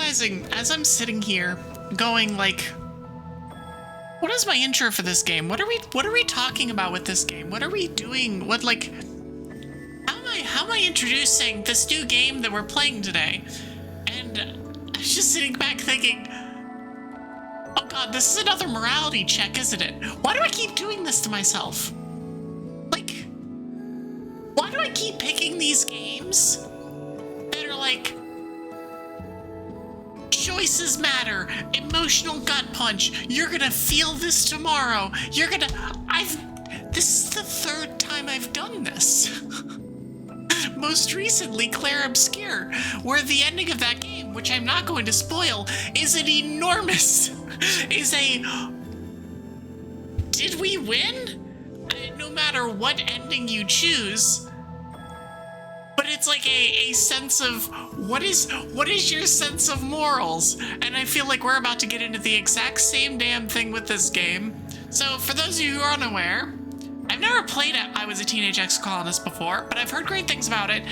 realizing as I'm sitting here going like, what is my intro for this game? What are we talking about with this game? What are we doing? How am I introducing this new game that we're playing today? And I was just sitting back thinking, oh god, this is another morality check, isn't it? Why do I keep doing this to myself? Like, why do I keep picking these games that are like, choices matter, emotional gut punch, you're gonna feel this tomorrow, this is the third time I've done this. Most recently, Claire Obscure, where the ending of that game, which I'm not going to spoil, is an enormous, did we win? No matter what ending you choose, but it's like a sense of, what is your sense of morals? And I feel like we're about to get into the exact same damn thing with this game. So for those of you who are unaware, I've never played I Was a Teenage Exocolonist before, but I've heard great things about it.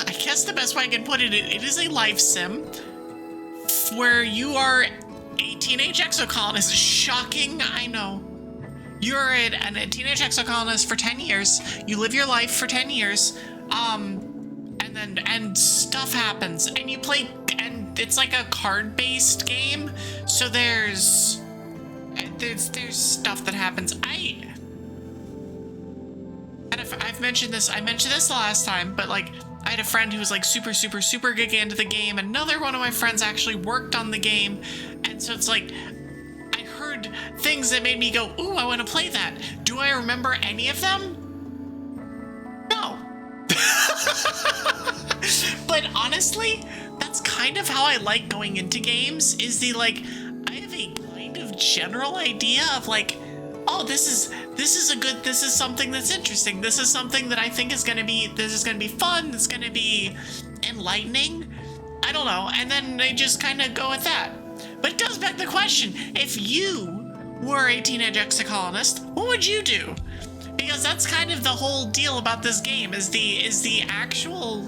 I guess the best way I can put it, it is a life sim where you are a teenage exocolonist. Shocking, I know. You're a teenage exocolonist for 10 years. You live your life for 10 years. And stuff happens, and you play, and it's like a card-based game. So there's stuff that happens. I've mentioned this. I mentioned this the last time, but like, I had a friend who was like super geeky into the game. Another one of my friends actually worked on the game, and so it's like, I heard things that made me go, ooh, I want to play that. Do I remember any of them? No. But honestly, that's kind of how I like going into games, is the like, I have a kind of general idea of like, oh, this is something that's interesting. This is something that I think is going to be fun. It's going to be enlightening. I don't know. And then I just kind of go with that. But it does beg the question, if you were a teenage exocolonist, what would you do? Because that's kind of the whole deal about this game, is the actual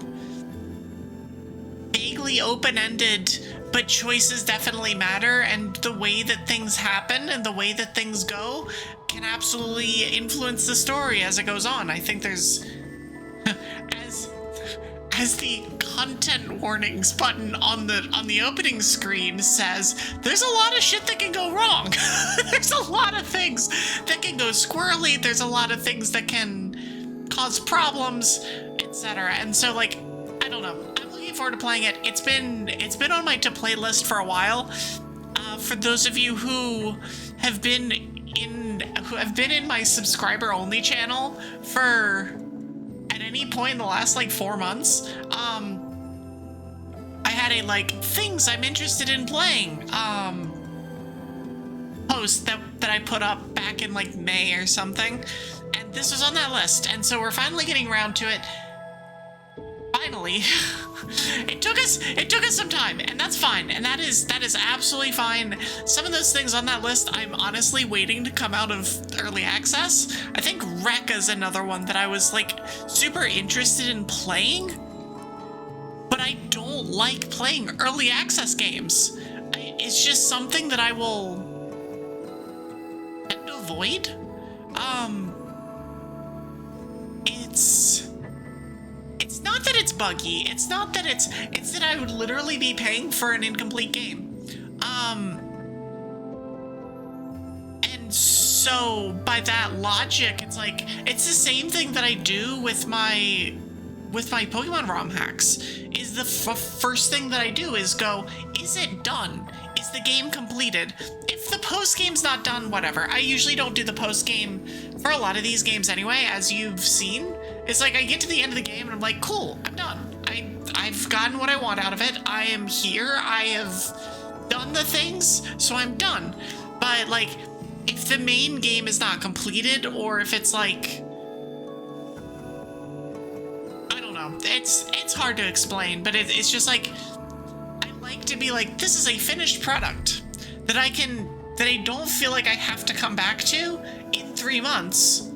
vaguely open-ended, but choices definitely matter, and the way that things happen and the way that things go can absolutely influence the story as it goes on. I think there's, as the content warnings button on the opening screen says, there's a lot of shit that can go wrong. There's a lot of things that can go squirrely. There's a lot of things that can cause problems, etc. And so, like, I don't know. I'm looking forward to playing it. It's been on my to play list for a while. For those of you who have been in my subscriber only channel for at any point in the last like 4 months, I had a like things I'm interested in playing post that I put up back in like May or something, and this was on that list, and so we're finally getting around to it. Finally. It took us some time, and that's fine, and that is absolutely fine. Some of those things on that list I'm honestly waiting to come out of early access. I think Rekka's another one that I was like super interested in playing, but I don't like playing early access games. It's just something that I will tend to avoid. It's not that it's buggy. It's not that it's that I would literally be paying for an incomplete game. And so by that logic, it's like, it's the same thing that I do with my Pokemon ROM hacks. Is the first thing that I do is go, is it done? Is the game completed? If the post game's not done, whatever. I usually don't do the post game for a lot of these games anyway, as you've seen. It's like I get to the end of the game and I'm like, cool, I'm done. I've gotten what I want out of it. I am here. I have done the things, so I'm done. But like, if the main game is not completed, or if it's like, I don't know, it's hard to explain, but it's just like, I like to be like, this is a finished product that I don't feel like I have to come back to in 3 months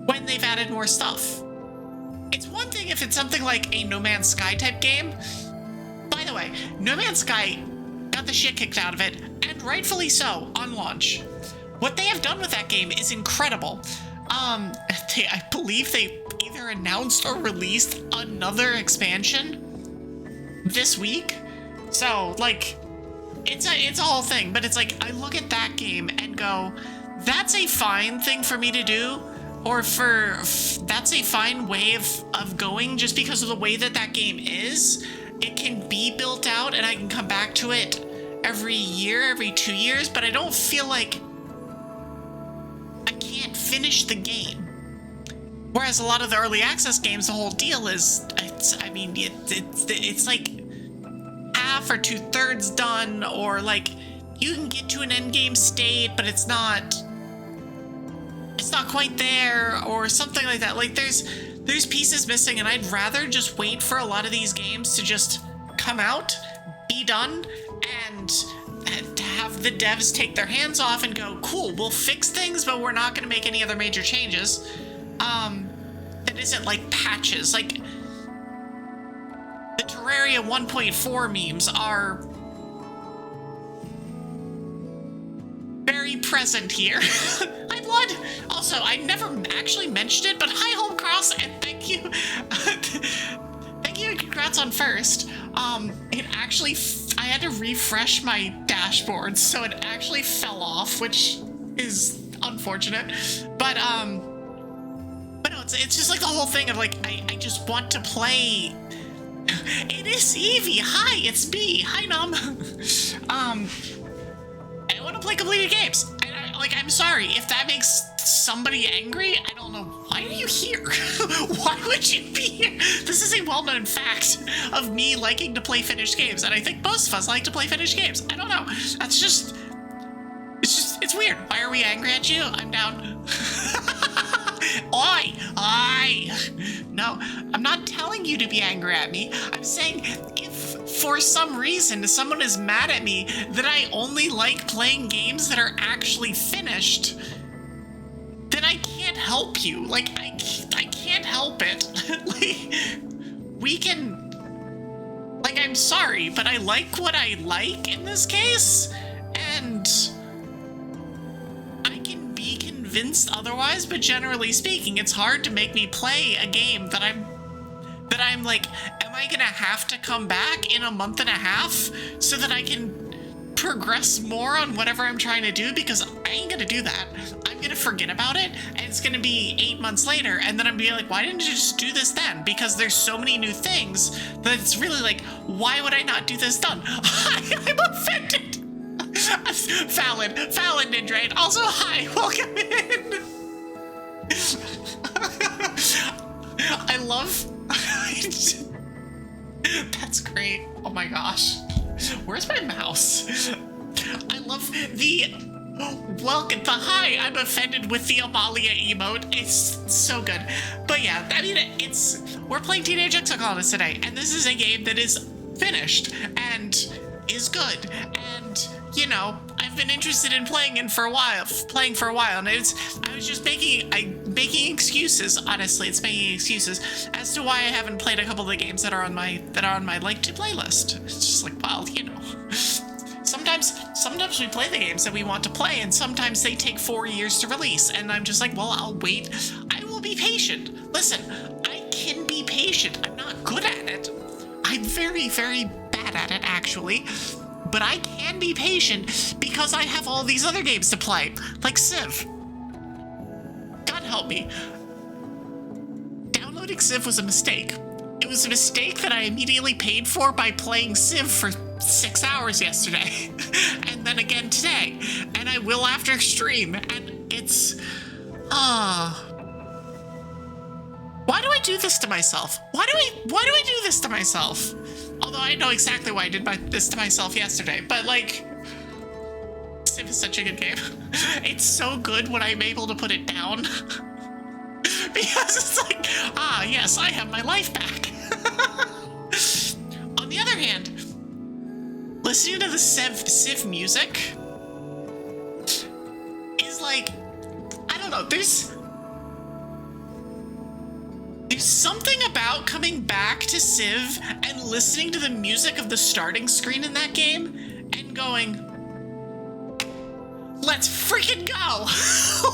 when they've added more stuff. it's one thing if it's something like a No Man's Sky type game. By the way, No Man's Sky got the shit kicked out of it, and rightfully so, on launch. What they have done with that game is incredible. I believe they either announced or released another expansion this week. So, like, it's a whole thing, but it's like, I look at that game and go, that's a fine thing for me to do, or that's a fine way of going just because of the way that that game is. It can be built out and I can come back to it every year, every 2 years, but I don't feel like I can't finish the game. Whereas a lot of the early access games, the whole deal is, it's like half or 2/3 done, or like you can get to an end game state, but it's not quite there, or something like that. Like there's pieces missing, and I'd rather just wait for a lot of these games to just come out, be done, and to have the devs take their hands off and go, cool, we'll fix things, but we're not going to make any other major changes. That isn't like patches. Like the Terraria 1.4 memes are very present here. Hi, Blood. Also, I never actually mentioned it, but hi, Homecross, and thank you. Thank you and congrats on first. It actually, I had to refresh my dashboard, so it actually fell off, which is unfortunate. But no, it's just like the whole thing of like, I just want to play. It is Evie. Hi, it's me. Hi, Nom. I want to play completed games. I'm sorry if that makes somebody angry. I don't know. Why are you here? Why would you be here? This is a well-known fact of me liking to play finished games, and I think most of us like to play finished games. I don't know. That's just, it's weird. Why are we angry at you? I'm down. Oi! No, I'm not telling you to be angry at me. I'm saying if for some reason someone is mad at me that I only like playing games that are actually finished, then I can't help you. Like, I can't help it. Like, we can... Like, I'm sorry, but I like what I like in this case, and I can be convinced otherwise, but generally speaking, it's hard to make me play a game that I'm like, am I gonna have to come back in a month and a half so that I can progress more on whatever I'm trying to do? Because I ain't gonna do that. I'm gonna forget about it, and it's gonna be 8 months later, and then I'm gonna be like, why didn't you just do this then? Because there's so many new things that it's really like, why would I not do this done? I'm offended. Fallon Nindrade. Also, hi, welcome in. I love... That's great. Oh my gosh. Where's my mouse? I love the... Welcome the hi, I'm offended with the Amalia emote. It's so good. But yeah, I mean, we're playing Teenage Exocolonist today, and this is a game that is finished and is good. And, you know, I've been interested in playing for a while, and I was just making excuses. Honestly, it's making excuses as to why I haven't played a couple of the games that are on my like to play list. It's just like, well, you know, sometimes we play the games that we want to play, and sometimes they take 4 years to release, and I'm just like, well, I'll wait. I will be patient. Listen, I can be patient. I'm not good at it. I'm very, very bad at it, actually. But I can be patient because I have all these other games to play, like Civ. God help me. Downloading Civ was a mistake. It was a mistake that I immediately paid for by playing Civ for 6 hours yesterday. And then again today. And I will after stream. And it's... Why do I do this to myself? Why do I do this to myself? Although I know exactly why I did this to myself yesterday, but like, Civ is such a good game. It's so good when I'm able to put it down. Because it's like, yes, I have my life back. On the other hand, listening to the Civ music is like, I don't know, there's There's something about coming back to Civ and listening to the music of the starting screen in that game and going, let's freaking go!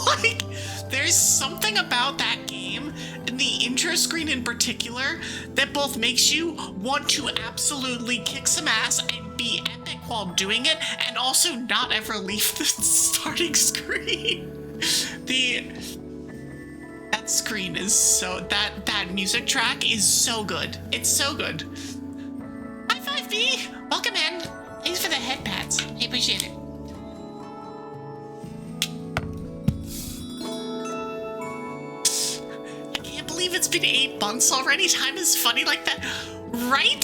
Like, there's something about that game, and the intro screen in particular, that both makes you want to absolutely kick some ass and be epic while doing it, and also not ever leave the starting screen. That screen is so, that music track is so good. It's so good. High five, B! Welcome in. Thanks for the head pats. I appreciate it. I can't believe it's been 8 months already. Time is funny like that. Right?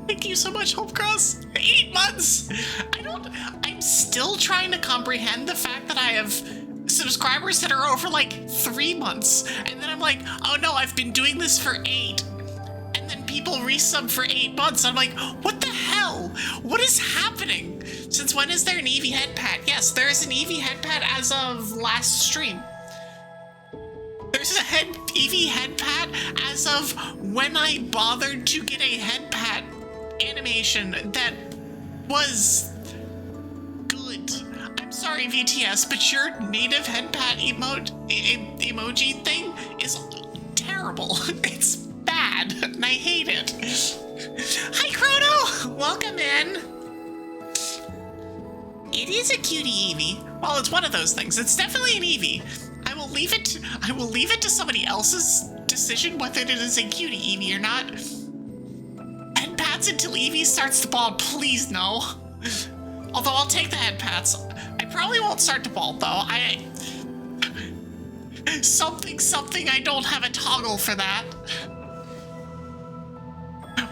Thank you so much, Homecross. 8 months! I'm still trying to comprehend the fact that I have subscribers that are over like 3 months. And then I'm like, oh no, I've been doing this for 8. And then people resub for 8 months. I'm like, what the hell? What is happening? Since when is there an Eevee head pat? Yes, there is an Eevee head pat as of last stream. There's a Eevee head pat as of when I bothered to get a head pat animation that was good. I'm sorry, VTS, but your native head pat emoji thing is terrible. It's bad, and I hate it. Hi, Chrono! Welcome in. It is a cutie Eevee. Well, it's one of those things. It's definitely an Eevee. I will leave it to somebody else's decision whether it is a cutie Eevee or not. Head pats until Eevee starts to bald, please no. Although I'll take the head pats. I probably won't start to bald though. Something, I don't have a toggle for that.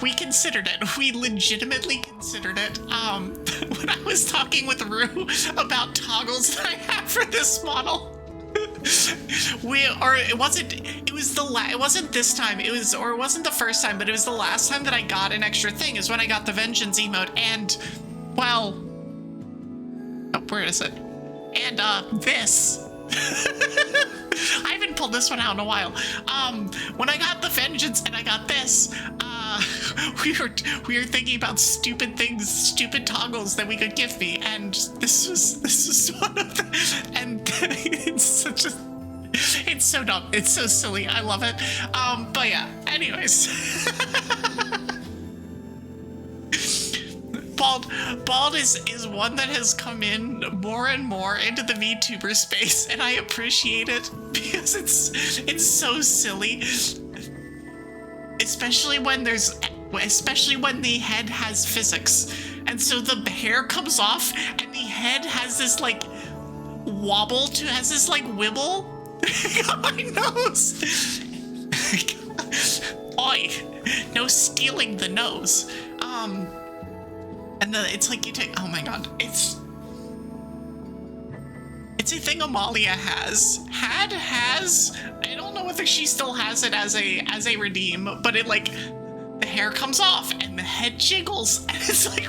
We considered it. We legitimately considered it. When I was talking with Rue about toggles that I have for this model. It wasn't this time, it wasn't the first time, but it was the last time that I got an extra thing, is when I got the Vengeance emote, and, well, oh, where is it? And, this. I haven't pulled this one out in a while. When I got the Vengeance and I got this, we were thinking about stupid things, stupid toggles that we could give me, and this was one of them, and it's so dumb, it's so silly, I love it. But yeah, anyways. Bald is one that has come in more and more into the VTuber space, and I appreciate it because it's so silly. Especially when the head has physics. And so the hair comes off and the head has this like wobble has this like wibble on my nose. Oi, no stealing the nose. And it's like you take, oh my god, it's a thing Amalia has. I don't know whether she still has it as a redeem, but it like, the hair comes off and the head jiggles, and it's like,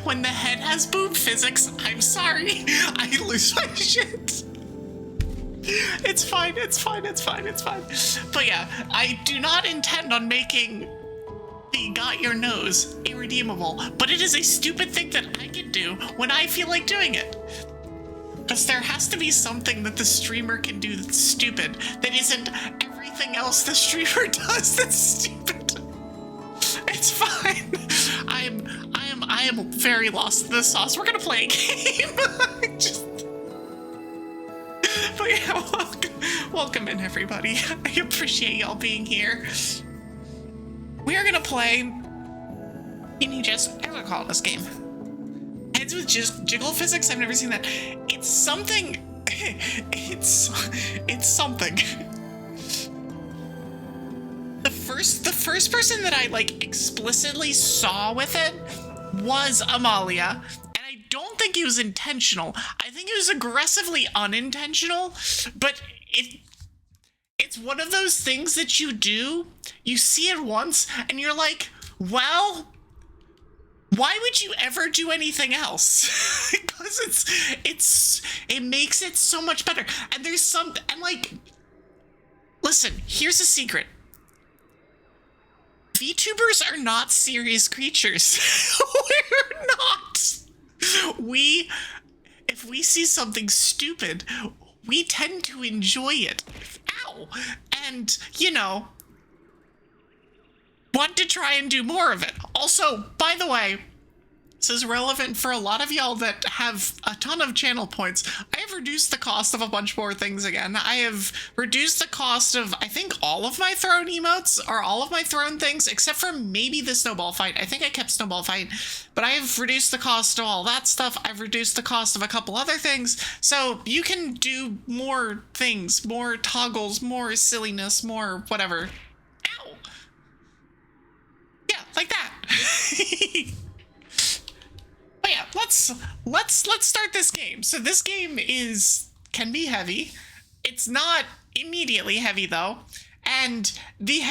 when the head has boob physics, I'm sorry, I lose my shit. It's fine. But yeah, I do not intend on making the got your nose irredeemable, but it is a stupid thing that I can do when I feel like doing it. Because there has to be something that the streamer can do that's stupid, that isn't everything else the streamer does that's stupid. It's fine. I am very lost in the sauce. We're gonna play a game. But yeah, welcome in everybody. I appreciate y'all being here. We are gonna play Teenage Exocolonist game. Heads with jiggle physics. I've never seen that. It's something. It's something. The first person that I like explicitly saw with it was Amalia, and I don't think it was intentional. I think it was aggressively unintentional, but it's one of those things that you do. You see it once, and you're like, well, why would you ever do anything else? Because it makes it so much better. And there's and like, Listen, here's a secret. VTubers are not serious creatures. We're not. If we see something stupid, we tend to enjoy it. Ow. And, you know, want to try and do more of it. Also, by the way, this is relevant for a lot of y'all that have a ton of channel points. I have reduced the cost of a bunch more things again. I have reduced the cost of, I think, all of my throne emotes, or all of my throne things, except for maybe the snowball fight. I think I kept snowball fight, but I have reduced the cost of all that stuff. I've reduced the cost of a couple other things, so you can do more things, more toggles, more silliness, more whatever. Ow! Yeah, like that. But yeah, let's start this game. So this game can be heavy. It's not immediately heavy though. And the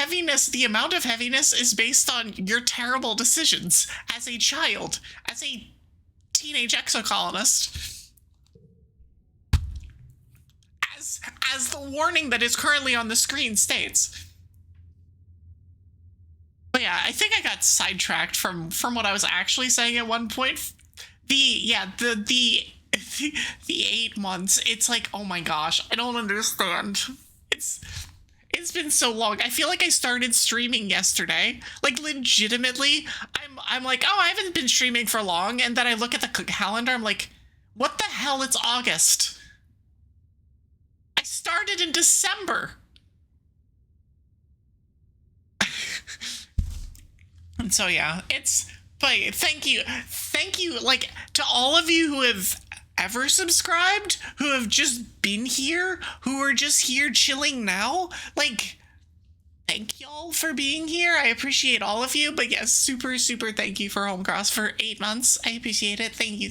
amount of heaviness is based on your terrible decisions as a child, as a teenage exocolonist. As the warning that is currently on the screen states. But yeah, I think I got sidetracked from what I was actually saying at one point. The 8 months, it's like, oh my gosh, I don't understand. It's been so long. I feel like I started streaming yesterday. Like, legitimately, I'm like, oh, I haven't been streaming for long, and then I look at the calendar, I'm like, what the hell, it's August. I started in December. And so yeah, but thank you, like, to all of you who have ever subscribed, who have just been here, who are just here chilling now, like, thank y'all for being here. I appreciate all of you, but yes, super thank you for Homecross for 8 months. I appreciate it. Thank you.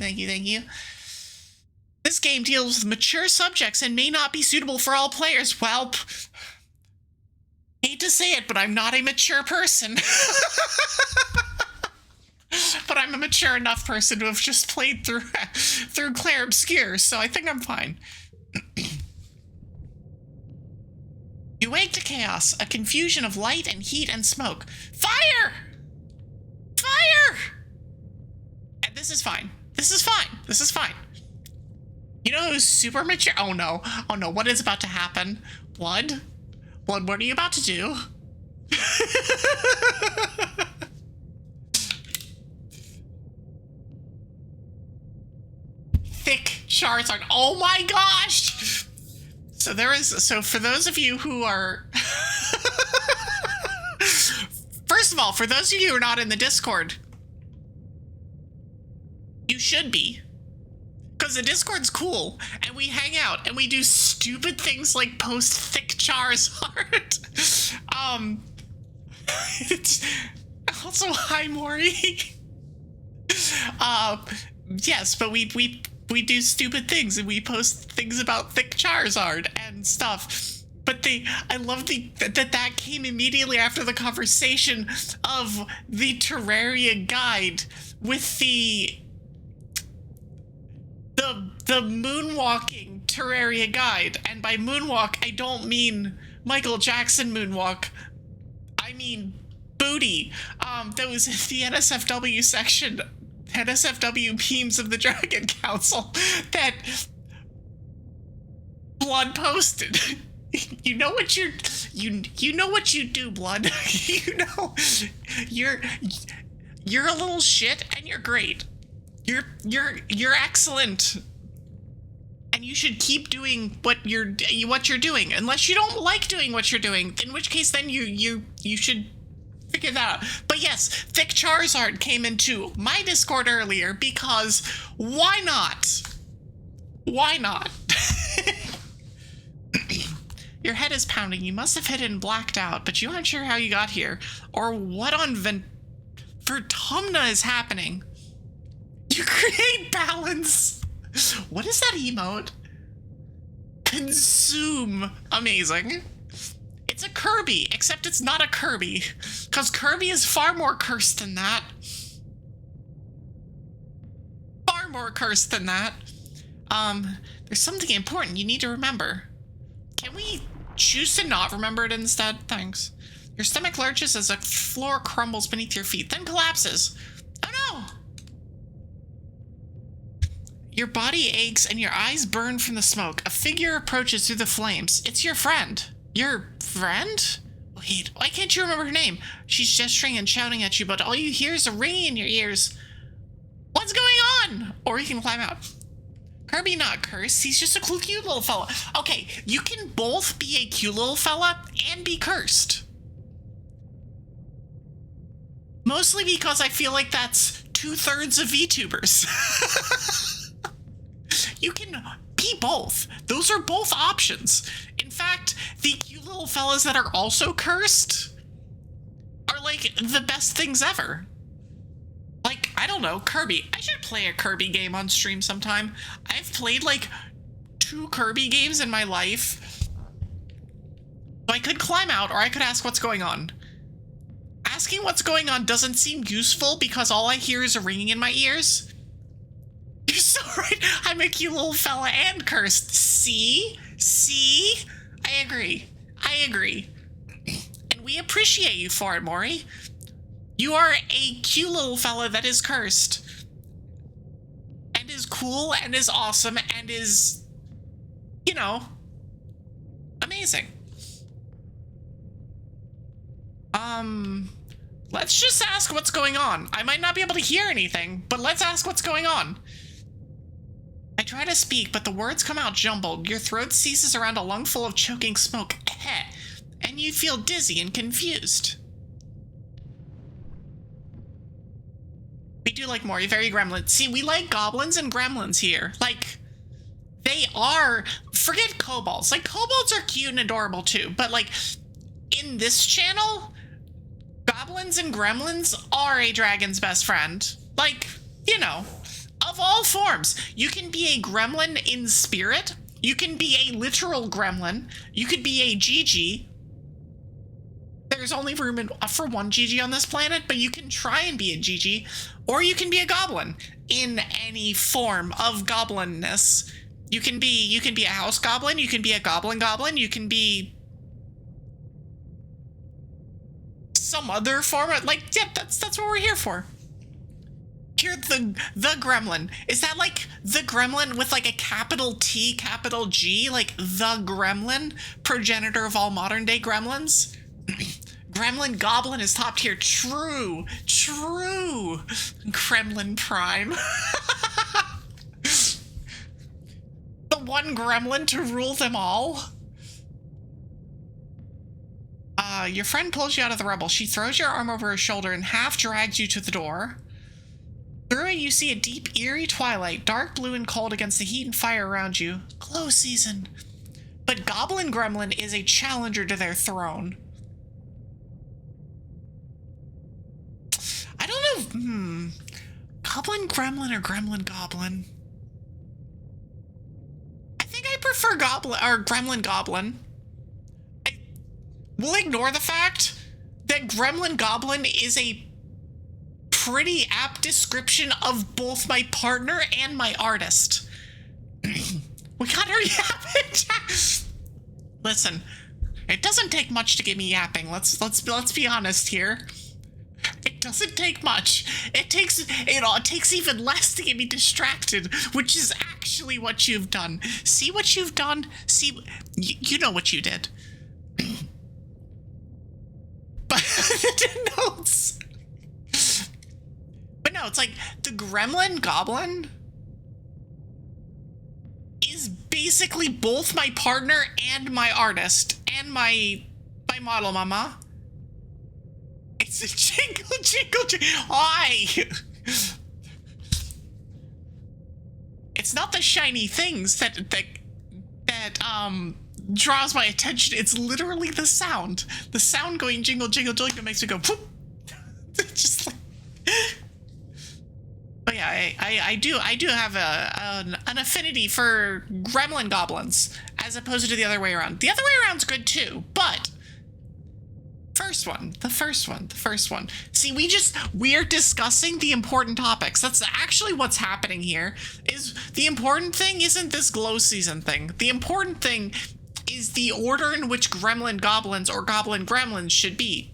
This game deals with mature subjects and may not be suitable for all players. Well, hate to say it, but I'm not a mature person. But I'm a mature enough person to have just played through Claire Obscure, so I think I'm fine. You wake to chaos, a confusion of light and heat and smoke. Fire! Fire! And this is fine. You know who's super mature? Oh no, what is about to happen? Blood, what are you about to do? Thick Charizard. Oh my gosh! So for those of you who are... First of all, for those of you who are not in the Discord, you should be. Because the Discord's cool, and we hang out, and we do stupid things like post Thick Charizard. It's also, hi Maury. Yes, but we do stupid things, and we post things about Thick Charizard and stuff. But I love that came immediately after the conversation of the Terraria guide with the moonwalking Terraria guide. And by moonwalk, I don't mean Michael Jackson moonwalk. I mean booty. That was the NSFW section, NSFW memes of the Dragon Council that Blood posted. You know what you do, Blood. You know, you're a little shit, and you're great. You're excellent, and you should keep doing what you're doing, unless you don't like doing what you're doing, in which case then you should figure that out. But yes, Thick Charizard came into my Discord earlier because why not? Your head is pounding. You must have hit it and blacked out, but you aren't sure how you got here or what on Vertumna is happening. You create balance. What is that emote? Consume. Amazing. It's a Kirby, except it's not a Kirby, because Kirby is far more cursed than that. Far more cursed than that. There's something important you need to remember. Can we Choose to not remember it instead. Thanks. Your stomach lurches as the floor crumbles beneath your feet, then collapses. Oh no! Your body aches and your eyes burn from the smoke. A figure approaches through the flames. It's your friend. Your friend? Wait, why can't you remember her name? She's gesturing and shouting at you, but all you hear is a ringing in your ears. What's going on? Or you can climb out. Kirby not cursed. He's just a cute little fella. Okay, you can both be a cute little fella and be cursed. Mostly because I feel like that's 2/3 of VTubers. You can be both. Those are both options. In fact, the cute little fellas that are also cursed are like the best things ever. Like, I don't know, Kirby. I should play a Kirby game on stream sometime. I've played like 2 Kirby games in my life. So I could climb out or I could ask what's going on. Asking what's going on doesn't seem useful because all I hear is a ringing in my ears. You're so right. I'm a cute little fella and cursed. See? See? I agree. I agree. And we appreciate you for it, Mori. You are a cute little fella that is cursed. And is cool and is awesome and is, you know, amazing. Let's just ask what's going on. I might not be able to hear anything, but let's ask what's going on. I try to speak, but the words come out jumbled. Your throat seizes around a lung full of choking smoke. And you feel dizzy and confused. We do like Mori, very gremlin. See, we like goblins and gremlins here. Like, they are, forget kobolds. Like, kobolds are cute and adorable too, but like, in this channel, goblins and gremlins are a dragon's best friend. Like, you know, of all forms. You can be a gremlin in spirit. You can be a literal gremlin. You could be a GG. There's only room for one GG on this planet, but you can try and be a GG, or you can be a goblin in any form of goblinness. You can be a house goblin. You can be a goblin. You can be some other form of, like, yeah, that's what we're here for. You're the gremlin. Is that like the gremlin with like a capital T, capital G, like the gremlin, progenitor of all modern day gremlins? Gremlin Goblin is top tier. True. Gremlin Prime. The one gremlin to rule them all. Your friend pulls you out of the rubble. She throws your arm over her shoulder and half drags you to the door. Through it, you see a deep, eerie twilight, dark blue and cold against the heat and fire around you. Glow season. But Goblin Gremlin is a challenger to their throne. I don't know. Goblin Gremlin or Gremlin Goblin? I think I prefer Goblin or Gremlin Goblin. We'll ignore the fact that Gremlin Goblin is a pretty apt description of both my partner and my artist. We got her yapping. Listen, it doesn't take much to get me yapping. Let's be honest here. It doesn't take much. It takes even less to get me distracted, which is actually what you've done. See what you've done? See, you know what you did. But the notes. But no, it's like the Gremlin Goblin is basically both my partner and my artist and my model mama. It's a jingle, jingle, jingle. It's not the shiny things that draws my attention. It's literally the sound. The sound going jingle, jingle, jingle that makes me go whoop. Just like. But yeah, I do have an affinity for gremlin goblins as opposed to the other way around. The other way around's good too, but the first one. See, we're discussing the important topics. That's actually what's happening here. Is the important thing isn't this glow season thing. The important thing is the order in which gremlin goblins or goblin gremlins should be.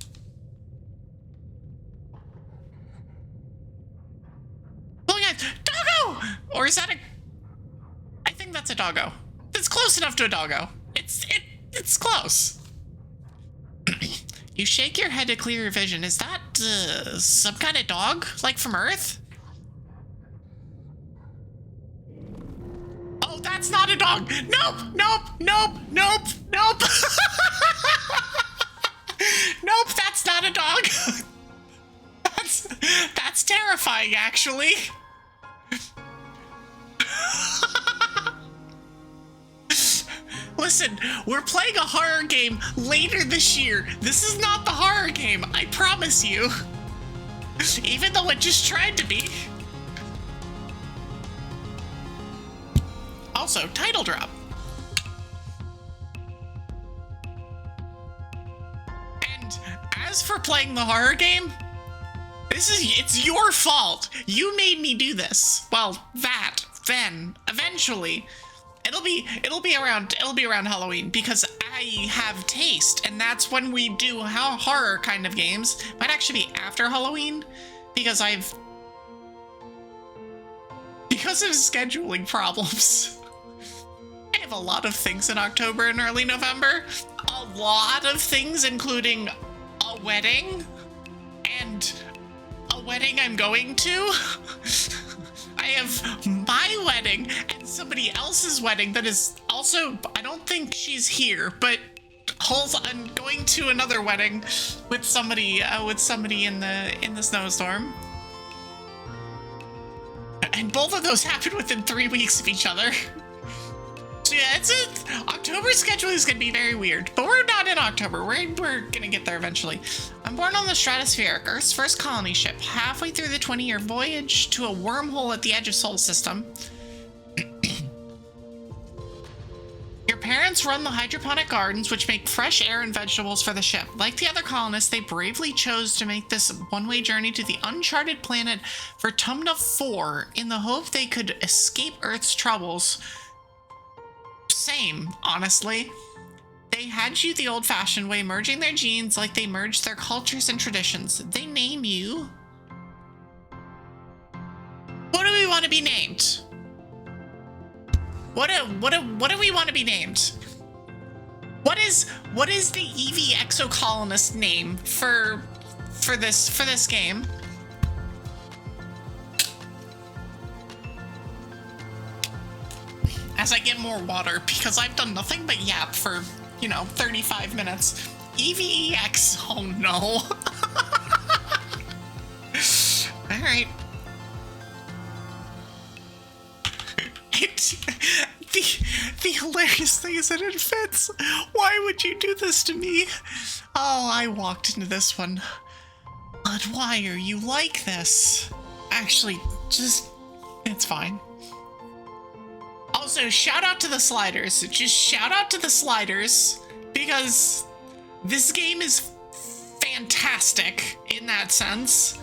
Oh yeah, doggo! Or is that a... I think that's a doggo. It's close enough to a doggo. It's close. You shake your head to clear your vision. Is that some kind of dog? Like from Earth? Oh, that's not a dog. Nope, nope, nope, nope, nope. Nope, that's not a dog. That's terrifying, actually. Listen, we're playing a horror game later this year. This is not the horror game, I promise you. Even though it just tried to be. Also, title drop. And as for playing the horror game, it's your fault. You made me do this. Well, then, eventually. It'll be around Halloween because I have taste, and that's when we do horror kind of games. Might actually be after Halloween because of scheduling problems. I have a lot of things in October and early November. A lot of things, including a wedding and a wedding I'm going to. I have my wedding and somebody else's wedding that is also, I don't think she's here, but I'm going to another wedding with somebody in the snowstorm. And both of those happened within 3 weeks of each other. So yeah, October's schedule is gonna be very weird, but we're not in October. We're gonna get there eventually. I'm born on the Stratosphere, Earth's first colony ship, halfway through the 20-year voyage to a wormhole at the edge of Sol System. Your parents run the hydroponic gardens, which make fresh air and vegetables for the ship. Like the other colonists, they bravely chose to make this one-way journey to the uncharted planet Vertumna 4 in the hope they could escape Earth's troubles. Same, honestly. They had you the old-fashioned way, merging their genes like they merged their cultures and traditions. They name you. What do we want to be named? What do we want to be named? What is the EV Exocolonist name for this game? As I get more water, because I've done nothing but yap for, 35 minutes. EVEX, oh no. Alright. The hilarious thing is that it fits. Why would you do this to me? Oh, I walked into this one. But why are you like this? Actually, it's fine. Also, shout out to the sliders. Just shout out to the sliders because this game is fantastic in that sense.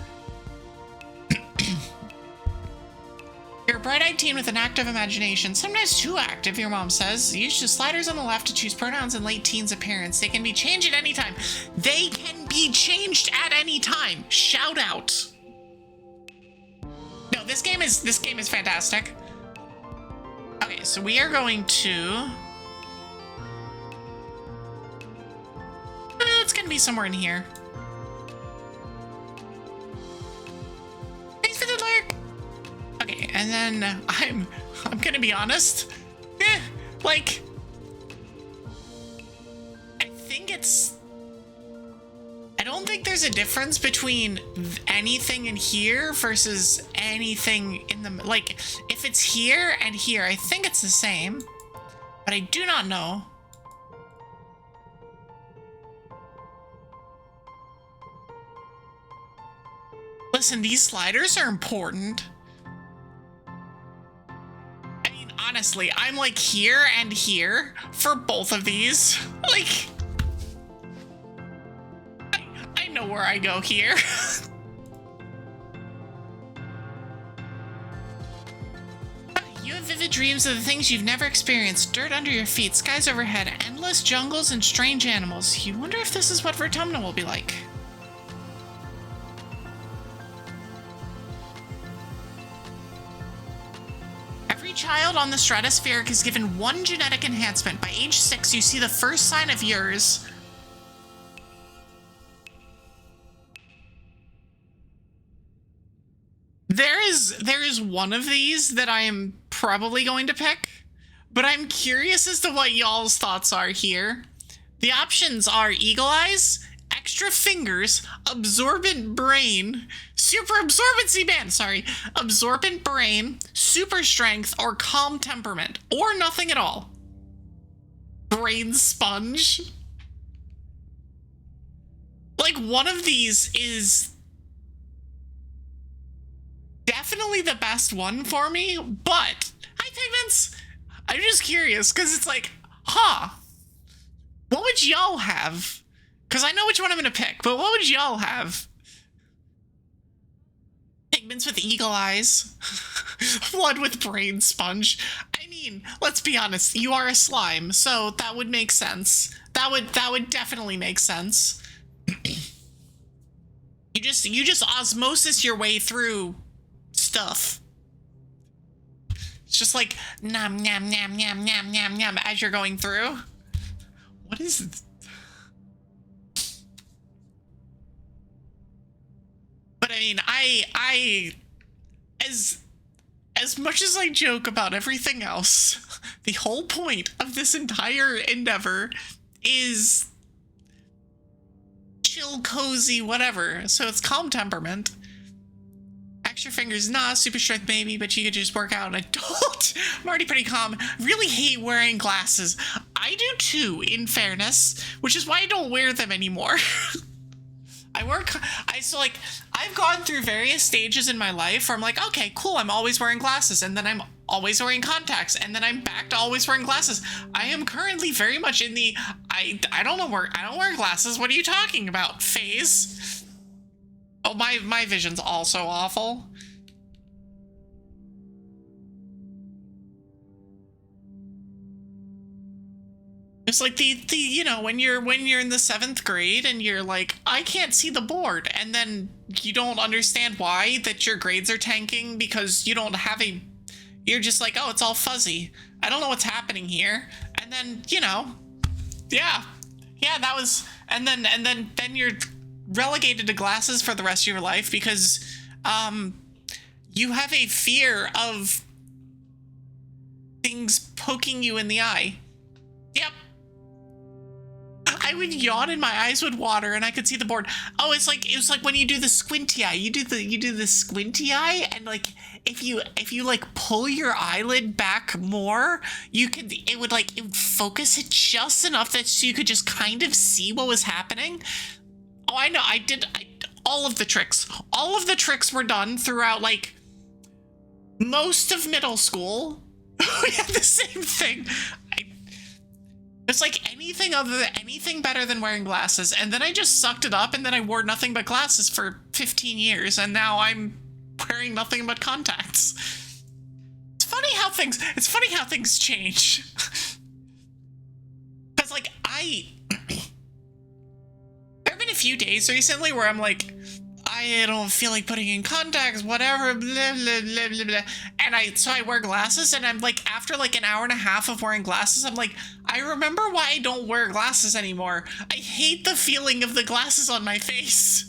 You're a bright-eyed teen with an active imagination, sometimes too active, your mom says. Use the sliders on the left to choose pronouns and late teen's appearance. They can be changed at any time. They can be changed at any time. Shout out. No, this game is fantastic. Okay, so we are going to... It's gonna be somewhere in here. Thanks for the lurk! Okay, and then I'm gonna be honest. Like... I don't think there's a difference between anything in here versus anything in the... Like, if it's here and here, I think it's the same. But I do not know. Listen, these sliders are important. I mean, honestly, I'm like here and here for both of these. Like... I know where I go here. You have Vivid dreams of the things you've never experienced. Dirt under your feet, skies overhead, endless jungles, and strange animals. You wonder if this is what Vertumna will be like. Every child on the Stratospheric is given one genetic enhancement. By age 6, you see the first sign of yours. There is one of these that I am probably going to pick, but I'm curious as to what y'all's thoughts are here. The options are Eagle Eyes, Extra Fingers, Absorbent Brain, Super Absorbency Band, Absorbent Brain, Super Strength, or Calm Temperament, or nothing at all. Brain Sponge. Like, one of these is definitely the best one for me, but hi Pigments, I'm just curious because it's like, what would y'all have? Because I know which one I'm gonna pick, but what would y'all have? Pigments with eagle eyes, one with brain sponge. I mean, let's be honest, you are a slime, so that would make sense. That would definitely make sense. you just osmosis your way through stuff. It's just like nom nom nom nom nom nom nom as you're going through. What is it? But I mean, I as much as I joke about everything else, the whole point of this entire endeavor is chill, cozy, whatever. So it's calm temperament. Extra fingers, nah. Super strength, maybe, but you could just work out. I don't. I'm already pretty calm. Really hate wearing glasses. I do too, in fairness, which is why I don't wear them anymore. I've gone through various stages in my life where I'm like, okay, cool, I'm always wearing glasses, and then I'm always wearing contacts, and then I'm back to always wearing glasses. I am currently very much in the I don't wear glasses. What are you talking about? Phase. Oh, my vision's also awful. It's like the you know, when you're in the 7th grade and you're like, I can't see the board, and then you don't understand why that your grades are tanking because you don't have you're just like, oh, it's all fuzzy. I don't know what's happening here. And then, you know, yeah, that was, and then you're relegated to glasses for the rest of your life because you have a fear of things poking you in the eye. Yep. I would yawn and my eyes would water and I could see the board. Oh, it was like when you do the squinty eye. You do the squinty eye, and like if you like pull your eyelid back more, it would focus it just enough that so you could just kind of see what was happening. Oh, I know. All of the tricks. All of the tricks were done throughout like most of middle school. We had the same thing. It's like anything better than wearing glasses, and then I just sucked it up, and then I wore nothing but glasses for 15 years, and now I'm wearing nothing but contacts. It's funny how things change. Because like there have been a few days recently where I'm like, I don't feel like putting in contacts, whatever, blah, blah, blah, blah, blah. And so I wear glasses, and I'm like, after like an hour and a half of wearing glasses, I'm like, I remember why I don't wear glasses anymore. I hate the feeling of the glasses on my face.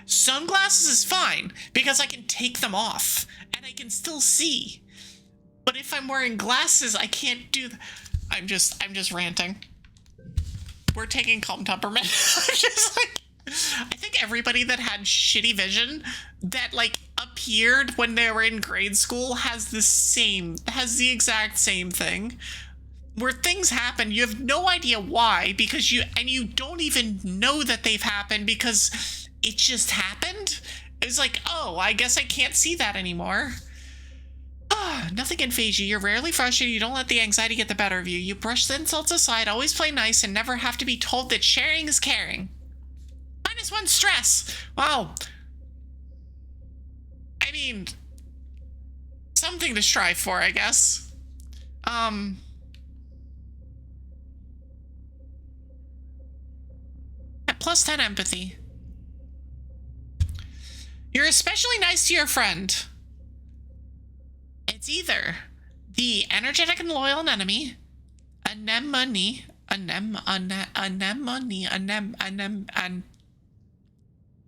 Sunglasses is fine, because I can take them off, and I can still see. But if I'm wearing glasses, I can't do I'm just ranting. We're taking calm temperament. I'm just like, I think everybody that had shitty vision that like appeared when they were in grade school has the exact same thing, where things happen, you have no idea why, because you don't even know that they've happened because it just happened. It's like, oh, I guess I can't see that anymore. Nothing can phase you. You're rarely frustrated. You don't let the anxiety get the better of you. You brush the insults aside, always play nice, and never have to be told that sharing is caring. -1 stress. Wow. I mean, something to strive for, I guess. At plus 10 empathy. You're especially nice to your friend. It's either the energetic and loyal enemy, anemone,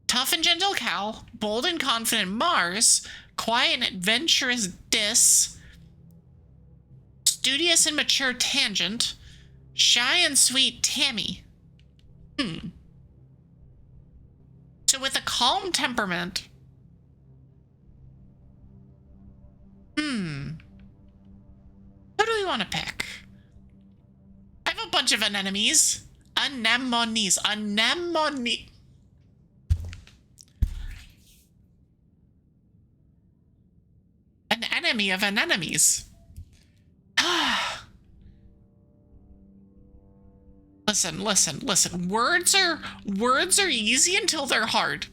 tough and gentle Cal, bold and confident Mars, quiet and adventurous Dis, studious and mature Tangent, shy and sweet Tammy. So with a calm temperament, who do we want to pick? I have a bunch of anemones. Anemones. Anemone. An enemy of anemones. Listen. Words are easy until they're hard.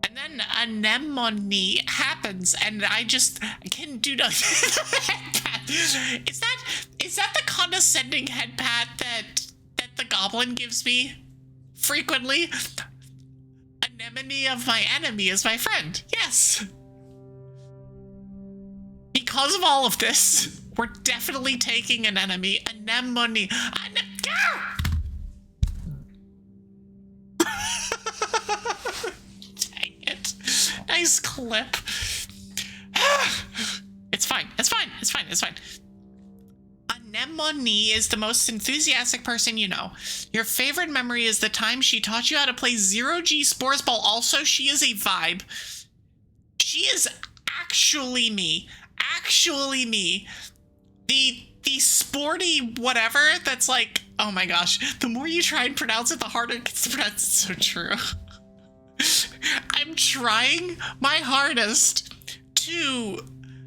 And then anemone happens and I can do nothing. Is that the condescending head pat that the goblin gives me frequently? Anemone of my enemy is my friend. Yes. Because of all of this, we're definitely taking an enemy. Anemone. Dang it. Nice clip. It's fine. Anemone is the most enthusiastic person you know. Your favorite memory is the time she taught you how to play Zero-G Spores Ball. Also, she is a vibe. She is actually me. The sporty whatever that's like, oh my gosh, the more you try and pronounce it, the harder it gets to pronounce. It's so true. I'm trying my hardest to,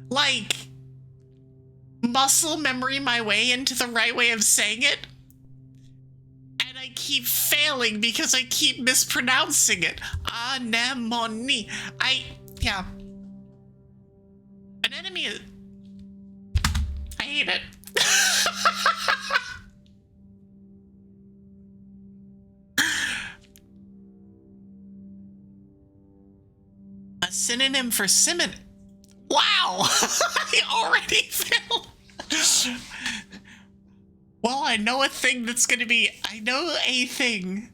like, muscle memory my way into the right way of saying it. And I keep failing because I keep mispronouncing it. Anemone. Yeah. An enemy is... I hate it. A synonym for simon. Wow! I already failed. Well, I know a thing that's gonna be... I know a thing.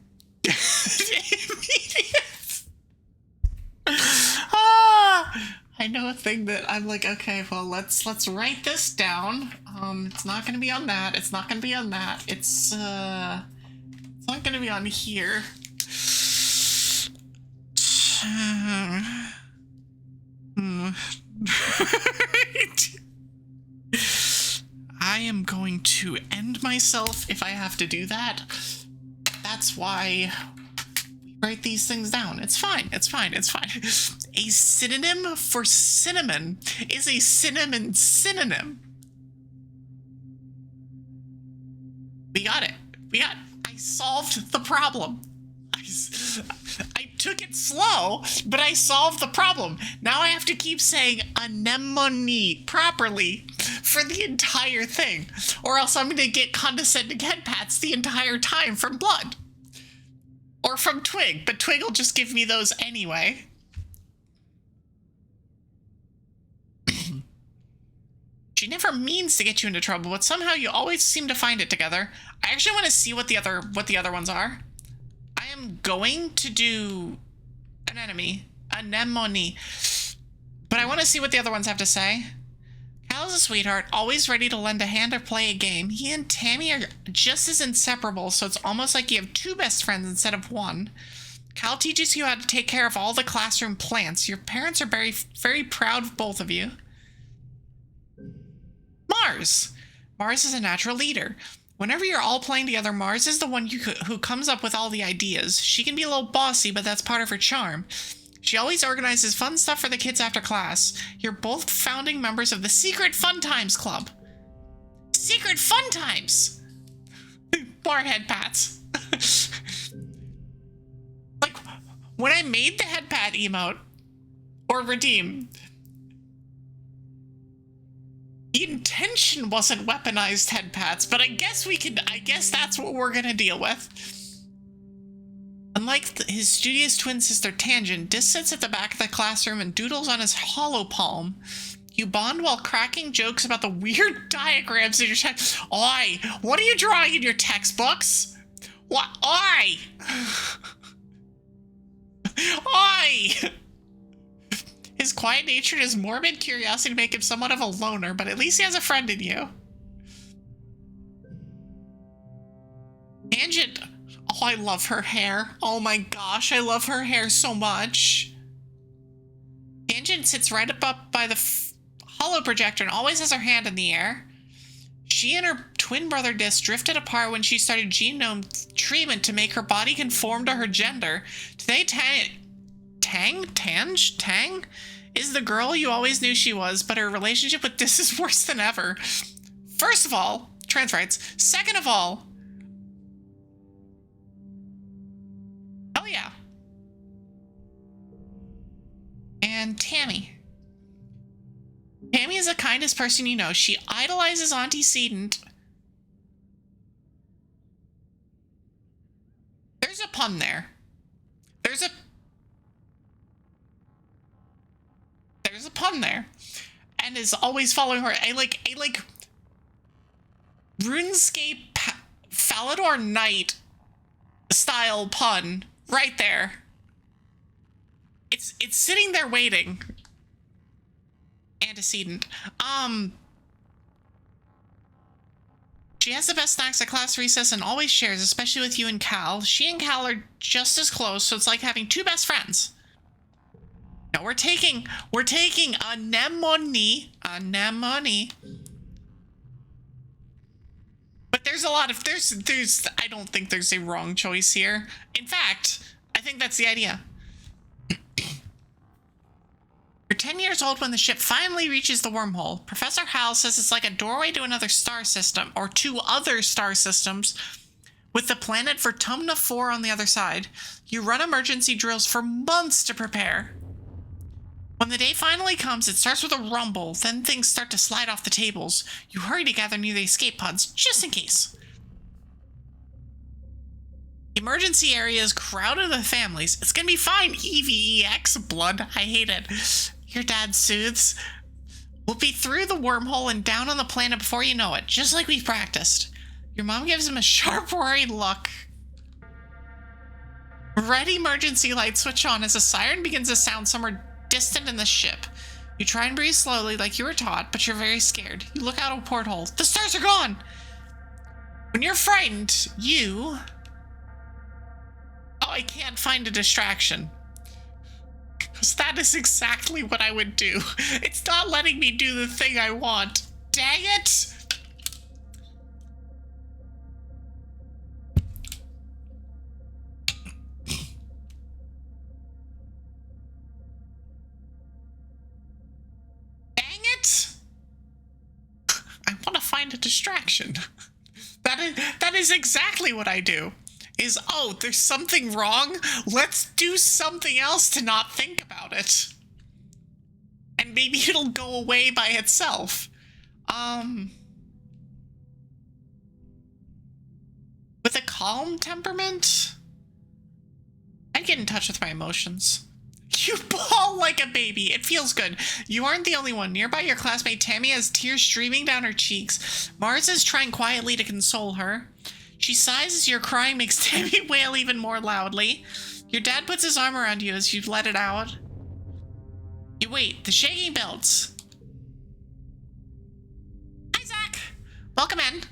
I know a thing that I'm like, okay, well, let's write this down. It's not gonna be on that. It's not gonna be on that. It's not gonna be on here. I am going to end myself if I have to do that. That's why we write these things down. It's fine. A synonym for cinnamon is a cinnamon synonym. We got it. I solved the problem. I took it slow, but I solved the problem. Now I have to keep saying anemone properly for the entire thing, or else I'm gonna get condescending head pats the entire time from Blood. Or from Twig, but Twig will just give me those anyway. She never means to get you into trouble, but somehow you always seem to find it together. I actually want to see what the other ones are. I am going to do an enemy, anemone, but I want to see what the other ones have to say. Cal's a sweetheart, always ready to lend a hand or play a game. He and Tammy are just as inseparable, so it's almost like you have two best friends instead of one. Cal teaches you how to take care of all the classroom plants. Your parents are very, very proud of both of you. Mars. Mars is a natural leader. Whenever you're all playing together, Mars is the one who comes up with all the ideas. She can be a little bossy, but that's part of her charm. She always organizes fun stuff for the kids after class. You're both founding members of the Secret Fun Times Club. Secret Fun Times! Barhead pats. Like, when I made the head pat emote, or redeem, The intention wasn't weaponized head pats, but I guess that's what we're gonna deal with. Unlike his studious twin sister Tangent, Dis sits at the back of the classroom and doodles on his hollow palm. You bond while cracking jokes about the weird diagrams in your text. Oi! What are you drawing in your textbooks? What? Oi! Oi! His quiet nature and his morbid curiosity make him somewhat of a loner, but at least he has a friend in you. Tangent. Oh, I love her hair. Oh my gosh, I love her hair so much. Tangent sits right up by the hollow projector and always has her hand in the air. She and her twin brother Dis drifted apart when she started genome treatment to make her body conform to her gender. Today, Tang is the girl you always knew she was, but her relationship with Dis is worse than ever. First of all, trans rights. Second of all, hell yeah. And Tammy. Tammy is the kindest person you know. She idolizes antecedent. There's a pun there. There's a pun there. And is always following her. A RuneScape Falador Knight style pun right there. It's sitting there waiting. Antecedent. She has the best snacks at class recess and always shares, especially with you and Cal. She and Cal are just as close, so it's like having two best friends. Now we're taking anemone. But there's a lot of I don't think there's a wrong choice here. In fact, I think that's the idea. You're 10 years old when the ship finally reaches the wormhole. Professor Hal says it's like a doorway to another star system, or two other star systems, with the planet Vertumna 4 on the other side. You run emergency drills for months to prepare. When the day finally comes, it starts with a rumble, then things start to slide off the tables. You hurry to gather near the escape pods, just in case. The emergency area is crowded with families. It's gonna be fine, EVEX, blood, I hate it. Your dad soothes. We'll be through the wormhole and down on the planet before you know it, just like we've practiced. Your mom gives him a sharp, worried look. Red emergency lights switch on as a siren begins to sound somewhere distant in the ship. You try and breathe slowly like you were taught, but you're very scared. You look out a porthole. The stars are gone! When you're frightened, you... Oh, I can't find a distraction. Because that is exactly what I would do. It's not letting me do the thing I want. Dang it! I want to find a distraction. That is exactly what I do. Is, oh, there's something wrong? Let's do something else to not think about it. And maybe it'll go away by itself. With a calm temperament, I'd get in touch with my emotions. You bawl like a baby. It feels good. You aren't the only one. Nearby, your classmate Tammy has tears streaming down her cheeks. Mars is trying quietly to console her. She sighs as your crying makes Tammy wail even more loudly. Your dad puts his arm around you as you let it out. You wait. The shaking builds. Hi, Zach. Welcome in.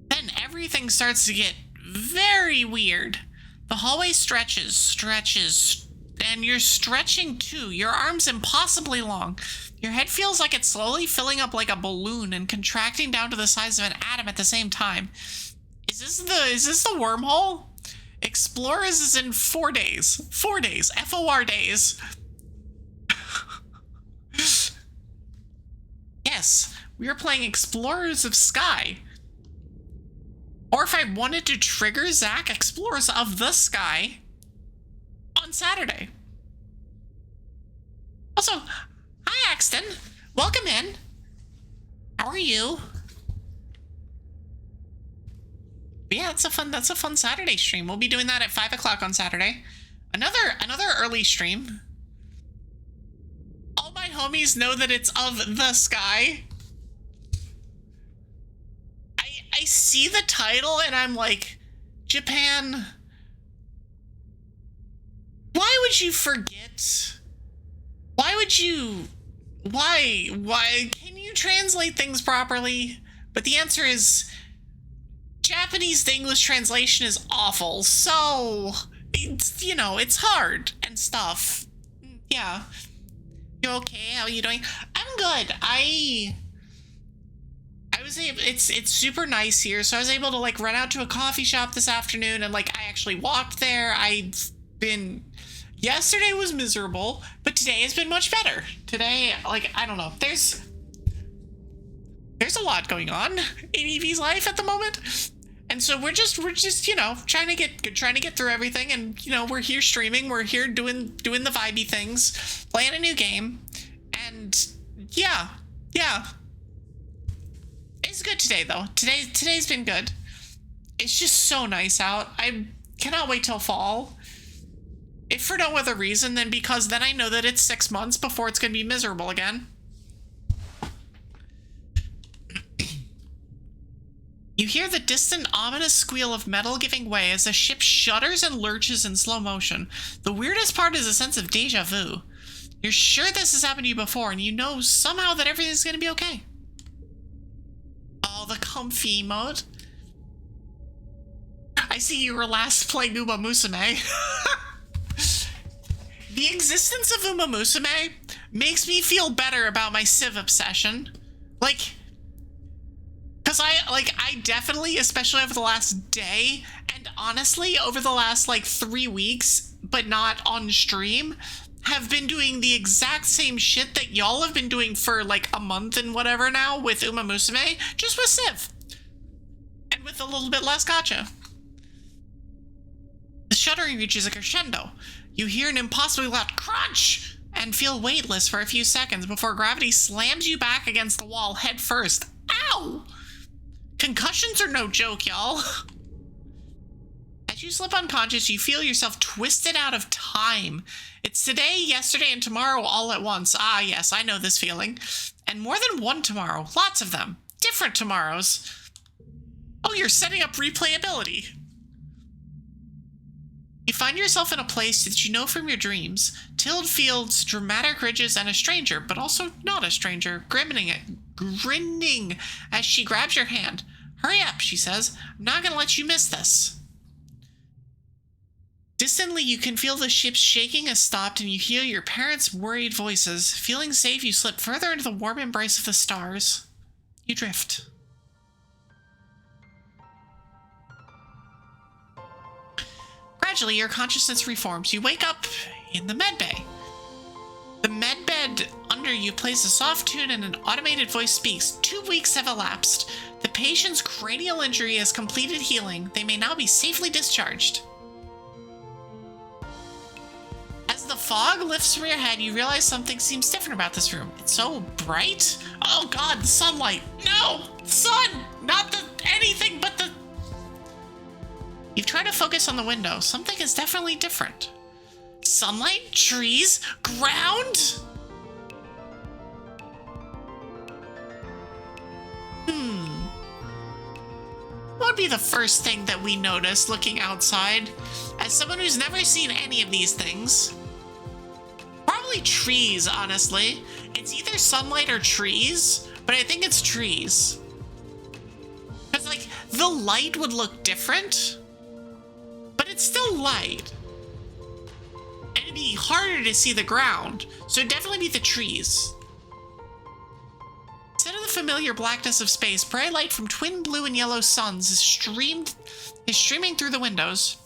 Then everything starts to get very weird. The hallway stretches, and you're stretching too. Your arm's impossibly long. Your head feels like it's slowly filling up like a balloon and contracting down to the size of an atom at the same time. Is this the wormhole? Explorers is in 4 days. 4 days. FOR days. Yes, we are playing Explorers of Sky. Or if I wanted to trigger Zach, Explorers of the Sky on Saturday. Also, hi, Axton. Welcome in. How are you? Yeah, that's a fun Saturday stream. We'll be doing that at 5 o'clock on Saturday. Another early stream. All my homies know that it's of the sky. I see the title and I'm like, Japan, why would you forget? Why would you? Why? Can you translate things properly? But the answer is Japanese to English translation is awful. So, it's, you know, it's hard and stuff. Yeah. You okay? How are you doing? I'm good. I was able, it's super nice here, so I was able to like run out to a coffee shop this afternoon and like I actually walked there. Yesterday was miserable, but today has been much better. Today, like, I don't know, there's a lot going on in Evie's life at the moment. And so we're just, you know, trying to get through everything, and you know, we're here streaming, we're here doing the vibey things, playing a new game, and yeah. It's good today though. Today's been good. It's just so nice out. I cannot wait till fall. If for no other reason than because then I know that it's 6 months before it's gonna be miserable again. You hear the distant, ominous squeal of metal giving way as the ship shudders and lurches in slow motion. The weirdest part is a sense of deja vu. You're sure this has happened to you before, and you know somehow that everything's gonna be okay. Oh, the comfy mode. I see you were last playing Uma Musume. The existence of Uma Musume makes me feel better about my Civ obsession. Like, because I definitely, especially over the last day, and honestly, over the last, like, 3 weeks, but not on stream, have been doing the exact same shit that y'all have been doing for, like, a month and whatever now with Uma Musume, just with Civ. And with a little bit less gacha. The shuddering reaches a crescendo. You hear an impossibly loud crunch and feel weightless for a few seconds before gravity slams you back against the wall head first. Ow! Concussions are no joke, y'all. As you slip unconscious, you feel yourself twisted out of time. It's today, yesterday, and tomorrow all at once. Ah, yes, I know this feeling. And more than one tomorrow. Lots of them. Different tomorrows. Oh, you're setting up replayability. You find yourself in a place that you know from your dreams. Tilled fields, dramatic ridges, and a stranger, but also not a stranger, grinning as she grabs your hand. Hurry up, she says. I'm not gonna let you miss this. Distantly, you can feel the ship shaking has stopped, and you hear your parents' worried voices. Feeling safe, you slip further into the warm embrace of the stars. You drift. Gradually, your consciousness reforms. You wake up in the medbay. The medbed under you plays a soft tune and an automated voice speaks. 2 weeks have elapsed. The patient's cranial injury has completed healing. They may now be safely discharged. As the fog lifts from your head, you realize something seems different about this room. It's so bright. Oh god, the sunlight. No! Sun! Not the anything but the... You've tried to focus on the window. Something is definitely different. Sunlight? Trees? Ground? What would be the first thing that we notice looking outside? As someone who's never seen any of these things. Probably trees, honestly. It's either sunlight or trees, but I think it's trees. Because, like, the light would look different, but it's still light. And it'd be harder to see the ground, so it'd definitely be the trees. Instead of the familiar blackness of space, bright light from twin blue and yellow suns is streaming through the windows.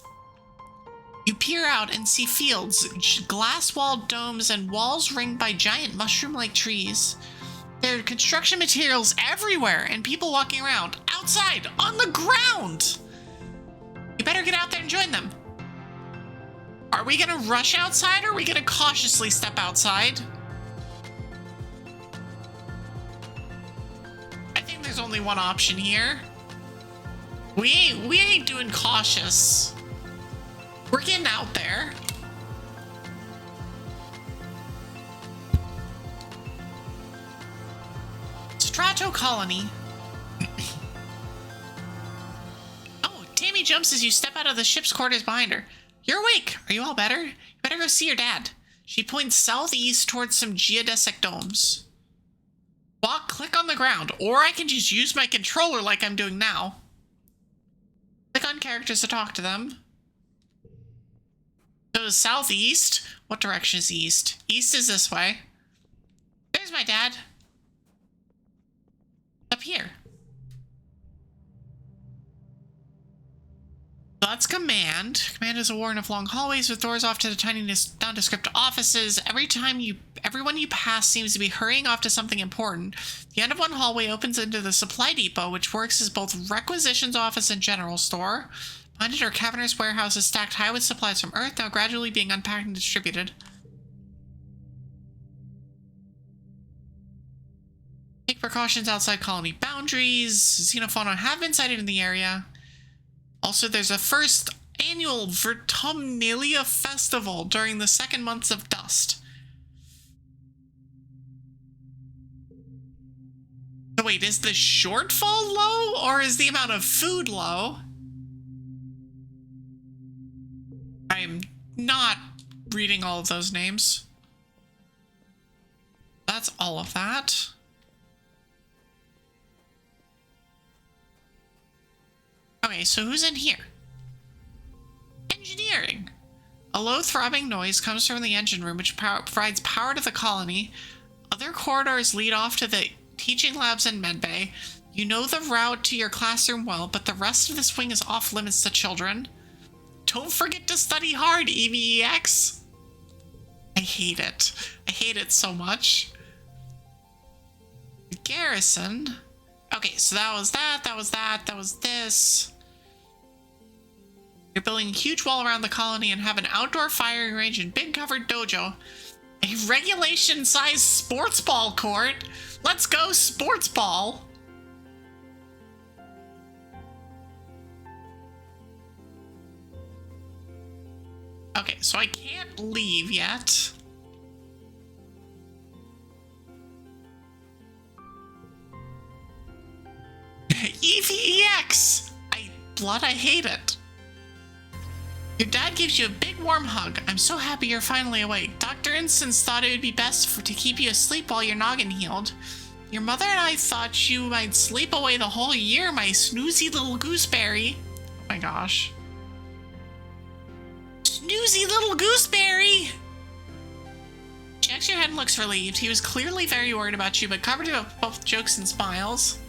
You peer out and see fields, glass-walled domes, and walls ringed by giant mushroom-like trees. There are construction materials everywhere and people walking around, outside, on the ground! You better get out there and join them. Are we gonna rush outside or are we gonna cautiously step outside? there's only one option here. We ain't doing cautious. We're getting out there. Strato Colony. Oh, Tammy jumps as you step out of the ship's quarters behind her. You're awake. Are you all better? You better go see your dad. She points southeast towards some geodesic domes. Click on the ground, or I can just use my controller like I'm doing now. Click on characters to talk to them. So southeast. What direction is east? East is this way. There's my dad. Up here. So that's command. Command is a warren of long hallways with doors off to the tiny nondescript offices. Everyone you pass seems to be hurrying off to something important. The end of one hallway opens into the supply depot, which works as both requisitions office and general store. Behind it are cavernous warehouses stacked high with supplies from Earth, now gradually being unpacked and distributed. Take precautions outside colony boundaries. Xenofauna have been sighted in the area. Also, there's a first annual Vertumnalia festival during the second months of dust. So wait, is the shortfall low, or is the amount of food low? I'm not reading all of those names. That's all of that. Okay, so who's in here? Engineering. A low throbbing noise comes from the engine room, which provides power to the colony. Other corridors lead off to the teaching labs and medbay. You know the route to your classroom well, but the rest of this wing is off limits to children. Don't forget to study hard, EVEX. I hate it. I hate it so much. The garrison. Okay, so that was that was this. You're building a huge wall around the colony and have an outdoor firing range and big covered dojo. A regulation-sized sports ball court. Let's go sports ball. Okay, so I can't leave yet. EVEX! I hate it. Your dad gives you a big warm hug. I'm so happy you're finally awake. Dr. Instance thought it would be best to keep you asleep while your noggin healed. Your mother and I thought you might sleep away the whole year, my snoozy little gooseberry. Oh my gosh. Snoozy little gooseberry! Shakes your head and looks relieved. He was clearly very worried about you, but covered it with both jokes and smiles.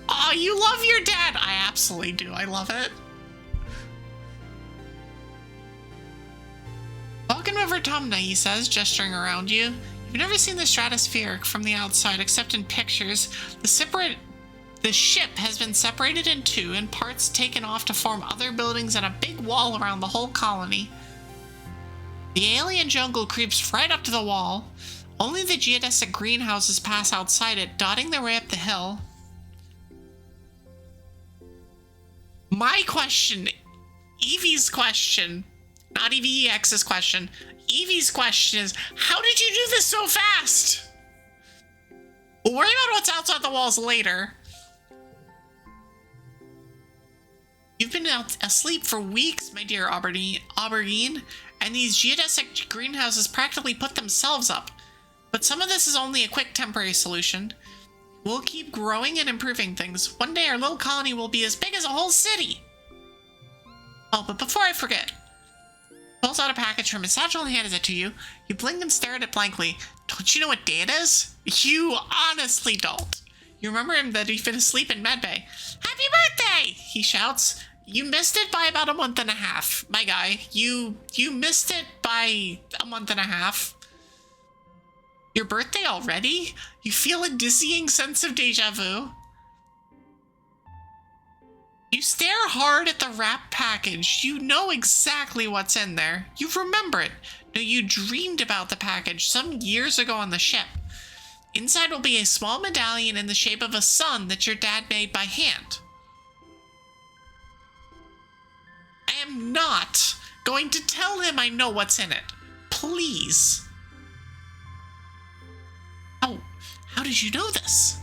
Oh, you love your dad! I absolutely do. I love it. Welcome over Tumna, he says, gesturing around you. You've never seen the stratosphere from the outside, except in pictures. The ship has been separated in two, and parts taken off to form other buildings and a big wall around the whole colony. The alien jungle creeps right up to the wall. Only the geodesic greenhouses pass outside it, dotting their way up the hill. My question, Evie's question, not EVEX's question, Evie's question is, how did you do this so fast? We'll worry about what's outside the walls later. You've been asleep for weeks, my dear Aubergine, and these geodesic greenhouses practically put themselves up. But some of this is only a quick temporary solution. We'll keep growing and improving things. One day our little colony will be as big as a whole city. Oh, but before I forget, pulls out a package from his satchel and hands it to you. You blink and stare at it blankly. Don't you know what day it is? You honestly don't. You remember him that he's been asleep in medbay. Happy birthday! He shouts. You missed it by about a month and a half, my guy. You missed it by a month and a half. Your birthday already? You feel a dizzying sense of deja vu. You stare hard at the wrap package. You know exactly what's in there. You remember it. No, you dreamed about the package some years ago on the ship. Inside will be a small medallion in the shape of a sun that your dad made by hand. I am not going to tell him I know what's in it. Please. How did you know this?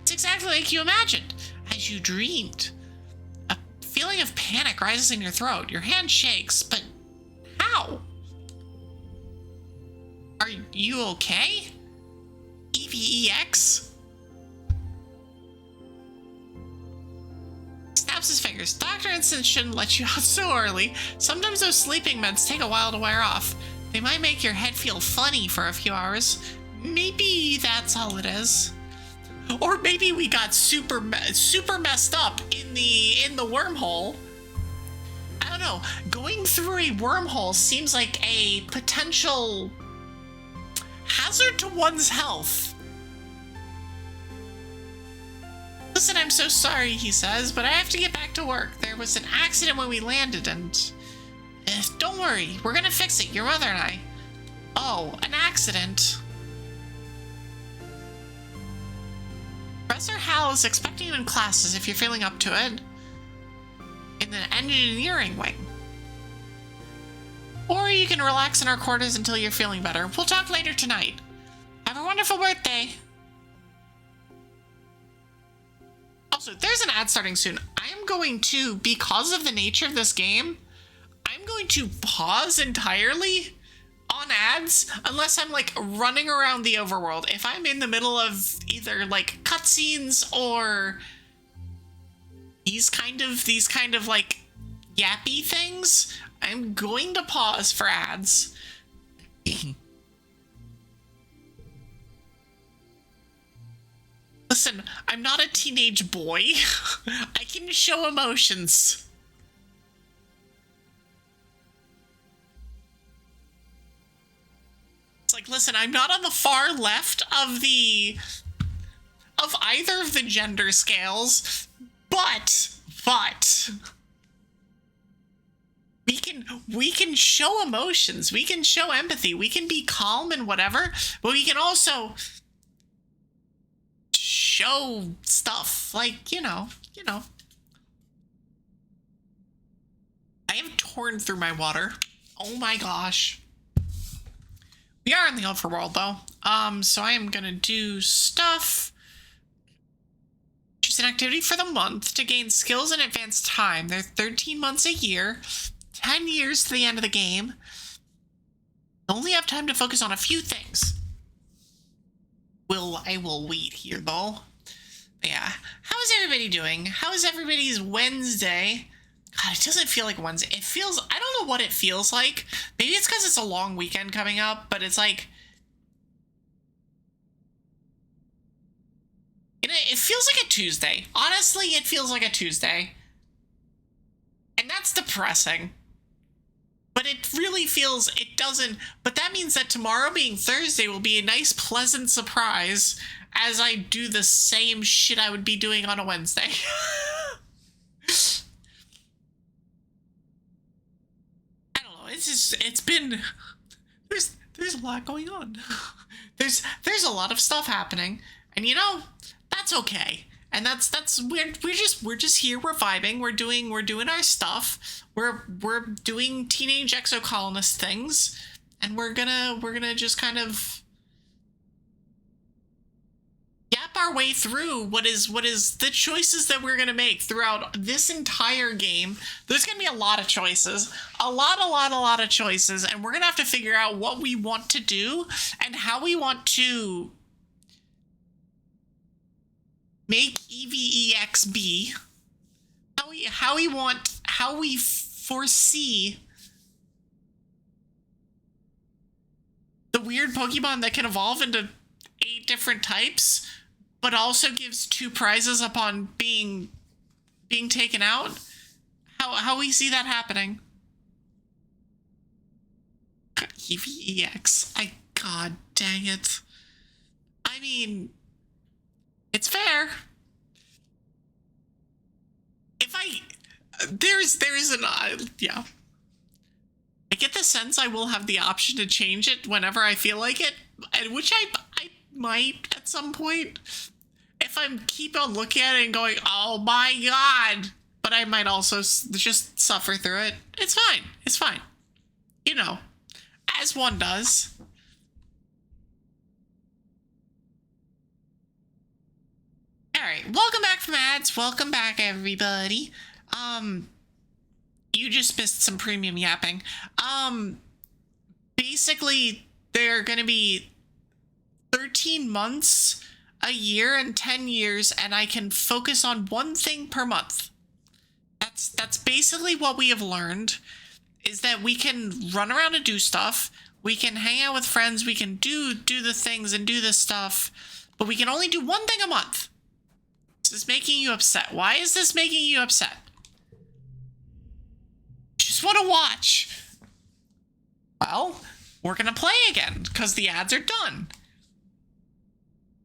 It's exactly like you imagined, as you dreamed. A feeling of panic rises in your throat. Your hand shakes, but how? Are you okay? EVEX? Snaps his fingers. Dr. Instant shouldn't let you out so early. Sometimes those sleeping meds take a while to wear off. They might make your head feel funny for a few hours. Maybe that's all it is. Or maybe we got super messed up in the wormhole. I don't know. Going through a wormhole seems like a potential hazard to one's health. Listen, I'm so sorry, he says, but I have to get back to work. There was an accident when we landed, and don't worry, we're gonna fix it, your mother and I. Oh, an accident. Professor Hal is expecting you in classes if you're feeling up to it. In the engineering wing. Or you can relax in our quarters until you're feeling better. We'll talk later tonight. Have a wonderful birthday. Also, there's an ad starting soon. I am going to, because of the nature of this game, I'm going to pause entirely on ads unless I'm like running around the overworld. If I'm in the middle of either like cutscenes or these kind of like yappy things, I'm going to pause for ads. Listen, I'm not a teenage boy. I can show emotions. It's like, listen, I'm not on the far left of either of the gender scales, but we can show emotions, we can show empathy, we can be calm and whatever, but we can also show stuff like, you know. I have torn through my water. Oh my gosh. We are in the overworld though. So I am gonna do stuff. Choose an activity for the month to gain skills and advance time. There are 13 months a year, 10 years to the end of the game. You only have time to focus on a few things. I will wait here though. Yeah. How is everybody doing? How is everybody's Wednesday? God, it doesn't feel like Wednesday. It feels, I don't know what it feels like. Maybe it's because it's a long weekend coming up, but it's like, you know, it feels like a Tuesday. Honestly, it feels like a Tuesday. And that's depressing. But it really feels, it doesn't, but that means that tomorrow being Thursday will be a nice, pleasant surprise as I do the same shit I would be doing on a Wednesday. I don't know, it's been, there's a lot going on. There's a lot of stuff happening, and you know, that's okay. And that's we're just here, we're vibing, we're doing our stuff. We're doing Teenage Exocolonist things, and we're gonna just kind of yap our way through what is the choices that we're gonna make throughout this entire game. There's gonna be a lot of choices, a lot of choices, and we're gonna have to figure out what we want to do and how we want to make EVEX be, how we foresee the weird Pokemon that can evolve into 8 different types, but also gives 2 prizes upon being taken out. How we see that happening. EVEX. God dang it. I mean, it's fair. Yeah. I get the sense I will have the option to change it whenever I feel like it, which I might at some point. If I keep on looking at it and going, oh my god. But I might also just suffer through it. It's fine. It's fine. You know, as one does. Alright, welcome back from ads. Welcome back, everybody. You just missed some premium yapping. Basically, they're gonna be 13 months, a year, and 10 years, and I can focus on one thing per month. That's basically what we have learned, is that we can run around and do stuff, we can hang out with friends, we can do the things and do this stuff, but we can only do one thing a month. This is making you upset. Why is this making you upset? Just want to watch. Well, we're gonna play again, because the ads are done.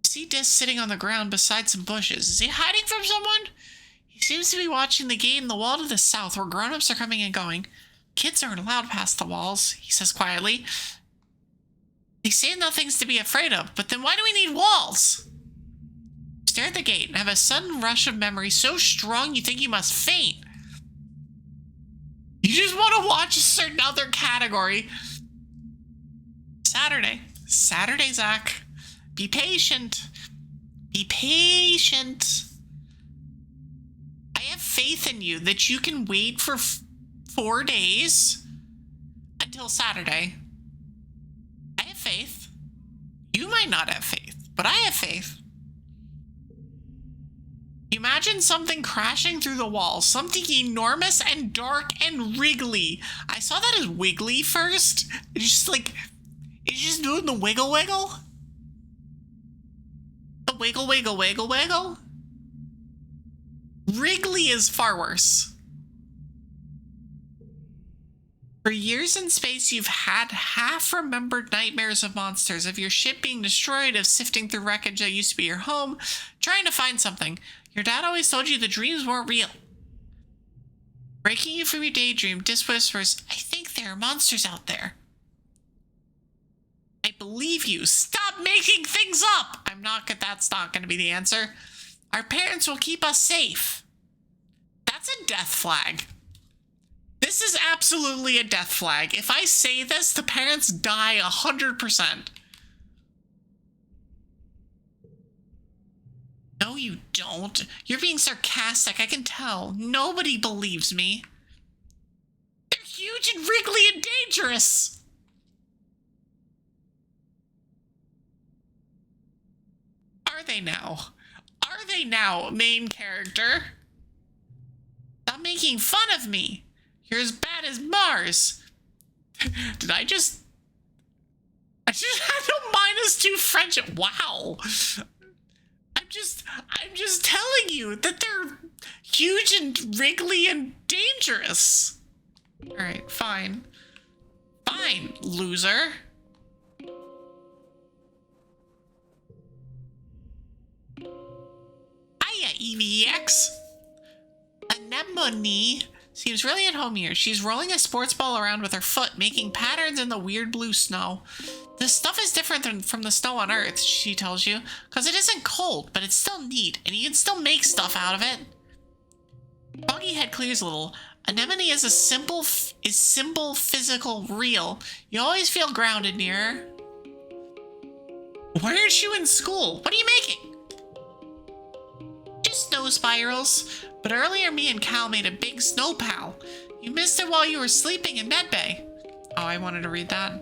See Dis sitting on the ground beside some bushes. Is he hiding from someone? He seems to be watching the gate in the wall to the south where grown-ups are coming and going. Kids aren't allowed past the walls, he says quietly. They say nothing's to be afraid of, but then why do we need walls? Stare at the gate and have a sudden rush of memory so strong you think you must faint. You just want to watch a certain other category. Saturday, Zach. Be patient. Be patient. I have faith in you that you can wait for 4 days until Saturday. I have faith. You might not have faith, but I have faith. Imagine something crashing through the wall, something enormous and dark and wriggly. I saw that as wiggly first. It's just doing the wiggle wiggle. The wiggle wiggle wiggle wiggle. Wriggly is far worse. For years in space, you've had half-remembered nightmares of monsters, of your ship being destroyed, of sifting through wreckage that used to be your home, trying to find something. Your dad always told you the dreams weren't real. Breaking you from your daydream, Dis whispers, I think there are monsters out there. I believe you. Stop making things up! That's not gonna be the answer. Our parents will keep us safe. That's a death flag. This is absolutely a death flag. If I say this, the parents die 100%. No, you don't. You're being sarcastic, I can tell. Nobody believes me. They're huge and wriggly and dangerous. Are they now? Are they now, main character? Stop making fun of me. You're as bad as Mars. Did I just had a -2 friendship. Wow. I'm just telling you that they're huge and wriggly and dangerous. All right, fine. Fine, loser. Hiya, EVX. Anemone seems really at home here. She's rolling a sports ball around with her foot, making patterns in the weird blue snow. This stuff is different from the snow on Earth, she tells you, because it isn't cold, but it's still neat, and you can still make stuff out of it. Foggy head clears a little. Anemone is simple, physical, real. You always feel grounded near her. Why aren't you in school? What are you making? Just snow spirals. But earlier me and Cal made a big snow pal. You missed it while you were sleeping in medbay. Oh, I wanted to read that.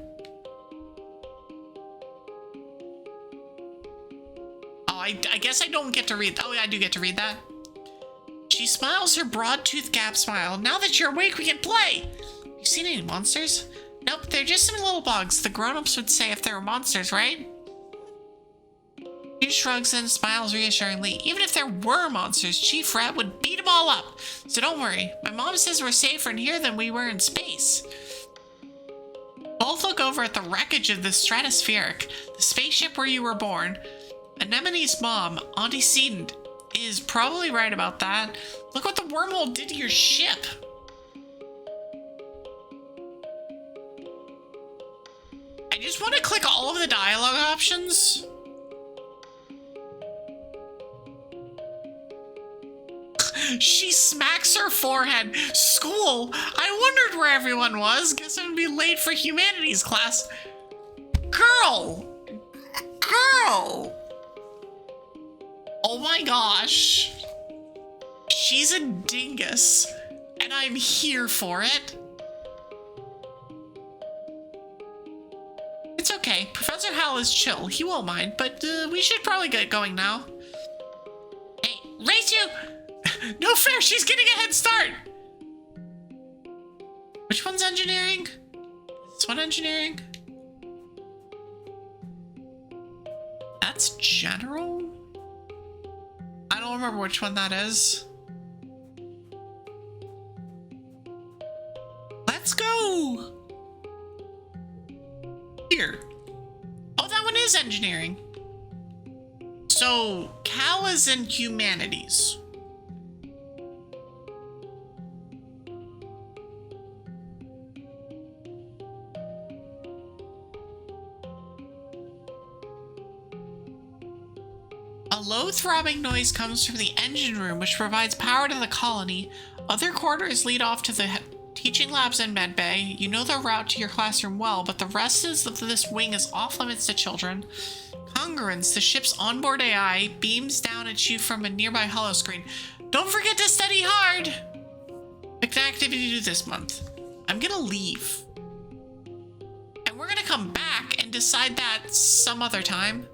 Oh, I guess I don't get to read. Oh, I do get to read that. She smiles her broad-toothed gap smile. Now that you're awake, we can play. You seen any monsters? Nope, they're just some little bugs. The grown-ups would say if they were monsters, right? She shrugs and smiles reassuringly. Even if there were monsters, Chief Rat would beat them all up. So don't worry. My mom says we're safer in here than we were in space. Both look over at the wreckage of the Stratospheric, the spaceship where you were born. Anemone's mom, Auntie Seton, is probably right about that. Look what the wormhole did to your ship. I just want to click all of the dialogue options. She smacks her forehead. School? I wondered where everyone was. Guess I'm gonna be late for humanities class. Girl! Girl! Oh my gosh. She's a dingus, and I'm here for it. It's okay. Professor Hal is chill. He won't mind, but we should probably get going now. Hey, race you! No fair, she's getting a head start! Which one's engineering? This one engineering? That's general? I don't remember which one that is. Let's go! Here. Oh, that one is engineering. So, Cal is in humanities. A low throbbing noise comes from the engine room, which provides power to the colony. Other quarters lead off to the teaching labs and med bay. You know the route to your classroom well, but the rest of this wing is off limits to children. Congruence, the ship's onboard AI, beams down at you from a nearby holoscreen. Don't forget to study hard! Pick an activity to do this month. I'm gonna leave. And we're gonna come back and decide that some other time.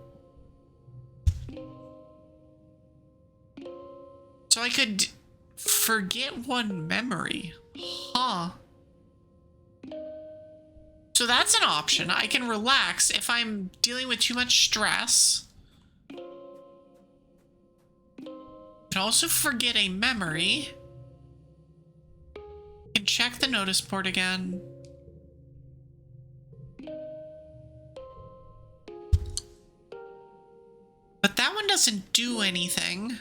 So I could forget one memory. Huh. So that's an option. I can relax if I'm dealing with too much stress. I can also forget a memory. I can check the notice board again. But that one doesn't do anything.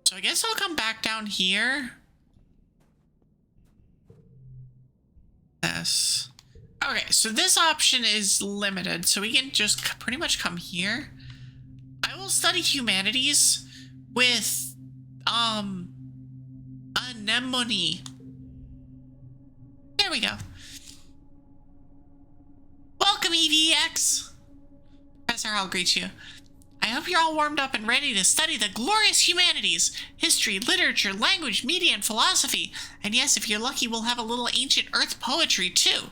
So I guess I'll come back down here. This. Okay, so this option is limited, so we can just pretty much come here. I will study humanities with, anemone. There we go. Welcome, EVX. Professor, I'll greet you. I hope you're all warmed up and ready to study the glorious humanities, history, literature, language, media, and philosophy. And yes, if you're lucky, we'll have a little ancient Earth poetry, too.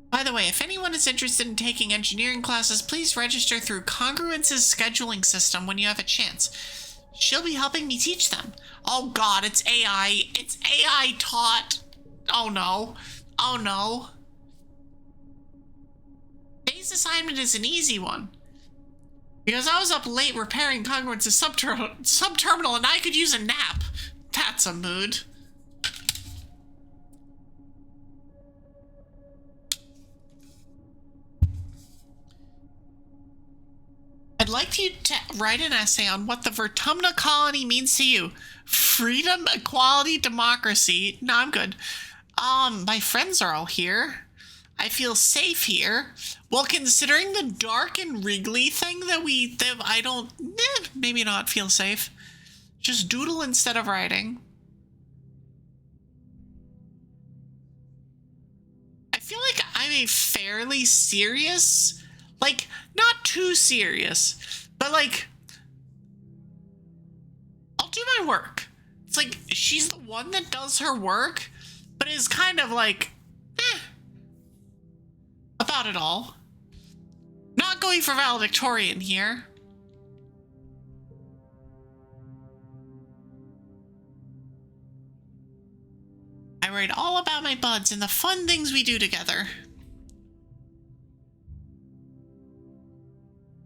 By the way, if anyone is interested in taking engineering classes, please register through Congruence's scheduling system when you have a chance. She'll be helping me teach them. Oh god, it's AI. It's AI taught. Oh no. Oh no. Today's assignment is an easy one. Because I was up late repairing Congruence's subterminal and I could use a nap. That's a mood. I'd like you to write an essay on what the Vertumna colony means to you. Freedom, equality, democracy. No, I'm good. My friends are all here. I feel safe here. Well, considering the dark and wriggly thing that I don't, maybe not feel safe. Just doodle instead of writing. I feel like I'm a fairly serious, like, not too serious, but like, I'll do my work. It's like, she's the one that does her work, but is kind of like, about it all. Not going for valedictorian here. I write all about my buds and the fun things we do together.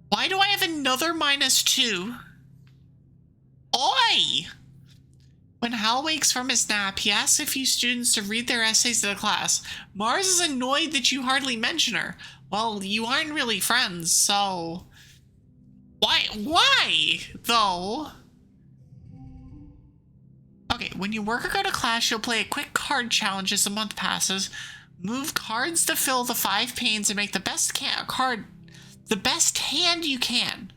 Why do I have another -2? Oi! When Hal wakes from his nap, he asks a few students to read their essays to the class. Mars is annoyed that you hardly mention her. Well, you aren't really friends, so... Why, though? Okay, when you work or go to class, you'll play a quick card challenge as the month passes. Move cards to fill the 5 panes and make the best the best hand you can.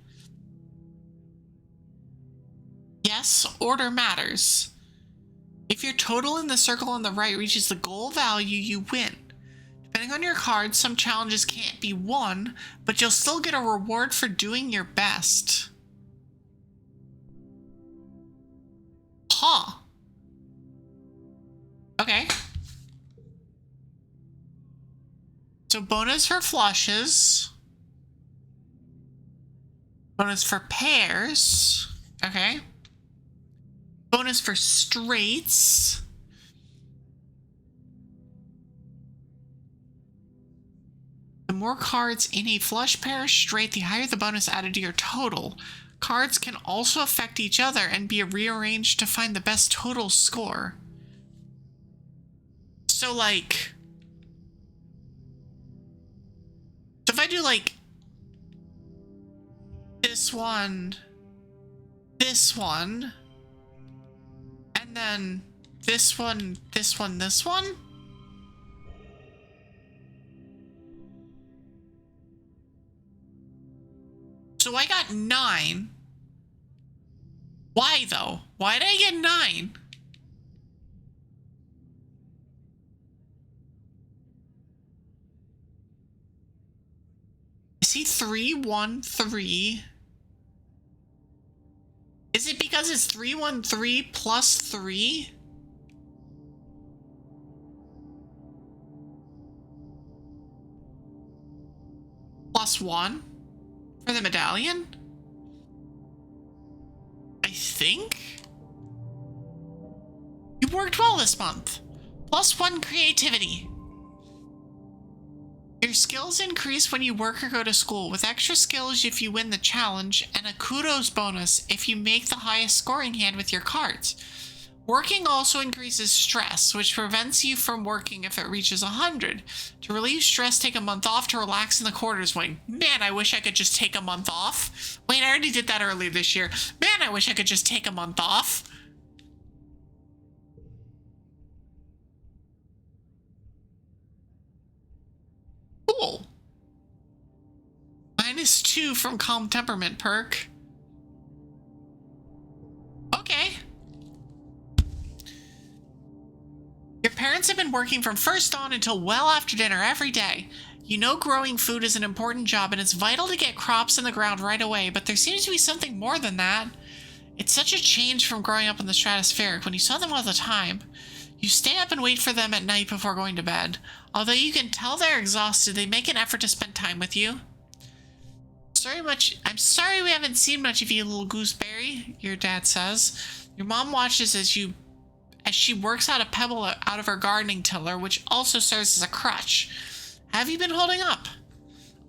Yes, order matters. If your total in the circle on the right reaches the goal value, you win. Depending on your cards, some challenges can't be won, but you'll still get a reward for doing your best. Huh. Okay. So bonus for flushes. Bonus for pairs. Okay. Bonus for straights. The more cards in a flush, pair, or straight, the higher the bonus added to your total. Cards can also affect each other and be rearranged to find the best total score. So, like... So if I do, like... this one... and then this one... So I got 9. Why, though? Why did I get 9? I see 3, 1, 3. Is it because it's 3, 1, 3 plus 3? Plus 1? For the medallion? I think? You worked well this month. Plus 1 creativity. Your skills increase when you work or go to school, with extra skills if you win the challenge, and a kudos bonus if you make the highest scoring hand with your cards. Working also increases stress, which prevents you from working if it reaches 100. To relieve stress, take a month off to relax in the quarters wing. Man, I wish I could just take a month off. Wait, I already did that earlier this year. Man, I wish I could just take a month off. Cool. -2 from Calm Temperament perk. Okay. Your parents have been working from first dawn until well after dinner every day. You know growing food is an important job and it's vital to get crops in the ground right away, but there seems to be something more than that. It's such a change from growing up in the stratospheric when you saw them all the time. You stay up and wait for them at night before going to bed. Although you can tell they're exhausted, they make an effort to spend time with you. I'm sorry we haven't seen much of you, little gooseberry, your dad says. Your mom watches as she works out a pebble out of her gardening tiller, which also serves as a crutch. Have you been holding up?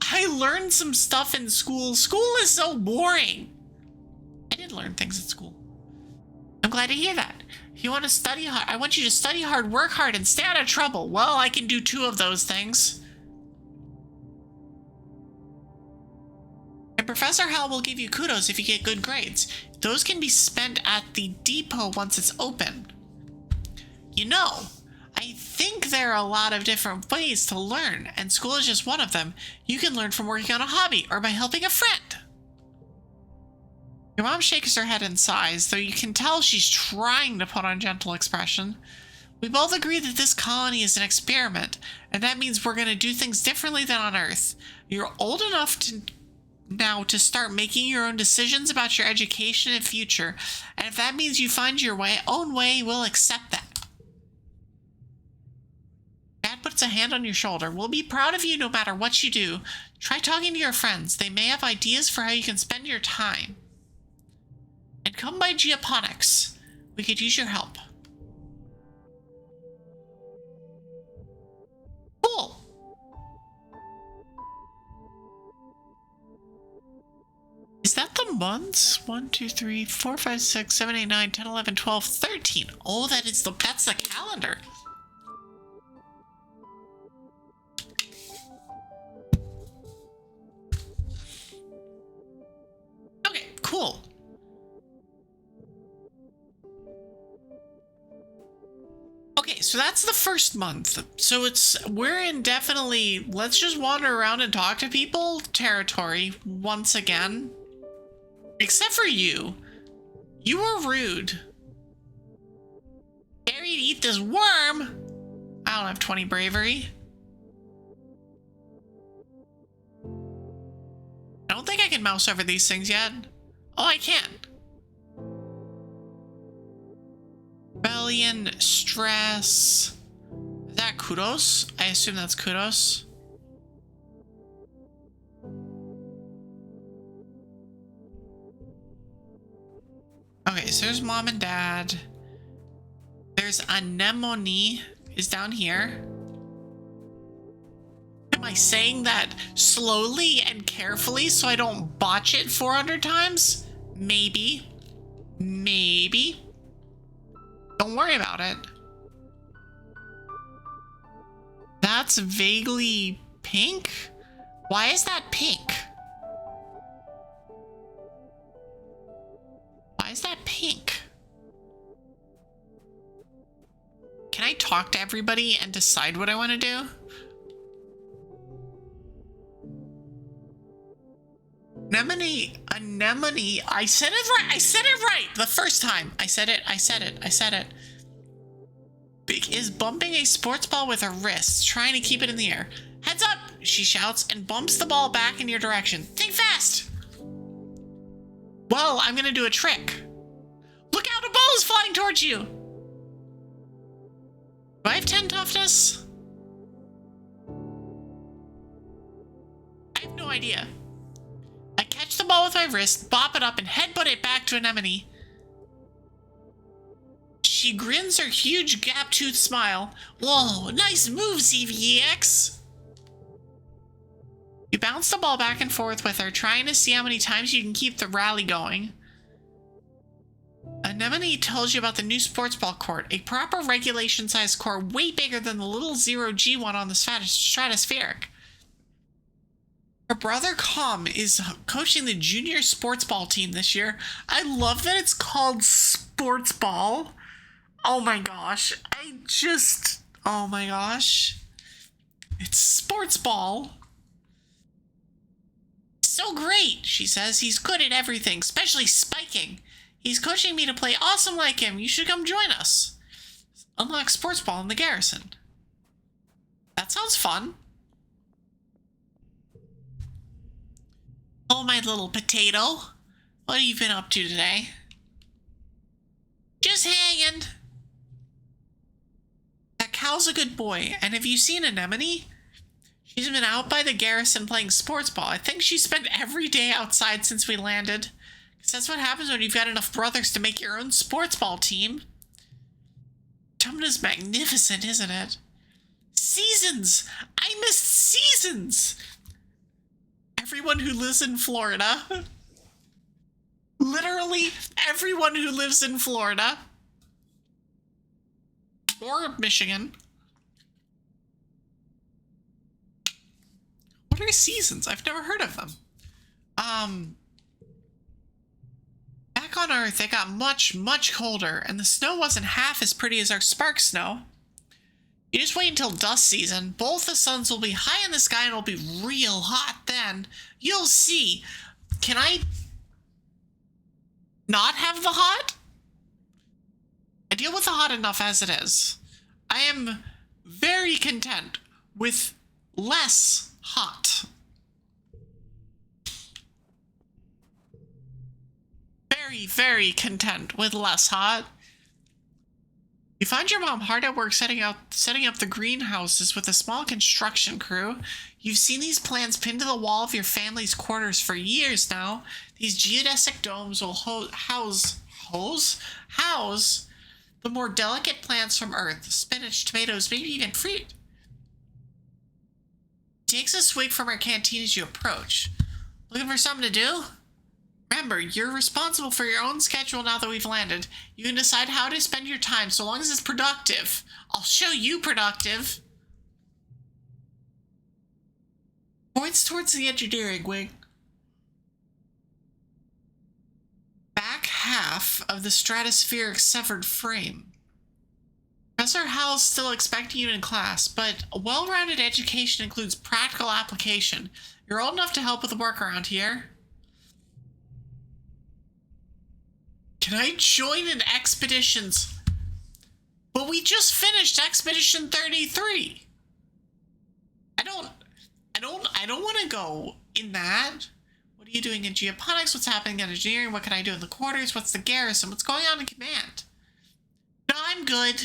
I learned some stuff in school. School is so boring. I did learn things at school. I'm glad to hear that. If you want to study hard, I want you to study hard, work hard, and stay out of trouble. Well, I can do 2 of those things. And Professor Hal will give you kudos if you get good grades. Those can be spent at the depot once it's open. You know, I think there are a lot of different ways to learn, and school is just one of them. You can learn from working on a hobby or by helping a friend. Your mom shakes her head and sighs, though you can tell she's trying to put on a gentle expression. We both agree that this colony is an experiment, and that means we're going to do things differently than on Earth. You're old enough now to start making your own decisions about your education and future, and if that means you find your own way, we'll accept that. Dad puts a hand on your shoulder. We'll be proud of you no matter what you do. Try talking to your friends. They may have ideas for how you can spend your time. And come by Geoponics. We could use your help. Cool. Is that the months? 1, 2, 3, 4, 5, 6, 7, 8, 9, 10, 11, 12, 13. Oh, that's the calendar. Okay, cool. Okay, so that's the first month. So we're in definitely let's just wander around and talk to people territory once again. Except for you. You were rude. Dare you to eat this worm? I don't have 20 bravery. I don't think I can mouse over these things yet. Oh, I can. Rebellion, stress. Is that kudos? I assume that's kudos. Okay, so there's mom and dad. There's anemone is down here. Am I saying that slowly and carefully so I don't botch it 400 times? Maybe. Maybe. Don't worry about it. That's vaguely pink? Why is that pink? Why is that pink? Can I talk to everybody and decide what I want to do? Anemone, I said it right. I said it right the first time. I said it. Big is bumping a sports ball with her wrist, trying to keep it in the air. Heads up, she shouts and bumps the ball back in your direction. Think fast. Well, I'm gonna do a trick. Look out, a ball is flying towards you. Do I have 10 toughness? I have no idea. I catch the ball with my wrist, bop it up, and headbutt it back to Anemone. She grins her huge gap-toothed smile. Whoa, nice move, CVEX! You bounce the ball back and forth with her, trying to see how many times you can keep the rally going. Anemone tells you about the new sports ball court, a proper regulation-sized court way bigger than the little zero-G one on the stratospheric. Her brother Com is coaching the junior sports ball team this year. I love that it's called sports ball. Oh my gosh. Oh my gosh. It's sports ball. So great, she says. He's good at everything, especially spiking. He's coaching me to play awesome like him. You should come join us. Unlock sports ball in the garrison. That sounds fun. Oh, my little potato. What have you been up to today? Just hanging. That cow's a good boy. And have you seen Anemone? She's been out by the garrison playing sports ball. I think she spent every day outside since we landed. Because that's what happens when you've got enough brothers to make your own sports ball team. Tumna's magnificent, isn't it? Seasons! I missed seasons! Everyone who lives in Florida. Literally everyone who lives in Florida. Or Michigan. What are seasons? I've never heard of them. Back on Earth, it got much, much colder, and the snow wasn't half as pretty as our spark snow. You just wait until dust season. Both the suns will be high in the sky and it'll be real hot then. You'll see. Can I not have the hot? I deal with the hot enough as it is. I am very content with less hot. Very, very content with less hot. You find your mom hard at work setting up the greenhouses with a small construction crew. You've seen these plans pinned to the wall of your family's quarters for years now. These geodesic domes will house the more delicate plants from Earth, spinach, tomatoes, maybe even fruit. Takes a swig from her canteen as you approach. Looking for something to do? Remember, you're responsible for your own schedule now that we've landed. You can decide how to spend your time so long as it's productive. I'll show you productive. Points towards the engineering wing. Back half of the stratospheric severed frame. Professor Howell's still expecting you in class, but a well-rounded education includes practical application. You're old enough to help with the work around here. Can I join in expeditions? But we just finished Expedition 33. I don't want to go in that. What are you doing in geoponics? What's happening in engineering? What can I do in the quarters? What's the garrison? What's going on in command? No, I'm good.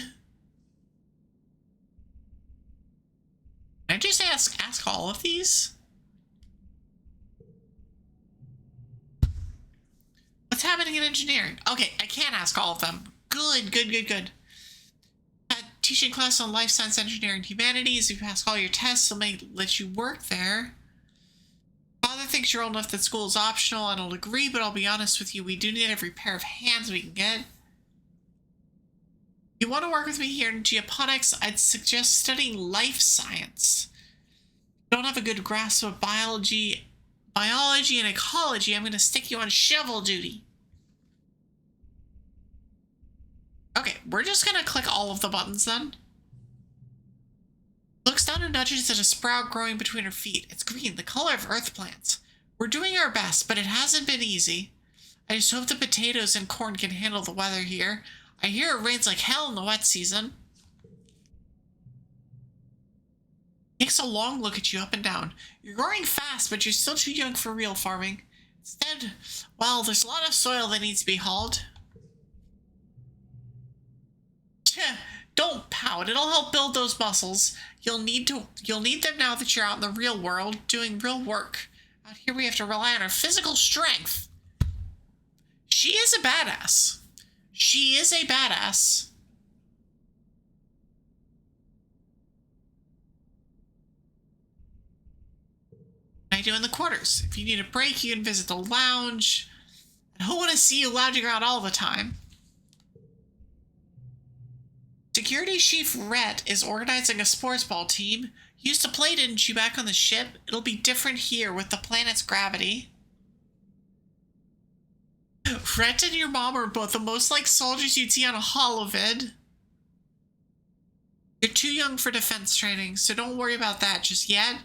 Can I just ask all of these? What's happening in engineering? Okay, I can't ask all of them. Good. Teaching class on life science, engineering, humanities. If you pass all your tests, they'll let you work there. Father thinks you're old enough that school is optional. I don't agree, but I'll be honest with you. We do need every pair of hands we can get. You want to work with me here in geoponics? I'd suggest studying life science. You don't have a good grasp of biology and ecology. I'm going to stick you on shovel duty. Okay, we're just going to click all of the buttons then. Looks down and nudges at a sprout growing between her feet. It's green, the color of earth plants. We're doing our best, but it hasn't been easy. I just hope the potatoes and corn can handle the weather here. I hear it rains like hell in the wet season. Takes a long look at you up and down. You're growing fast, but you're still too young for real farming. Instead, well, there's a lot of soil that needs to be hauled. Don't pout. It'll help build those muscles. You'll need them now that you're out in the real world doing real work. Out here we have to rely on our physical strength. She is a badass. She is a badass. What I do in the quarters. If you need a break, you can visit the lounge. I don't want to see you lounging around all the time. Security Chief Rhett is organizing a sports ball team. You used to play, didn't you, back on the ship? It'll be different here with the planet's gravity. Rhett and your mom are both the most like soldiers you'd see on a holovid. You're too young for defense training, so don't worry about that just yet.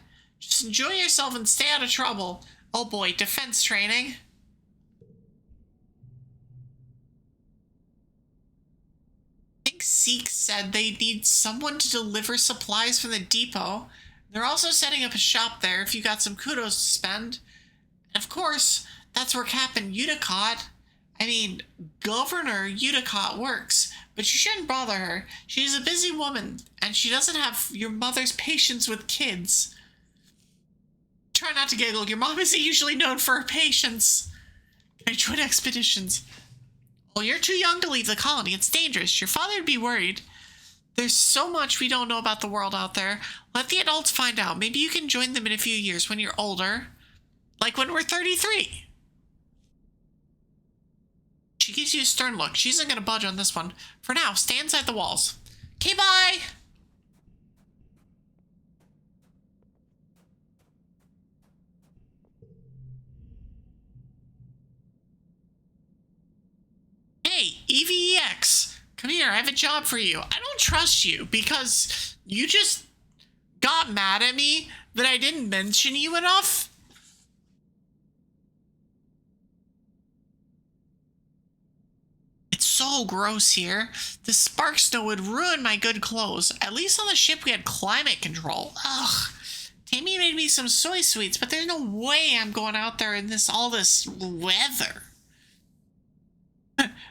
Just enjoy yourself and stay out of trouble. Oh boy, defense training. Zeke said they need someone to deliver supplies from the depot. They're also setting up a shop there if you got some kudos to spend. And of course, that's where Captain Governor Uticott works. But you shouldn't bother her. She's a busy woman, and she doesn't have your mother's patience with kids. Try not to giggle. Your mom isn't usually known for her patience. Can I join expeditions? Well, you're too young to leave the colony. It's dangerous. Your father would be worried. There's so much we don't know about the world out there. Let the adults find out. Maybe you can join them in a few years when you're older. Like when we're 33. She gives you a stern look. She isn't going to budge on this one. For now, stay inside the walls. Okay, bye! Hey, EVEX, come here, I have a job for you. I don't trust you because you just got mad at me that I didn't mention you enough. It's so gross here. The spark snow would ruin my good clothes. At least on the ship we had climate control. Ugh. Tammy made me some soy sweets, but there's no way I'm going out there in all this weather.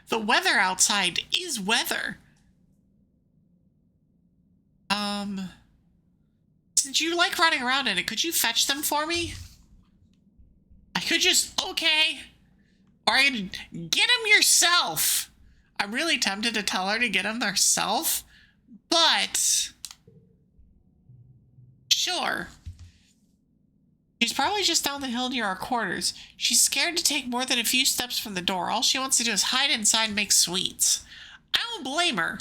The weather outside is weather. Since you like running around in it, could you fetch them for me? I could just, okay. Or I could get them yourself. I'm really tempted to tell her to get them herself, but sure. She's probably just down the hill near our quarters. She's scared to take more than a few steps from the door. All she wants to do is hide inside and make sweets. I don't blame her.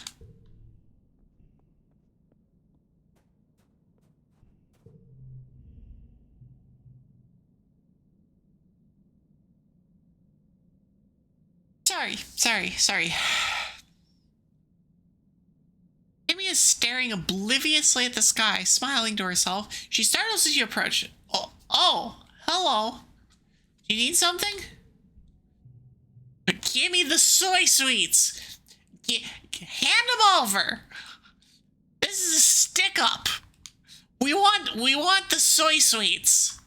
Sorry. Amy is staring obliviously at the sky, smiling to herself. She startles as you approach. Oh, hello. Do you need something? Give me the soy sweets. Hand them over. This is a stick up. We want the soy sweets.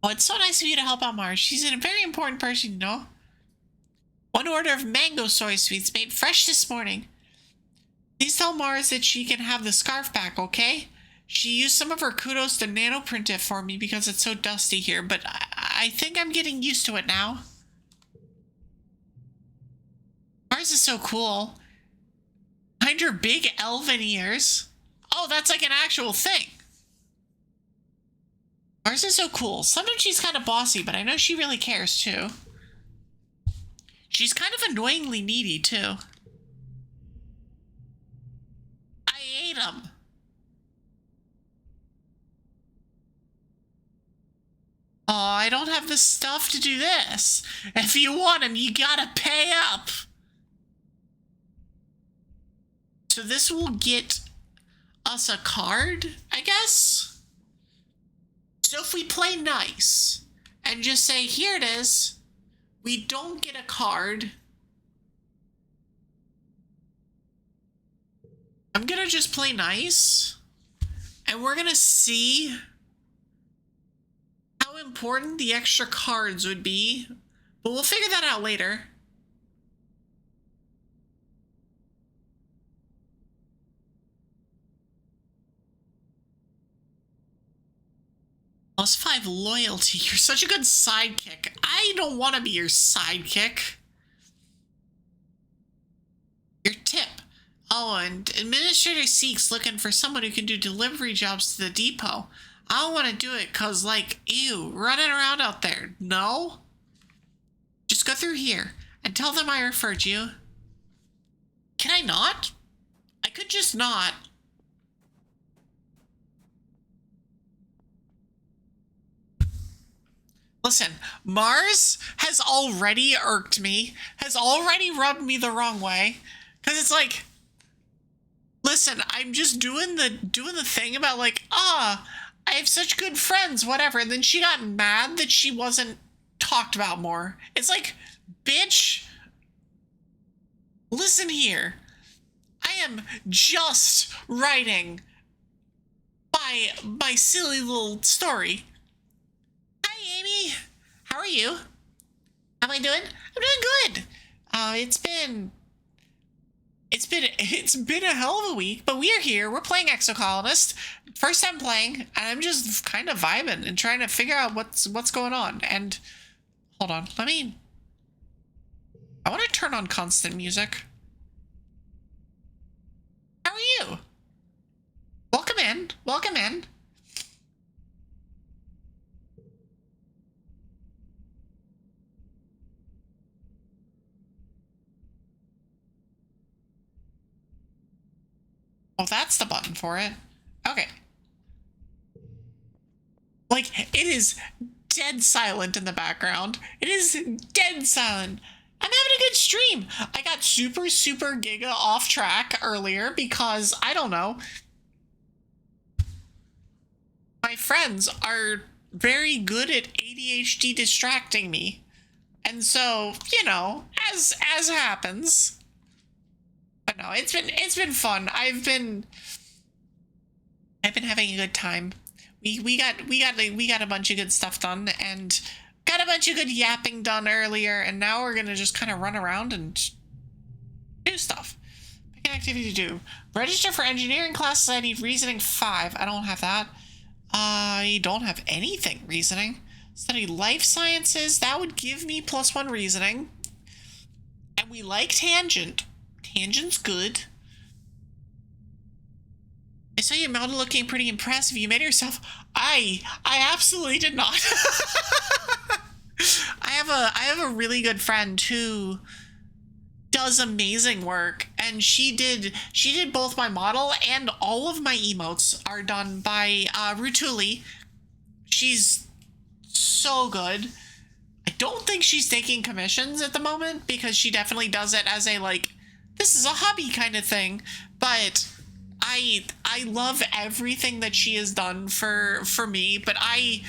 Oh, it's so nice of you to help out Mars. She's a very important person, you know? One order of mango soy sweets made fresh this morning. Please tell Mars that she can have the scarf back, okay? She used some of her kudos to nanoprint it for me because it's so dusty here, but I think I'm getting used to it now. Mars is so cool. Behind her big elven ears. Oh, that's like an actual thing. Mars is so cool. Sometimes she's kind of bossy, but I know she really cares too. She's kind of annoyingly needy too. I ate them. Oh, I don't have the stuff to do this. If you want them, you gotta pay up. So this will get us a card, I guess? So if we play nice and just say, here it is, we don't get a card. I'm gonna just play nice and we're gonna see how important the extra cards would be, but we'll figure that out later. +5 loyalty. You're such a good sidekick. I don't want to be your sidekick. Your tip. Oh, and Administrator Seek's looking for someone who can do delivery jobs to the depot. I don't want to do it because, like, ew, running around out there. No? Just go through here and tell them I referred you. Can I not? I could just not. Listen, Mars has already irked me, has already rubbed me the wrong way. Because it's like, listen, I'm just doing the thing about like, I have such good friends, whatever. And then she got mad that she wasn't talked about more. It's like, bitch, listen here. I am just writing my silly little story. Hi, Amy. How are you? How am I doing? I'm doing good. It's been a hell of a week, but we are here. We're playing Exocolonist. First time playing, and I'm just kind of vibing and trying to figure out what's going on. And hold on, I want to turn on constant music. How are you? Welcome in. Welcome in. Oh, that's the button for it. Okay. Like, it is dead silent in the background. It is dead silent. I'm having a good stream. I got super, super giga off track earlier because, I don't know, my friends are very good at ADHD distracting me. And so, you know, as happens. But no, it's been fun. I've been having a good time. We got a bunch of good stuff done and got a bunch of good yapping done earlier, and now we're gonna just kind of run around and do stuff. Pick an activity to do. Register for engineering classes. I need reasoning 5. I don't have that. I don't have anything reasoning. Study life sciences. That would give me +1 reasoning. And we like tangent. Tangent's good. I saw your model looking pretty impressive. You made it yourself. I absolutely did not. I have a really good friend who does amazing work, and she did both my model and all of my emotes are done by Rutuli. She's so good. I don't think she's taking commissions at the moment because she definitely does it as a like, this is a hobby kind of thing, but I love everything that she has done for me, but my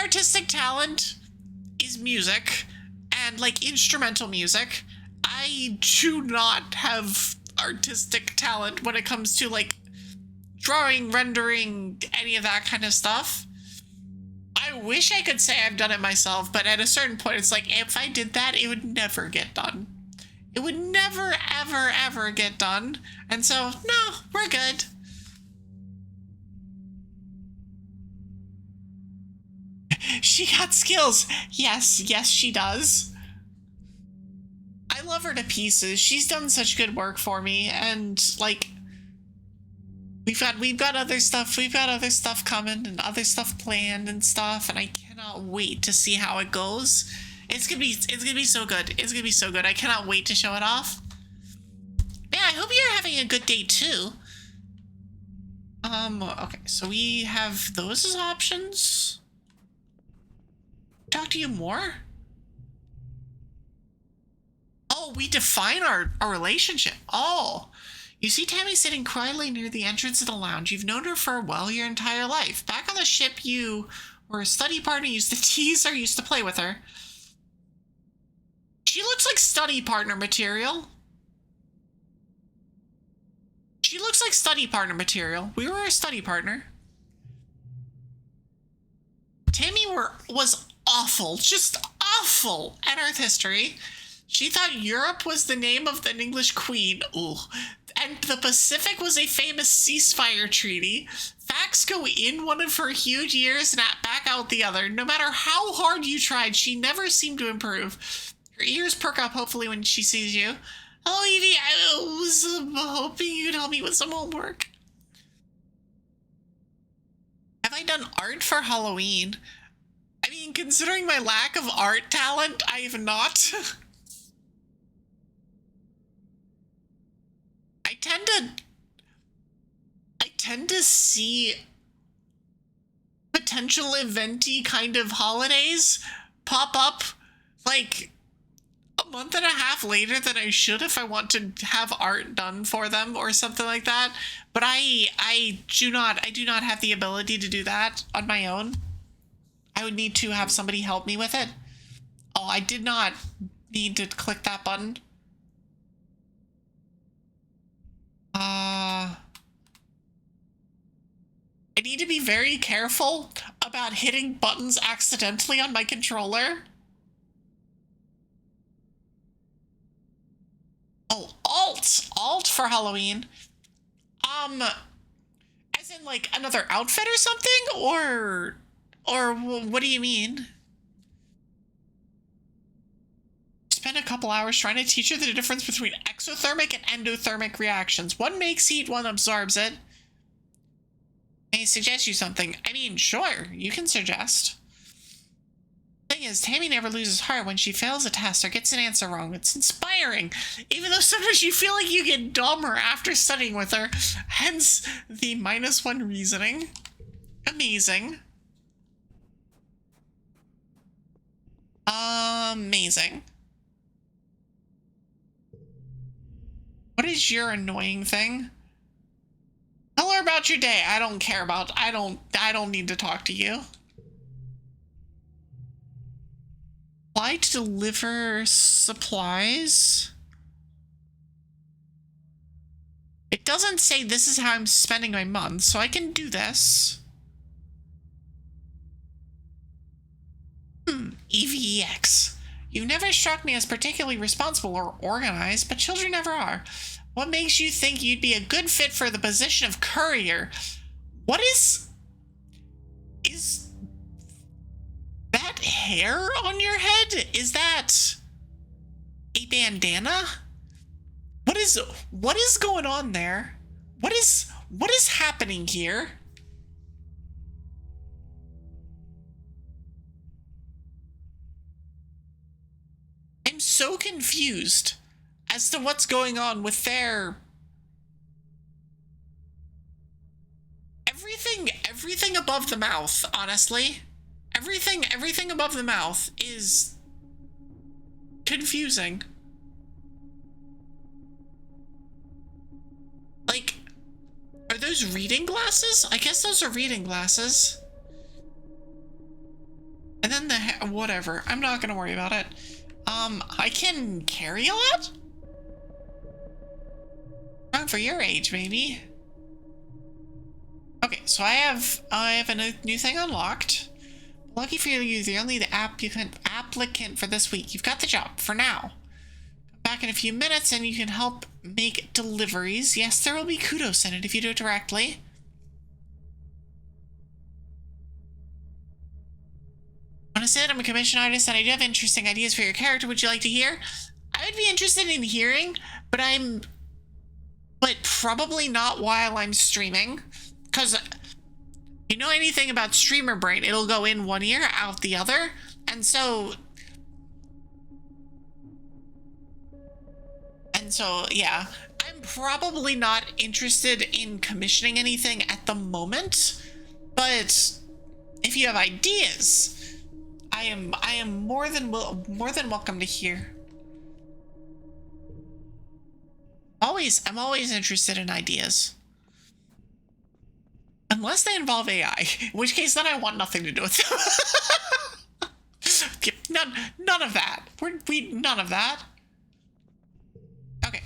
artistic talent is music, and like instrumental music. I do not have artistic talent when it comes to like drawing, rendering, any of that kind of stuff. I wish I could say I've done it myself, but at a certain point, it's like, if I did that, it would never get done. It would never, ever, ever get done. And so, no, we're good. She got skills. Yes, yes, she does. I love her to pieces. She's done such good work for me, and like, we've got other stuff. We've got other stuff coming and other stuff planned and stuff, and I cannot wait to see how it goes. It's gonna be so good. It's gonna be so good. I cannot wait to show it off. Yeah, I hope you're having a good day too. Okay, so we have those as options. Talk to you more? Oh, we define our relationship. Oh. You see Tammy sitting quietly near the entrance of the lounge. You've known her for, well, your entire life. Back on the ship, you were a study partner, used to tease her, used to play with her. She looks like study partner material. She looks like study partner material. We were a study partner. Tammy was awful, just awful at Earth history. She thought Europe was the name of an English queen. Ooh. And the Pacific was a famous ceasefire treaty. Facts go in one of her huge ears and back out the other. No matter how hard you tried, she never seemed to improve. Her ears perk up hopefully when she sees you. Oh, Evie, I was hoping you'd help me with some homework. Have I done art for Halloween? I mean, considering my lack of art talent, I have not. I tend to see potential eventy kind of holidays pop up like a month and a half later than I should if I want to have art done for them or something like that. But I do not have the ability to do that on my own. I would need to have somebody help me with it. Oh, I did not need to click that button. I need to be very careful about hitting buttons accidentally on my controller. Oh, Alt for Halloween. As in like another outfit or something, or what do you mean? Spend a couple hours trying to teach her the difference between exothermic and endothermic reactions. One makes heat, one absorbs it. May I suggest you something? I mean, sure, you can suggest. Thing is, Tammy never loses heart when she fails a test or gets an answer wrong. It's inspiring, even though sometimes you feel like you get dumber after studying with her. Hence the -1 reasoning. Amazing. Amazing. What is your annoying thing? Tell her about your day. I don't care about. I don't need to talk to you. Apply to deliver supplies. It doesn't say this is how I'm spending my month, so I can do this. EVEX. You've never struck me as particularly responsible or organized, but children never are. What makes you think you'd be a good fit for the position of courier? What is that hair on your head? Is that a bandana? What is going on there? What is happening here? I'm so confused as to what's going on with their everything above the mouth, honestly. Everything above the mouth is confusing. Like, are those reading glasses? I guess those are reading glasses. And then whatever. I'm not gonna worry about it. I can carry a lot? Wrong for your age, maybe. Okay, so I have a new thing unlocked. Lucky for you, you're the only applicant for this week. You've got the job for now. Come back in a few minutes and you can help make deliveries. Yes, there will be kudos in it if you do it directly. Want to say that I'm a commission artist and I do have interesting ideas for your character. Would you like to hear? I would be interested in hearing, but probably not while I'm streaming. Because you know anything about streamer brain, it'll go in one ear, out the other. And so, yeah, I'm probably not interested in commissioning anything at the moment. But if you have ideas, I am more than welcome to hear. I'm always interested in ideas. Unless they involve AI, in which case then I want nothing to do with them. None of that. None of that. Okay.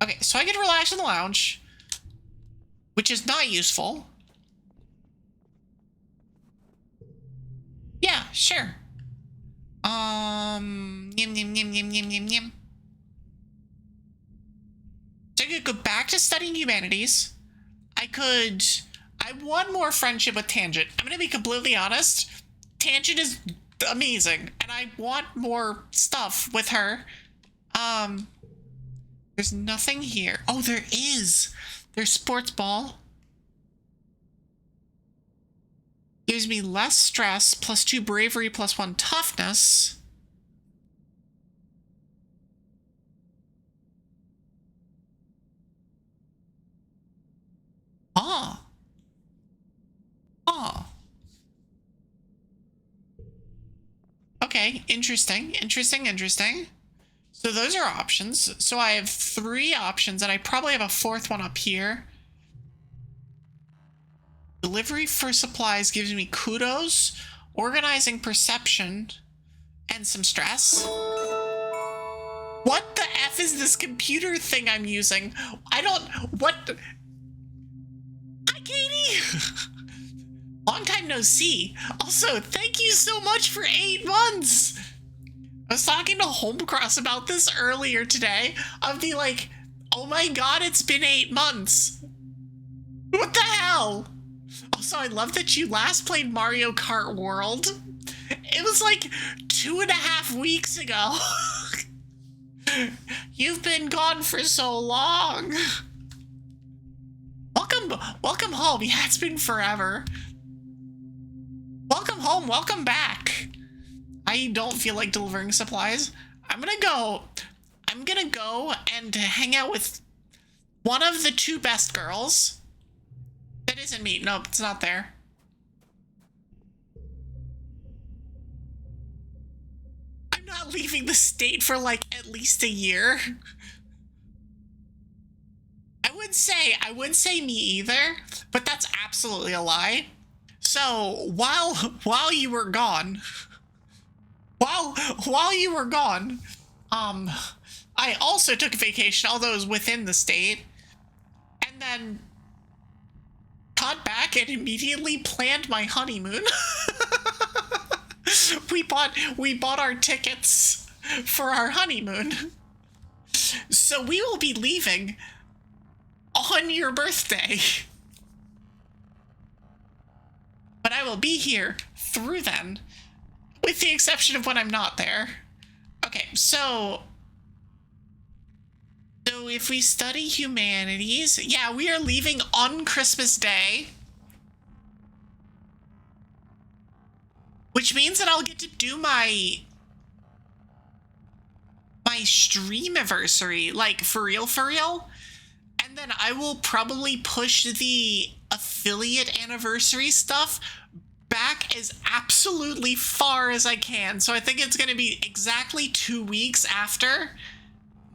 Okay, so I get to relax in the lounge, which is not useful. Yeah, sure. Yum, yum, yum, yum, yum, yum, yum. So I could go back to studying humanities. I want more friendship with Tangent. I'm gonna be completely honest. Tangent is amazing, and I want more stuff with her. There's nothing here. Oh, there is. There's sports ball. Gives me less stress, +2 bravery, +1 toughness. Ah. Ah. Okay, interesting. So those are options. So I have 3 options, and I probably have a 4th one up here. Delivery for supplies gives me kudos, organizing perception, and some stress. What the F is this computer thing I'm using? Hi, Katie! Long time no see. Also, thank you so much for 8 months! I was talking to Homecross about this earlier today, of the like, oh my god, it's been 8 months. What the hell? Also, I love that you last played Mario Kart World. It was like 2.5 weeks ago. You've been gone for so long. Welcome home. Yeah, it's been forever. Welcome home. Welcome back. I don't feel like delivering supplies. I'm gonna go and hang out with one of the 2 best girls. That isn't me. Nope, it's not there. I'm not leaving the state for like at least a year. I would say me either, but that's absolutely a lie. So while you were gone, while you were gone, I also took a vacation, although it was within the state, and then got back and immediately planned my honeymoon. we bought our tickets for our honeymoon. So we will be leaving on your birthday. But I will be here through then, with the exception of when I'm not there. Okay, so if we study humanities, yeah, we are leaving on Christmas Day. Which means that I'll get to do my stream-iversary, like, for real. And then I will probably push the affiliate anniversary stuff back as absolutely far as I can. So I think it's going to be exactly 2 weeks after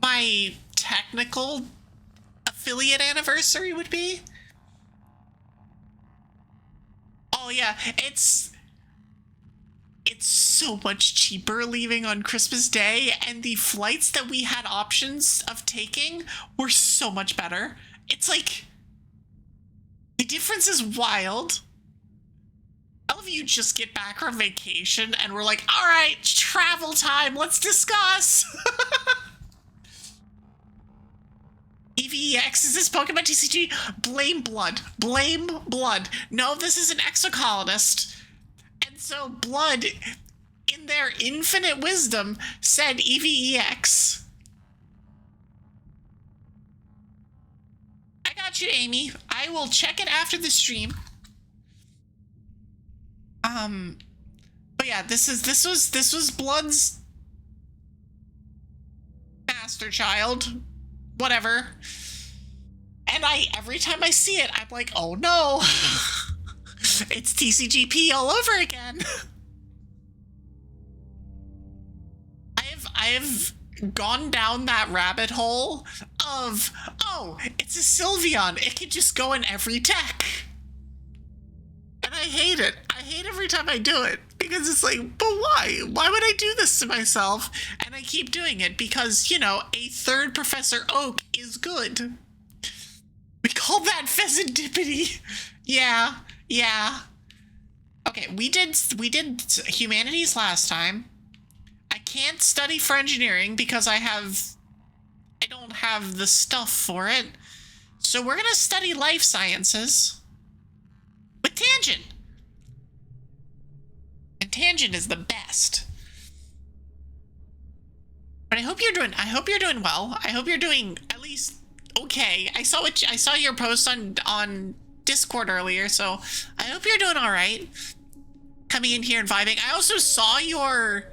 my technical affiliate anniversary would be. Oh yeah, it's it's so much cheaper leaving on Christmas Day, and the flights that we had options of taking were so much better. It's like, the difference is wild. All of you just get back from vacation and we're like, all right, travel time, let's discuss. EVEX, is this Pokemon TCG? Blame blood. Blame blood. No, this is an Exocolonist. And so blood, in their infinite wisdom, said EVEX. I got you, Amy. I will check it after the stream. But yeah, this was Blood's master child. Whatever. And every time I see it, I'm like, oh no. It's TCGP all over again. I have gone down that rabbit hole of, oh, it's a Sylveon. It can just go in every deck. And I hate it. I hate every time I do it. Because it's like, but why? Why would I do this to myself? And I keep doing it because, you know, a third Professor Oak is good. We call that pheasantipity. Yeah. Okay, we did humanities last time. I can't study for engineering because I don't have the stuff for it. So we're gonna study life sciences with Tangent. And Tangent is the best. But I hope you're doing well. I hope you're doing at least okay. I saw your post on Discord earlier, so I hope you're doing all right. Coming in here and vibing. I also saw your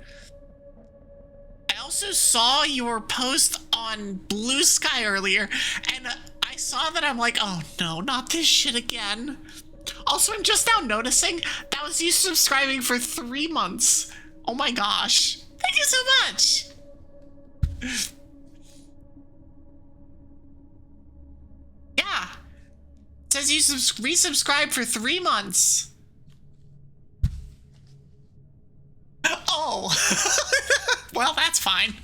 post on Blue Sky earlier, and I saw that. I'm like, oh no, not this shit again. Also, I'm just now noticing that was you subscribing for 3 months. Oh my gosh. Thank you so much. Yeah. It says you resubscribed for 3 months. Oh. Well, that's fine.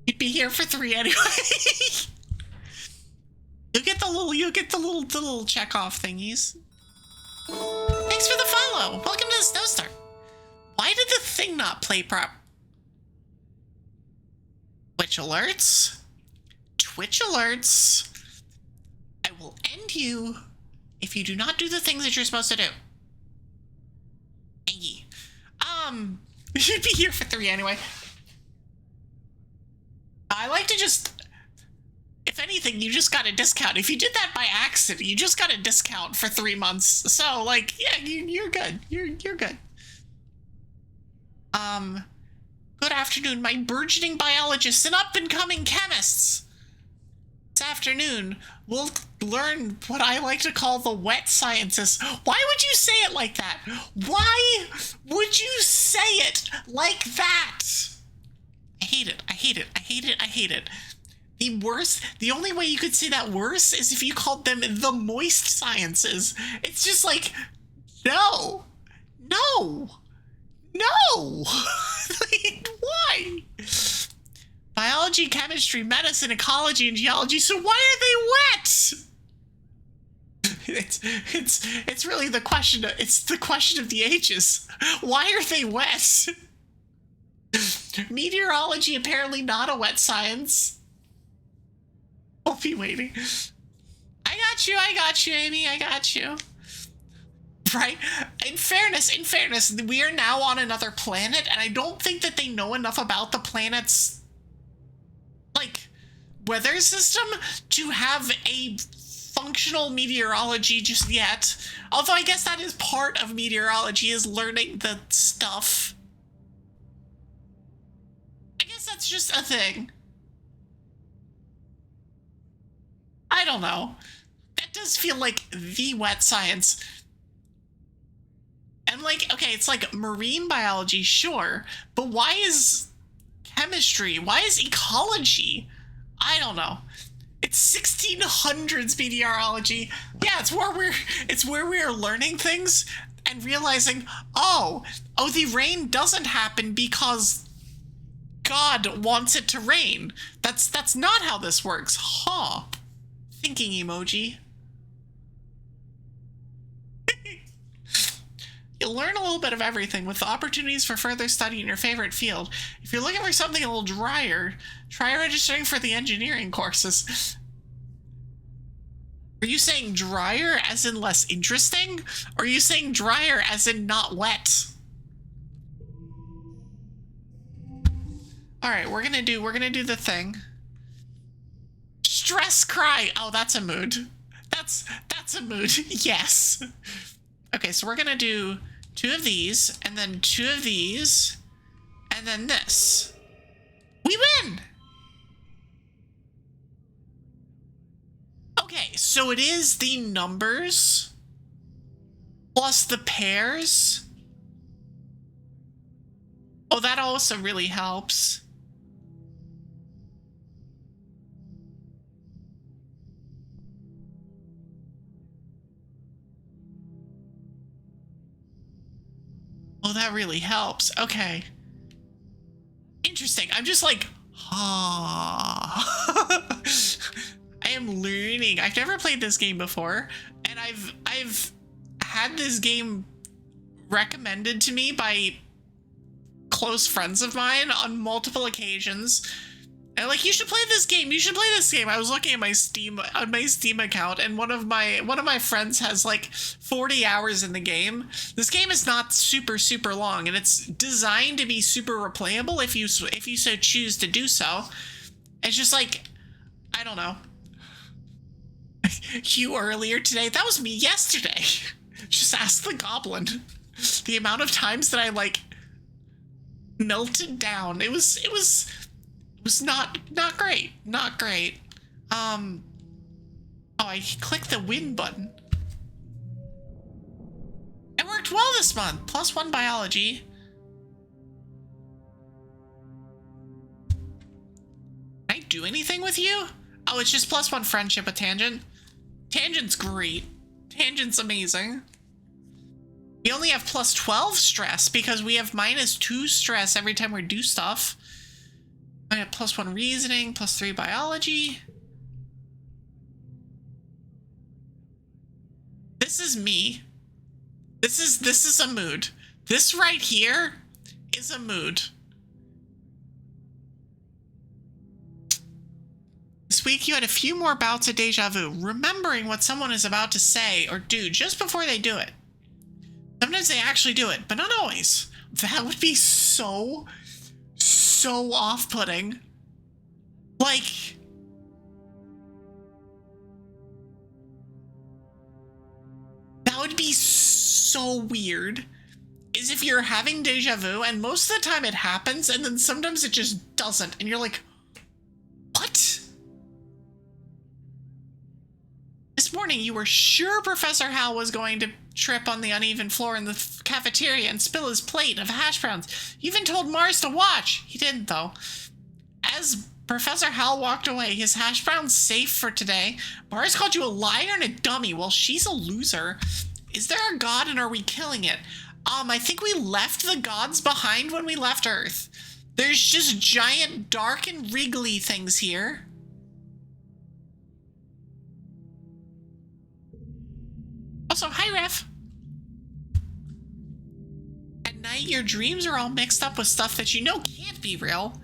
You'd be here for 3 anyway. You get the little check-off thingies. Thanks for the follow. Welcome to the Snowstorm. Why did the thing not play prop? Twitch alerts. Twitch alerts. I will end you if you do not do the things that you're supposed to do. Angie. You'd be here for 3 anyway. I like to just... If anything, you just got a discount. If you did that by accident, you just got a discount for 3 months. So, like, yeah, you're good. You're good. Good afternoon, my burgeoning biologists and up-and-coming chemists. This afternoon, we'll learn what I like to call the wet sciences. Why would you say it like that? Why would you say it like that? I hate it. I hate it. I hate it. I hate it. The only way you could say that worse is if you called them the moist sciences. It's just like, no. Like, why? Biology, chemistry, medicine, ecology, and geology. So why are they wet? It's really the question. It's the question of the ages. Why are they wet? Meteorology apparently not a wet science. I'll be waiting. I got you, Amy. I got you. Right? In fairness, we are now on another planet, and I don't think that they know enough about the planet's, like, weather system to have a functional meteorology just yet. Although I guess that is part of meteorology, is learning the stuff. I guess that's just a thing. I don't know. That does feel like the wet science. And like, okay, it's like marine biology, sure, but why is chemistry? Why is ecology? I don't know. It's 1600s meteorology. Yeah, it's where we're learning things, and realizing, oh, the rain doesn't happen because God wants it to rain. That's not how this works. Huh. Thinking emoji. You'll learn a little bit of everything with the opportunities for further study in your favorite field. If you're looking for something a little drier, try registering for the engineering courses. Are you saying drier as in less interesting? Or are you saying drier as in not wet? Alright, we're gonna do the thing. Stress cry! Oh, that's a mood. That's a mood. Yes. Okay, so we're gonna do 2 of these, and then 2 of these, and then this. We win! Okay, so it is the numbers plus the pairs. Oh, that also really helps. Oh, that really helps. Okay. Interesting. I'm just like, I am learning. I've never played this game before, and I've had this game recommended to me by close friends of mine on multiple occasions. And like, you should play this game. You should play this game. I was looking at my Steam account, and one of my friends has like 40 hours in the game. This game is not super long, and it's designed to be super replayable if you so choose to do so. It's just like, I don't know. You earlier today? That was me yesterday. Just ask the goblin. The amount of times that I like melted down. It was not great. Not great. Oh, I clicked the win button. It worked well this month. +1 biology. Can I do anything with you? Oh, it's just +1 friendship with Tangent. Tangent's great. Tangent's amazing. We only have +12 stress because we have -2 stress every time we do stuff. I have +1 reasoning, +3 biology. This is me. This is a mood. This right here is a mood. This week you had a few more bouts of deja vu, remembering what someone is about to say or do just before they do it. Sometimes they actually do it, but not always. That would be so off-putting. Like, that would be so weird. Is if you're having deja vu, and most of the time it happens, and then sometimes it just doesn't, and you're like, what? This morning you were sure Professor Hal was going to trip on the uneven floor in the cafeteria and spill his plate of hash browns. You even told Mars to watch. He didn't, though. As Professor Hal walked away, his hash browns safe for today, Mars called you a liar and a dummy. Well, she's a loser. Is there a god, and are we killing it? I think we left the gods behind when we left Earth. There's just giant dark and wriggly things here. Also, hi, Ref. At night, your dreams are all mixed up with stuff that you know can't be real.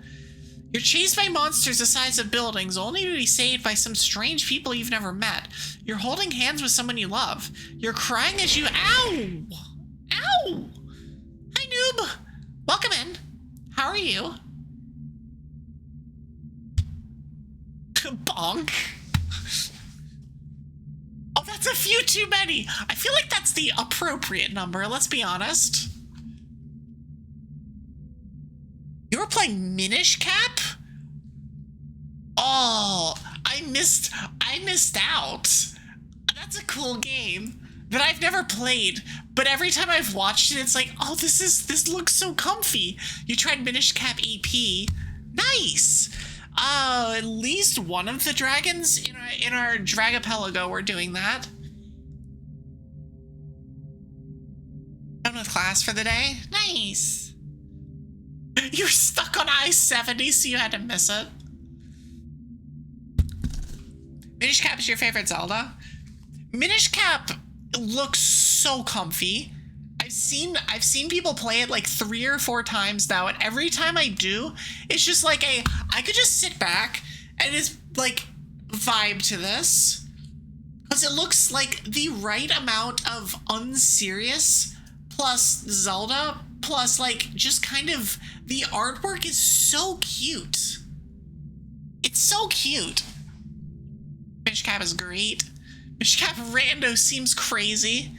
You're chased by monsters the size of buildings, only to be saved by some strange people you've never met. You're holding hands with someone you love. You're crying as you... Ow! Ow! Hi, noob. Welcome in. How are you? Bonk. Oh, that's a few too many. I feel like that's the appropriate number, let's be honest. You were playing Minish Cap? Oh, I missed out. That's a cool game that I've never played, but every time I've watched it, it's like, oh, this looks so comfy. You tried Minish Cap EP. Nice. At least one of the dragons in our Dragapelago were doing that. Done with class for the day? Nice. You were stuck on I-70, so you had to miss it. Minish Cap is your favorite Zelda? Minish Cap looks so comfy. I've seen people play it like 3 or 4 times now, and every time I do, it's just like I could just sit back and just like vibe to this. Because it looks like the right amount of unserious plus Zelda plus like just kind of the artwork is so cute. It's so cute. Minish Cap is great. Minish Cap rando seems crazy.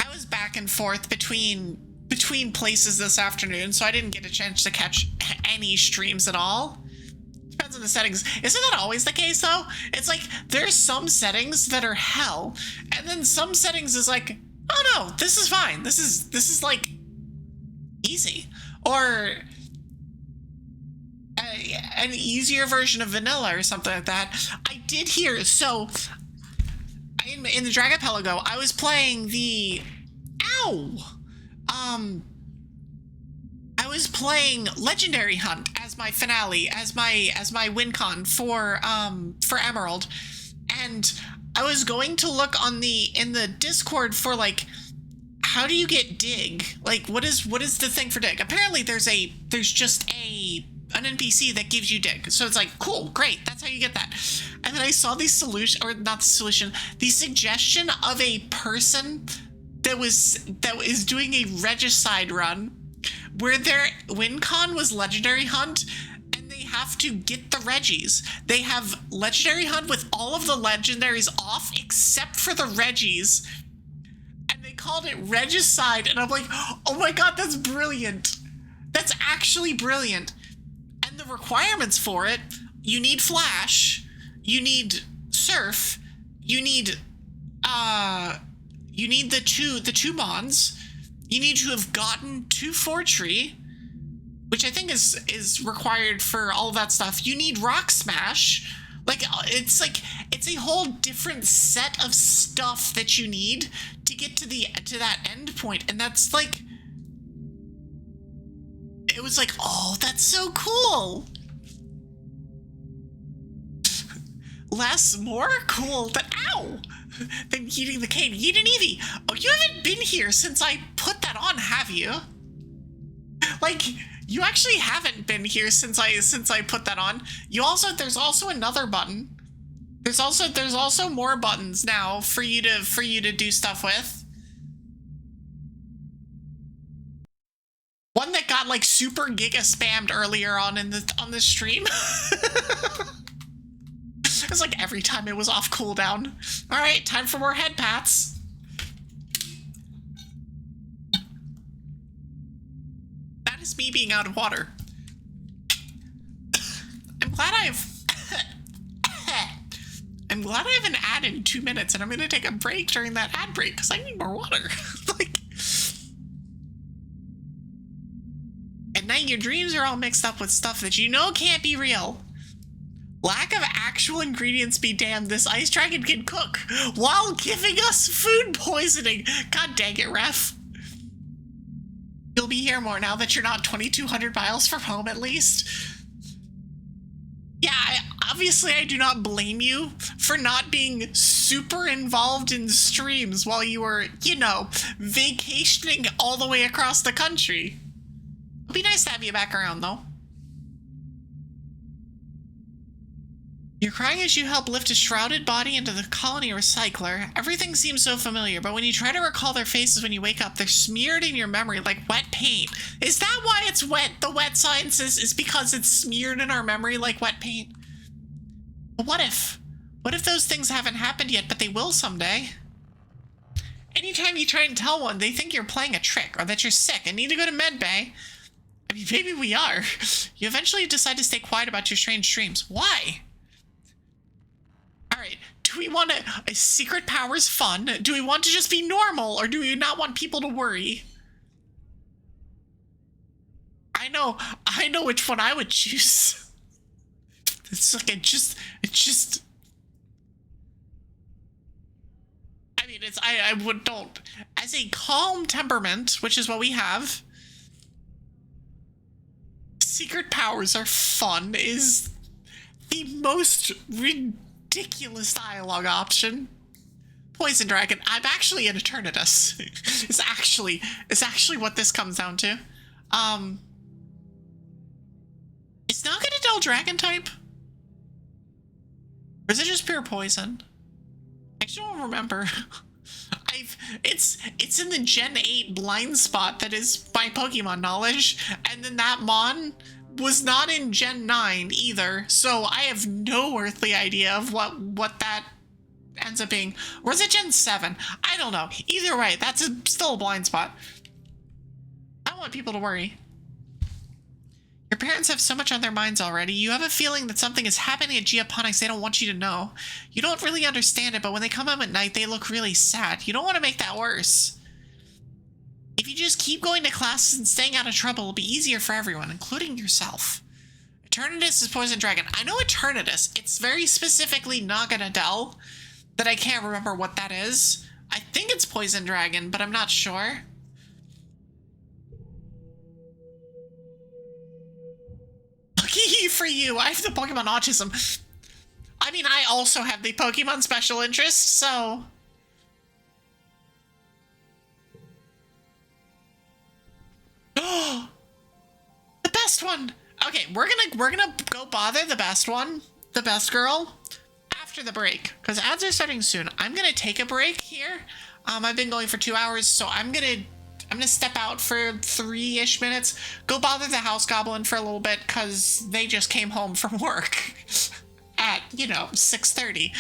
I was back and forth between places this afternoon, so I didn't get a chance to catch any streams at all. Depends on the settings. Isn't that always the case though? It's like there's some settings that are hell, and then some settings is like, oh no, this is fine. This is like easy, or an easier version of vanilla or something like that. I did hear, so in the Dragapelago, I was playing the I was playing Legendary Hunt as my finale, as my win con for Emerald, and I was going to look in the Discord for like, how do you get dig? Like, what is the thing for dig? Apparently there's just an NPC that gives you dig. So it's like, cool, great, that's how you get that. And then I saw the solution, or not the solution, the suggestion of a person that was doing a regicide run where their win con was Legendary Hunt, and they have to get the Reggies. They have Legendary Hunt with all of the legendaries off except for the Reggies, and they called it regicide, and I'm like, oh my god, that's brilliant. That's actually brilliant. And the requirements for it, you need Flash, you need Surf, you need the two Mons, you need to have gotten 2 Fortree, which I think is required for all of that stuff. You need Rock Smash. Like, it's a whole different set of stuff that you need to get to that end point, and that's like, it was like, oh, that's so cool. Less, more cool than eating the cane. Yeet and Eevee. Oh, you haven't been here since I put that on, have you? Like, you actually haven't been here since I put that on. There's also another button. There's also more buttons now for you to do stuff with. One that got like super giga spammed earlier on on the stream. It's like every time it was off cooldown. All right, time for more head pats. That is me being out of water. I'm glad I have an ad in 2 minutes, and I'm gonna take a break during that ad break because I need more water. Like, at night your dreams are all mixed up with stuff that you know can't be real. Lack of actual ingredients be damned, this ice dragon can cook while giving us food poisoning. God dang it, ref. You'll be here more now that you're not 2,200 miles from home, at least. Yeah, obviously I do not blame you for not being super involved in streams while you were, you know, vacationing all the way across the country. It'll be nice to have you back around, though. You're crying as you help lift a shrouded body into the colony recycler. Everything seems so familiar, but when you try to recall their faces when you wake up, they're smeared in your memory like wet paint. Is that why it's wet? The wet science is because it's smeared in our memory like wet paint? But what if those things haven't happened yet, but they will someday? Anytime you try and tell one, they think you're playing a trick or that you're sick and need to go to medbay. I mean, maybe we are. You eventually decide to stay quiet about your strange dreams. Why? Alright, do we want a secret powers fun? Do we want to just be normal, or do we not want people to worry? I know which one I would choose. It's like, it just... I mean, I would don't, as a calm temperament, which is what we have, secret powers are fun is the most ridiculous dialogue option. Poison dragon. I'm actually an Eternatus. It's actually what this comes down to. Is Naganadel dragon type? Or is it just pure poison? I don't remember. It's in the Gen 8 blind spot that is my Pokemon knowledge, and then that Mon was not in Gen 9 either, so I have no earthly idea of what that ends up being. Or is it Gen 7? I don't know. Either way, that's still a blind spot. I don't want people to worry. Your parents have so much on their minds already. You have a feeling that something is happening at Geoponics they don't want you to know. You don't really understand it, but when they come home at night, they look really sad. You don't want to make that worse. If you just keep going to classes and staying out of trouble, it'll be easier for everyone, including yourself. Eternatus is Poison Dragon. I know Eternatus. It's very specifically Naganadel that I can't remember what that is. I think it's Poison Dragon, but I'm not sure. Lucky for you, I have the Pokemon autism. I mean, I also have the Pokemon special interest, so... Oh, the best one. Okay, we're gonna go bother the best one, the best girl, after the break, because ads are starting soon. I'm gonna take a break here. I've been going for 2 hours, so I'm gonna step out for 3-ish minutes, go bother the house goblin for a little bit, because they just came home from work at, 6:30.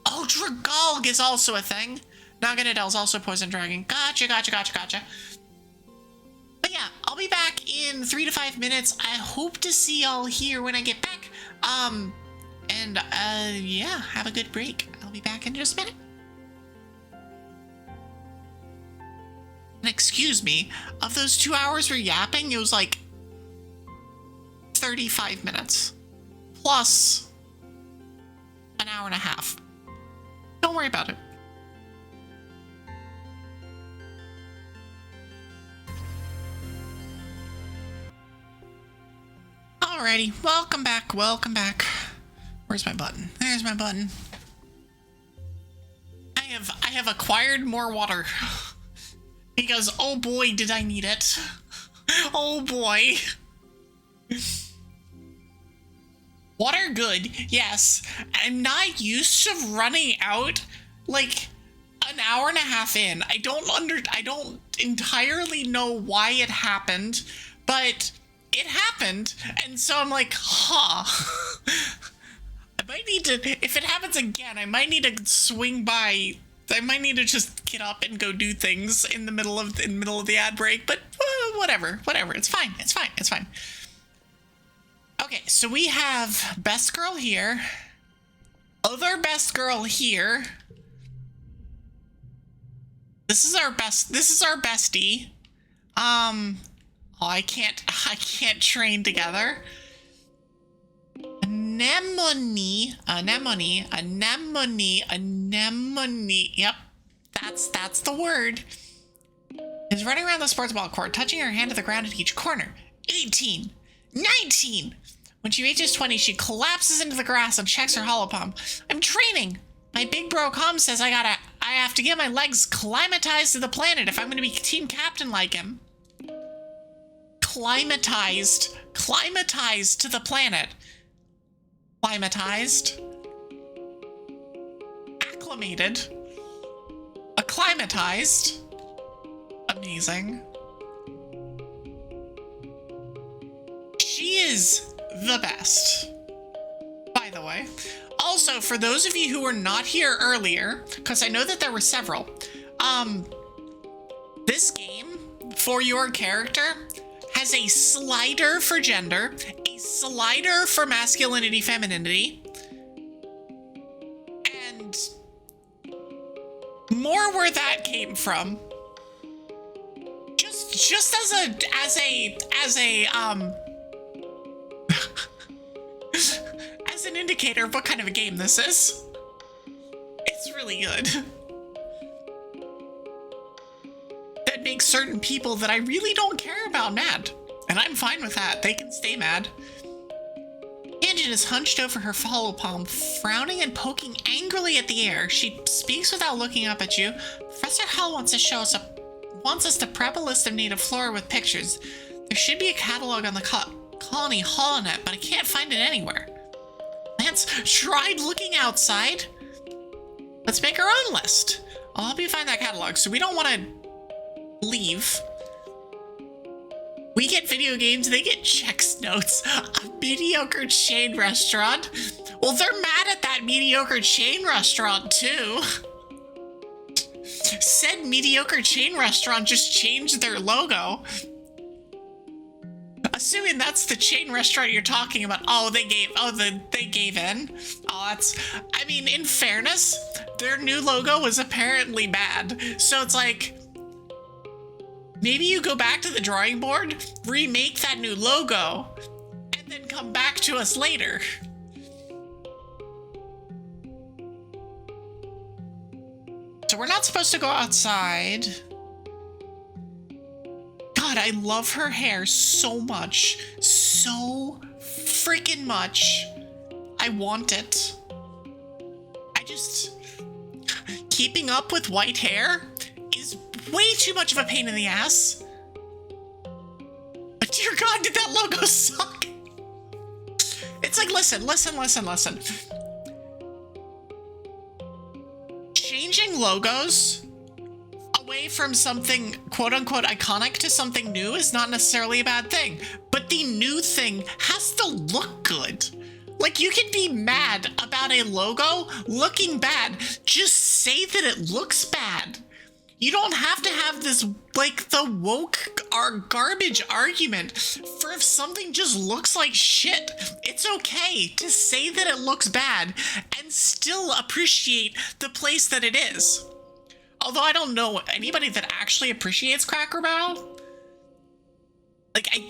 Oh, Dragalg is also a thing. Naganadel's also Poison Dragon. Gotcha. But yeah, I'll be back in 3 to 5 minutes. I hope to see y'all here when I get back. Yeah, have a good break. I'll be back in just a minute. And excuse me, of those 2 hours we're yapping, it was like 35 minutes. Plus an hour and a half. Don't worry about it. Alrighty, welcome back. Where's my button? There's my button. I have acquired more water. Because, oh boy, did I need it. Oh boy. Water good, yes. I'm not used to running out, like, an hour and a half in. I don't entirely know why it happened, but it happened, and so I'm like, huh. I might need to, if it happens again, I might need to swing by. I might need to just get up and go do things in the middle of the ad break, but whatever. It's fine. Okay, so we have best girl here, other best girl here. This is our bestie. Oh, I can't train together. Anemone. Yep, that's the word. Is running around the sports ball court, touching her hand to the ground at each corner. 18. 19. When she reaches 20, she collapses into the grass and checks her hollow palm. I'm training. My big bro Com says I have to get my legs climatized to the planet if I'm going to be team captain like him. Climatized to the planet. Climatized. Acclimated. Acclimatized. Amazing. She is the best, by the way. Also, for those of you who were not here earlier, because I know that there were several, this game, for your character, has a slider for gender, a slider for masculinity, femininity, and more where that came from. Just as an indicator of what kind of a game this is. It's really good. That makes certain people that I really don't care about mad. And I'm fine with that. They can stay mad. Tangent is hunched over her follow palm, frowning and poking angrily at the air. She speaks without looking up at you. Professor Hell wants us to prep a list of native flora with pictures. There should be a catalog on the colony holonet, but I can't find it anywhere. Lance tried looking outside. Let's make our own list. I'll help you find that catalog, so we don't want to leave. We get video games, they get checks notes. A mediocre chain restaurant. Well, they're mad at that mediocre chain restaurant, too. Said mediocre chain restaurant just changed their logo. Assuming that's the chain restaurant you're talking about. They gave in. I mean, in fairness, their new logo was apparently bad. So it's like, maybe you go back to the drawing board, remake that new logo, and then come back to us later. So we're not supposed to go outside. God, I love her hair so much. So freaking much. I want it. Keeping up with white hair is way too much of a pain in the ass. But dear God, did that logo suck? It's like, listen. Changing logos away from something quote-unquote iconic to something new is not necessarily a bad thing, but the new thing has to look good. Like, you can be mad about a logo looking bad. Just say that it looks bad. You don't have to have this, like, the woke or garbage argument for if something just looks like shit. It's okay to say that it looks bad and still appreciate the place that it is. Although I don't know anybody that actually appreciates Cracker Barrel. Like, I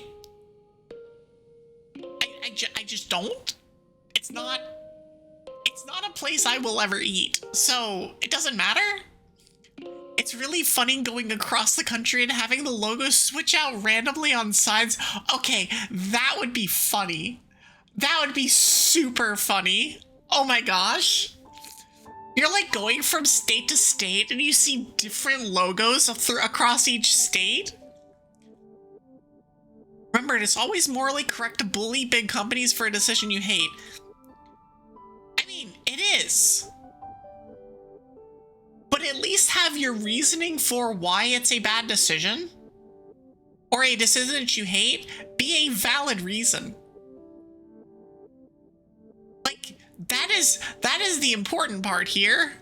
just don't. It's not a place I will ever eat, so it doesn't matter. It's really funny going across the country and having the logo switch out randomly on sides. Okay, that would be funny. That would be super funny. Oh my gosh. You're like going from state to state and you see different logos across each state. Remember, it's always morally correct to bully big companies for a decision you hate. I mean, it is. But at least have your reasoning for why it's a bad decision, or a decision that you hate, be a valid reason. Like, that is the important part here.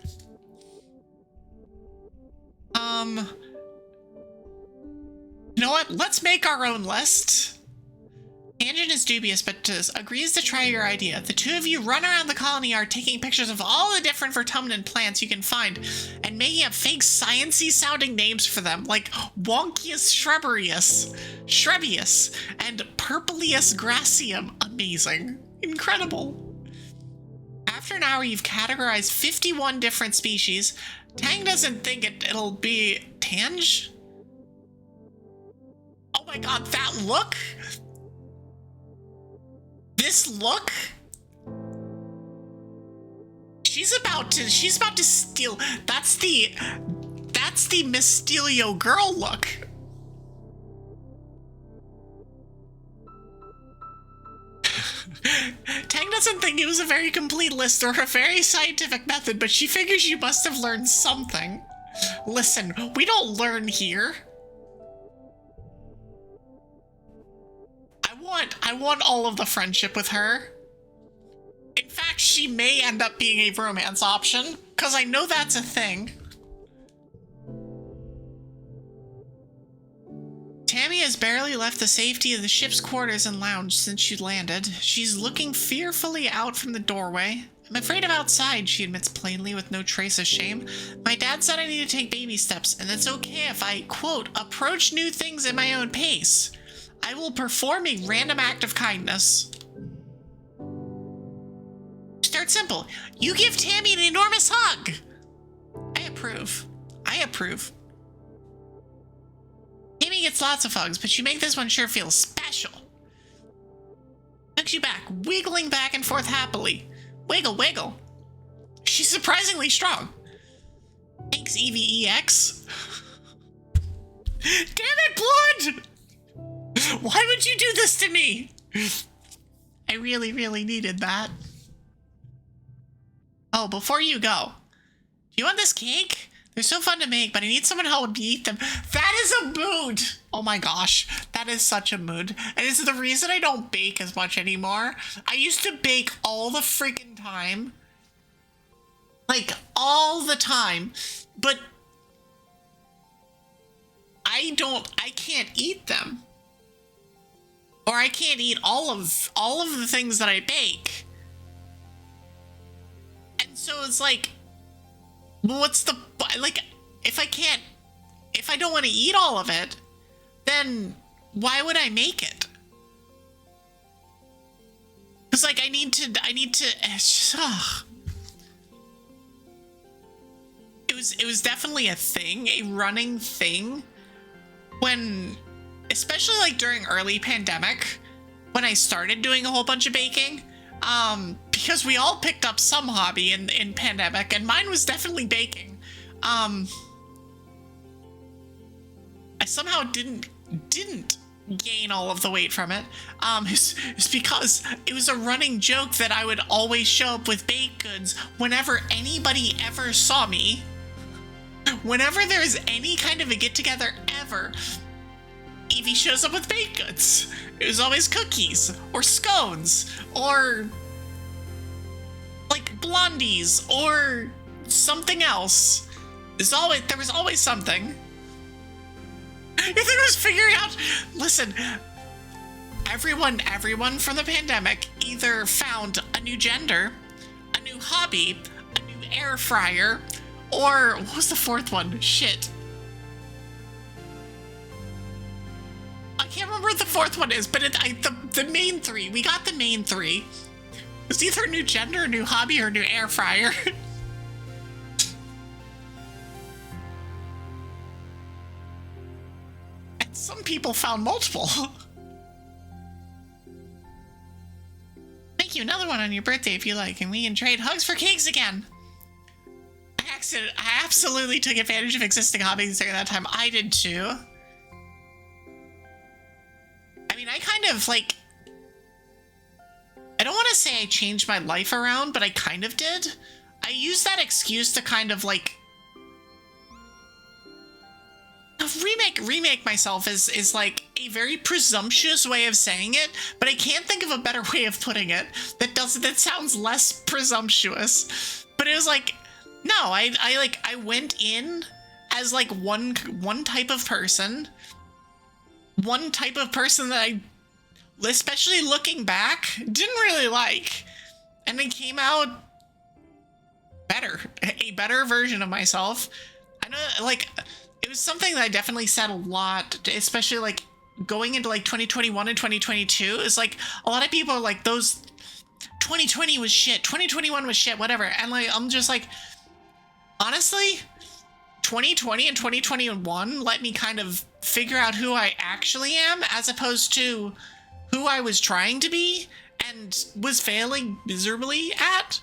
You know what? Let's make our own list. Tangent is dubious, but agrees to try your idea. The two of you run around the colony yard taking pictures of all the different vertumnant plants you can find and making up fake science-y sounding names for them, like Wonkius Shrebius, and Purplius gracium. Amazing. Incredible. After an hour, you've categorized 51 different species. Tang doesn't think it'll be Tange? Oh my God, that look? This look? She's about to steal. That's the Mystelio girl look. Tang doesn't think it was a very complete list or a very scientific method, but she figures you must have learned something. Listen, we don't learn here. I want all of the friendship with her. In fact, she may end up being a romance option, because I know that's a thing. Tammy has barely left the safety of the ship's quarters and lounge since she landed. She's looking fearfully out from the doorway. I'm afraid of outside, she admits plainly with no trace of shame. My dad said I need to take baby steps, and it's okay if I, quote, approach new things at my own pace. I will perform a random act of kindness. Start simple. You give Tammy an enormous hug. approve. I approve. Amy gets lots of hugs, but you make this one sure feel special. Hugs you back, wiggling back and forth happily. Wiggle, wiggle. She's surprisingly strong. Thanks, EVEX. Damn it, Blood! Why would you do this to me? I really, really needed that. Oh, before you go, do you want this cake? They're so fun to make, but I need someone to help me eat them. That is a mood! Oh my gosh, that is such a mood. And it's the reason I don't bake as much anymore. I used to bake all the freaking time. Like, all the time. But I can't eat them. Or I can't eat all of the things that I bake. And so it's like, what's the, like, if I don't want to eat all of it, then why would I make it? Because, like, I need to, it's just, ugh. It was definitely a thing, a running thing, when, especially, like, during early pandemic, when I started doing a whole bunch of baking, because we all picked up some hobby in pandemic, and mine was definitely baking. I somehow didn't gain all of the weight from it. It's because it was a running joke that I would always show up with baked goods whenever anybody ever saw me. Whenever there's any kind of a get-together ever, Evie shows up with baked goods. It was always cookies, or scones, or like blondies, or something else. There was always something. You think I was figuring out? Listen, everyone from the pandemic either found a new gender, a new hobby, a new air fryer, or what was the fourth one? Shit. I can't remember what the fourth one is, but the main three. We got the main three. It was either a new gender, a new hobby, or a new air fryer. And some people found multiple. Make you another one on your birthday if you like, and we can trade hugs for cakes again. I absolutely took advantage of existing hobbies during that time. I did too. I mean, I kind of, like, I don't want to say I changed my life around, but I kind of did. I used that excuse to kind of, like, remake myself is like a very presumptuous way of saying it, but I can't think of a better way of putting it that sounds less presumptuous. But it was like, no, I went in as like one type of person that I, especially looking back, didn't really like, and then came out a better version of myself. I know, like, it was something that I definitely said a lot, especially like going into like 2021 and 2022, is like a lot of people are like, those 2020 was shit, 2021 was shit, whatever. And like, I'm just like, honestly, 2020 and 2021 let me kind of figure out who I actually am, as opposed to who I was trying to be and was failing miserably at.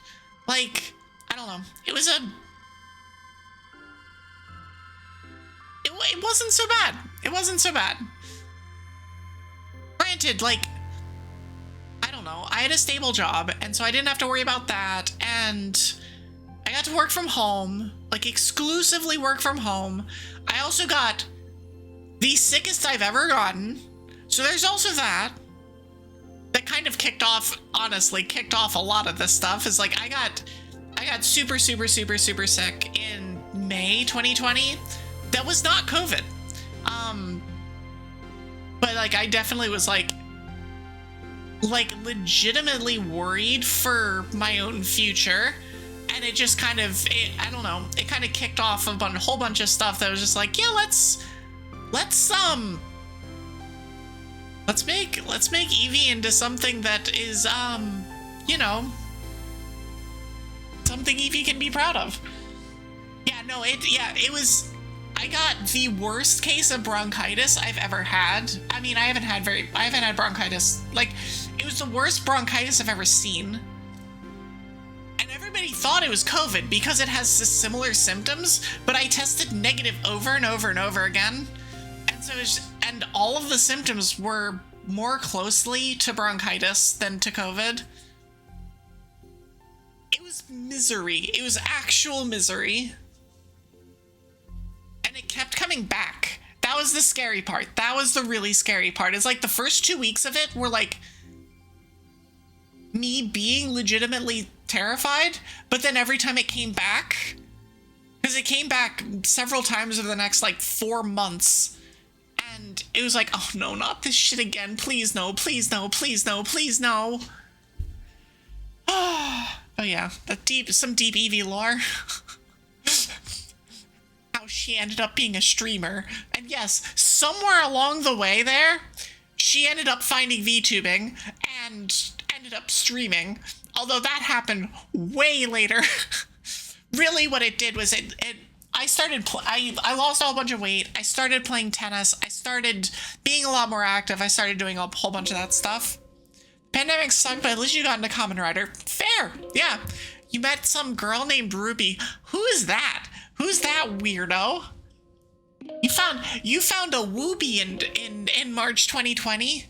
Like, I don't know. It wasn't so bad. It wasn't so bad. Granted, like, I don't know. I had a stable job, and so I didn't have to worry about that, and I got to work from home, like exclusively work from home. I also got the sickest I've ever gotten. So there's also that. That kind of kicked off a lot of this stuff. Is like, I got super sick in May 2020. That was not COVID. But like, I definitely was like legitimately worried for my own future. And it just kind of, I don't know, it kind of kicked off a whole bunch of stuff that was just like, yeah, let's make Evie into something that is, you know, something Evie can be proud of. Yeah, no, it was, I got the worst case of bronchitis I've ever had. I mean, I haven't had bronchitis. Like, it was the worst bronchitis I've ever seen. And everybody thought it was COVID because it has similar symptoms, but I tested negative over and over and over again. And so and all of the symptoms were more closely to bronchitis than to COVID. It was misery. It was actual misery. And it kept coming back. That was the scary part. That was the really scary part. It's like the first 2 weeks of it were like me being legitimately terrified, but then every time it came back, because it came back several times over the next like 4 months, and it was like, oh no, not this shit again. Please no, please no, please no, please no. Oh yeah, some deep Eevee lore. How she ended up being a streamer. And yes, somewhere along the way there, she ended up finding VTubing and ended up streaming. Although that happened way later. Really what it did was I lost a whole bunch of weight. I started playing tennis. I started being a lot more active. I started doing a whole bunch of that stuff. Pandemic sucked, but at least you got into Kamen Rider. Fair. Yeah. You met some girl named Ruby. Who is that? Who's that weirdo? You found a Wooby in March 2020.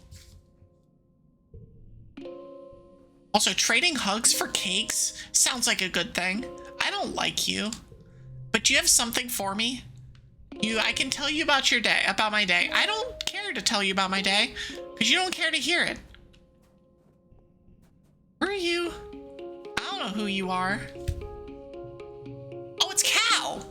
Also, trading hugs for cakes sounds like a good thing. I don't like you, but you have something for me. I can tell you about your day, about my day. I don't care to tell you about my day because you don't care to hear it. Who are you? I don't know who you are. Oh, it's Cal!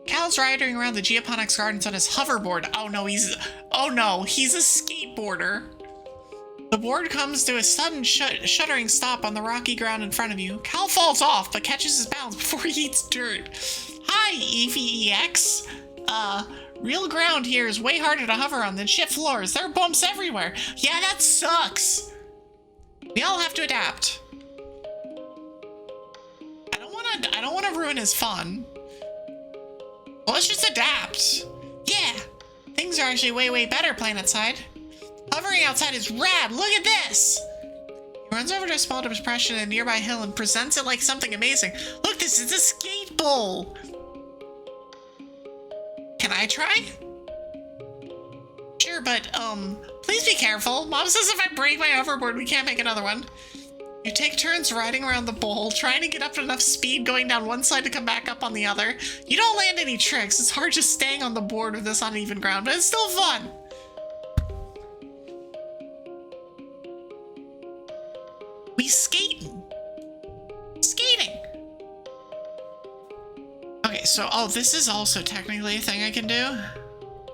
Cal's riding around the Geoponics Gardens on his hoverboard. Oh no, he's a skateboarder. The board comes to a sudden shuddering stop on the rocky ground in front of you. Cal falls off, but catches his balance before he eats dirt. Hi, EVEX. Real ground here is way harder to hover on than ship floors. There are bumps everywhere. Yeah, that sucks. We all have to adapt. I don't wanna ruin his fun. Well, let's just adapt. Yeah, things are actually way better planetside. Hovering outside is rad. Look at this. He runs over to a small depression in a nearby hill and presents it like something amazing. Look, this is a skate bowl. Can I try? Sure, but please be careful. Mom says if I break my hoverboard, we can't make another one. You take turns riding around the bowl, trying to get up to enough speed going down one side to come back up on the other. You don't land any tricks. It's hard just staying on the board with this uneven ground, but it's still fun. We skating. Okay, so, this is also technically a thing I can do.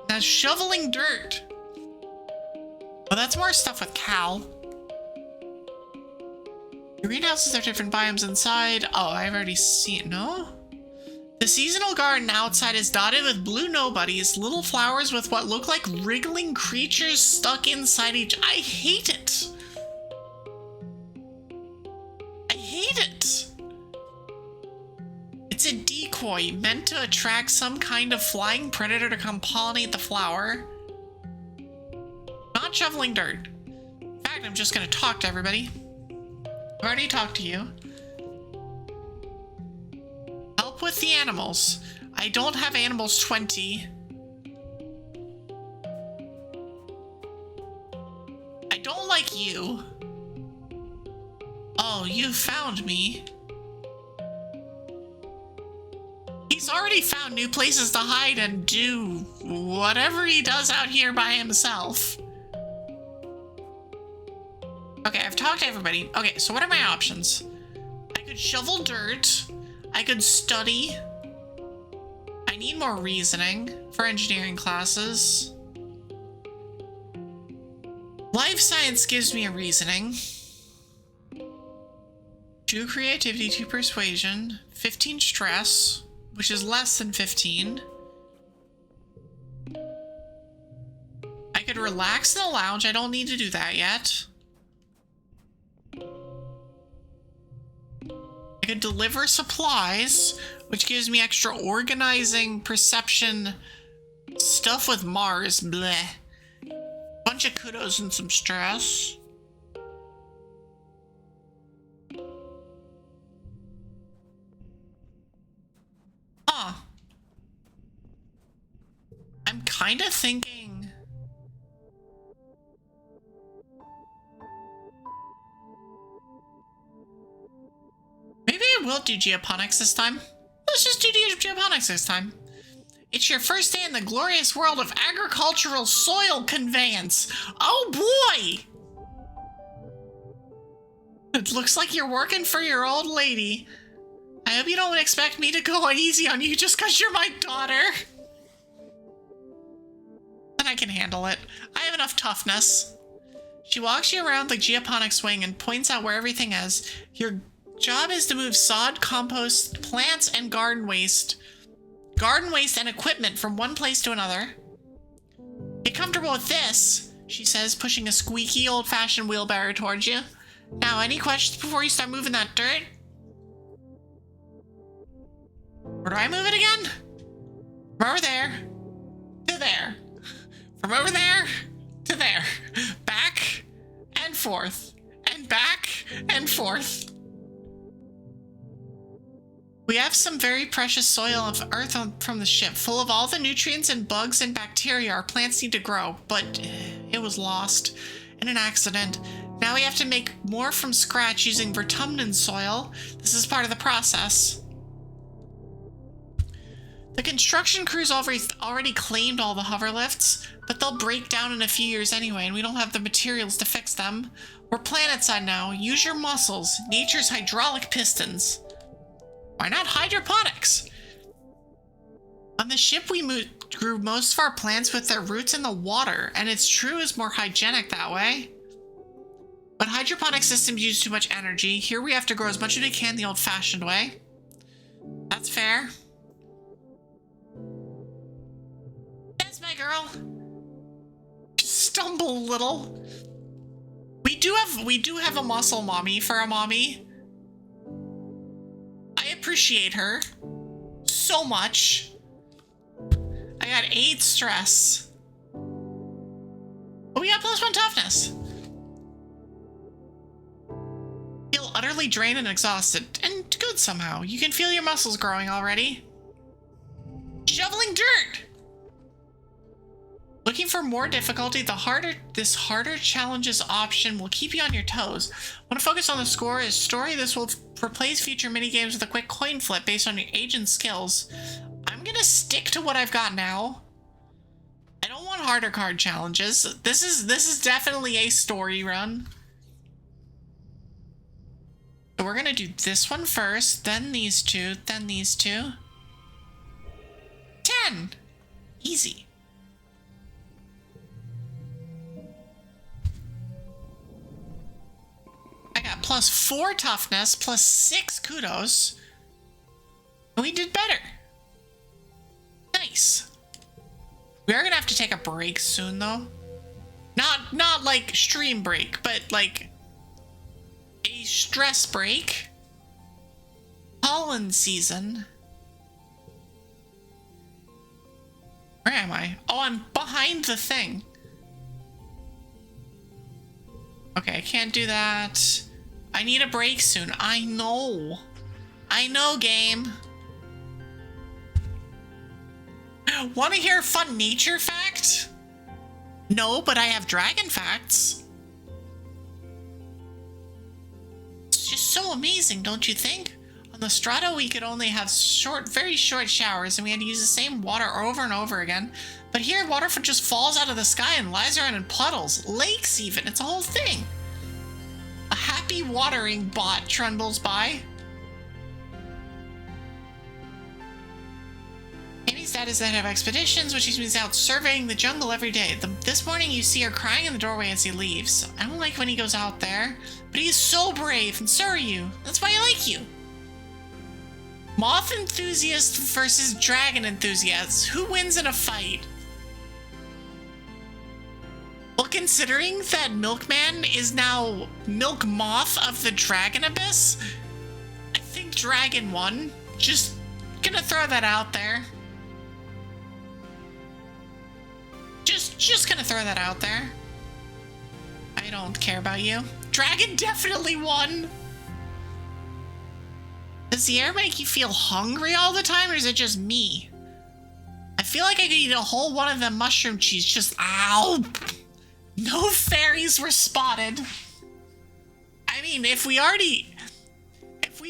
That's shoveling dirt. Well, that's more stuff with Cal. Greenhouses are different biomes inside. Oh, I've already seen it. No? The seasonal garden outside is dotted with blue nobodies, little flowers with what look like wriggling creatures stuck inside each. I hate it. I hate it. It's a decoy meant to attract some kind of flying predator to come pollinate the flower. Not shoveling dirt. In fact, I'm just gonna talk to everybody. I've already talked to you. Help with the animals. I don't have animals 20. I don't like you. Oh, you found me. He's already found new places to hide and do whatever he does out here by himself. Okay, I've talked to everybody. Okay, so what are my options? I could shovel dirt. I could study. I need more reasoning for engineering classes. Life science gives me a reasoning. 2 creativity, 2 persuasion, 15 stress, which is less than 15. I could relax in the lounge. I don't need to do that yet. could deliver supplies, which gives me extra organizing, perception, stuff with Mars, bleh. Bunch of kudos and some stress. Huh. I'm kind of thinking... maybe I will do geoponics this time. Let's just do geoponics this time. It's your first day in the glorious world of agricultural soil conveyance. Oh boy! It looks like you're working for your old lady. I hope you don't expect me to go easy on you just because you're my daughter. Then I can handle it. I have enough toughness. She walks you around the geoponics wing and points out where everything is. Your job is to move sod, compost, plants, and garden waste and equipment from one place to another. Get comfortable with this, she says, pushing a squeaky old-fashioned wheelbarrow towards you. Now, any questions before you start moving that dirt? Where do I move it again? From over there to there. From over there to there. Back and forth. And back and forth. We have some very precious soil of earth from the ship, full of all the nutrients and bugs and bacteria our plants need to grow, but it was lost in an accident. Now we have to make more from scratch using Vertumnan soil. This is part of the process. The construction crew's already claimed all the hover lifts, but they'll break down in a few years anyway, and we don't have the materials to fix them. We're planetside now. Use your muscles, nature's hydraulic pistons. Why not hydroponics? On the ship, we grew most of our plants with their roots in the water, and it's true it's more hygienic that way. But hydroponic systems use too much energy. Here we have to grow as much as we can the old-fashioned way. That's fair. That's my girl. Just stumble a little. We do have a muscle mommy for a mommy. I appreciate her so much. I got 8 stress. But we got +1 toughness. Feel utterly drained and exhausted. And good somehow. You can feel your muscles growing already. Shoveling dirt! Looking for more difficulty, this harder challenges option will keep you on your toes. Want to focus on the score is story. This will replace future minigames with a quick coin flip based on your age and skills. I'm gonna stick to what I've got now. I don't want harder card challenges. This is definitely a story run. So we're gonna do this one first, then these two, then these two. 10! Easy. I got +4 toughness, +6 kudos. And we did better. Nice. We are gonna have to take a break soon though. Not like stream break, but like a stress break. Pollen season. Where am I? Oh, I'm behind the thing. Okay, I can't do that. I need a break soon. I know. I know, game. Want to hear a fun nature fact? No, but I have dragon facts. It's just so amazing, don't you think? On the Strata, we could only have very short showers, and we had to use the same water over and over again. But here, water just falls out of the sky and lies around in puddles, lakes even. It's a whole thing. A happy watering bot trundles by. Amy's dad is the head of expeditions, which means out surveying the jungle every day. This morning, you see her crying in the doorway as he leaves. I don't like when he goes out there, but he's so brave, and so are you. That's why I like you. Moth enthusiast versus dragon enthusiast. Who wins in a fight? Well, considering that Milkman is now Milk Moth of the Dragon Abyss, I think Dragon won. Just gonna throw that out there. Just gonna throw that out there. I don't care about you. Dragon definitely won. Does the air make you feel hungry all the time, or is it just me? I feel like I could eat a whole one of them mushroom cheese. Just ow. No fairies were spotted. I mean, if we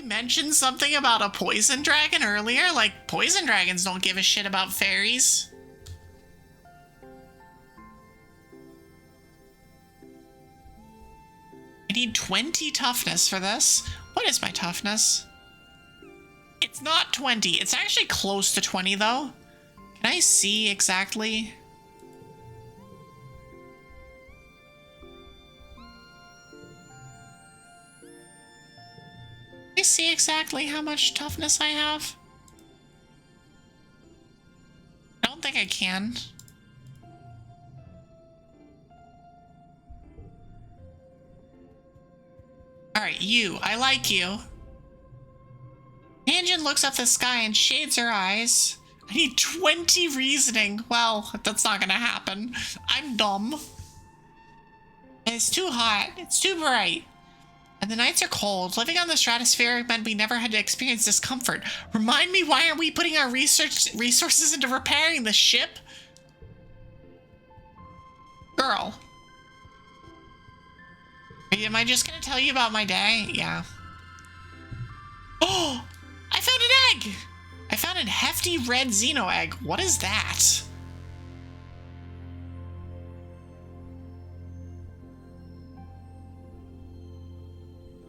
mentioned something about a poison dragon earlier, like poison dragons don't give a shit about fairies. I need 20 toughness for this. What is my toughness? It's not 20. It's actually close to 20 though. Can I see exactly? Can I see exactly how much toughness I have? I don't think I can. Alright, you. I like you. Tangent looks up the sky and shades her eyes. I need 20 reasoning. Well, that's not gonna happen. I'm dumb. It's too hot. It's too bright. And the nights are cold. Living on the stratosphere meant we never had to experience discomfort. Remind me, why aren't we putting our resources into repairing the ship? Girl. Am I just gonna tell you about my day? Yeah. Oh! I found an egg! I found a hefty red Xeno egg. What is that?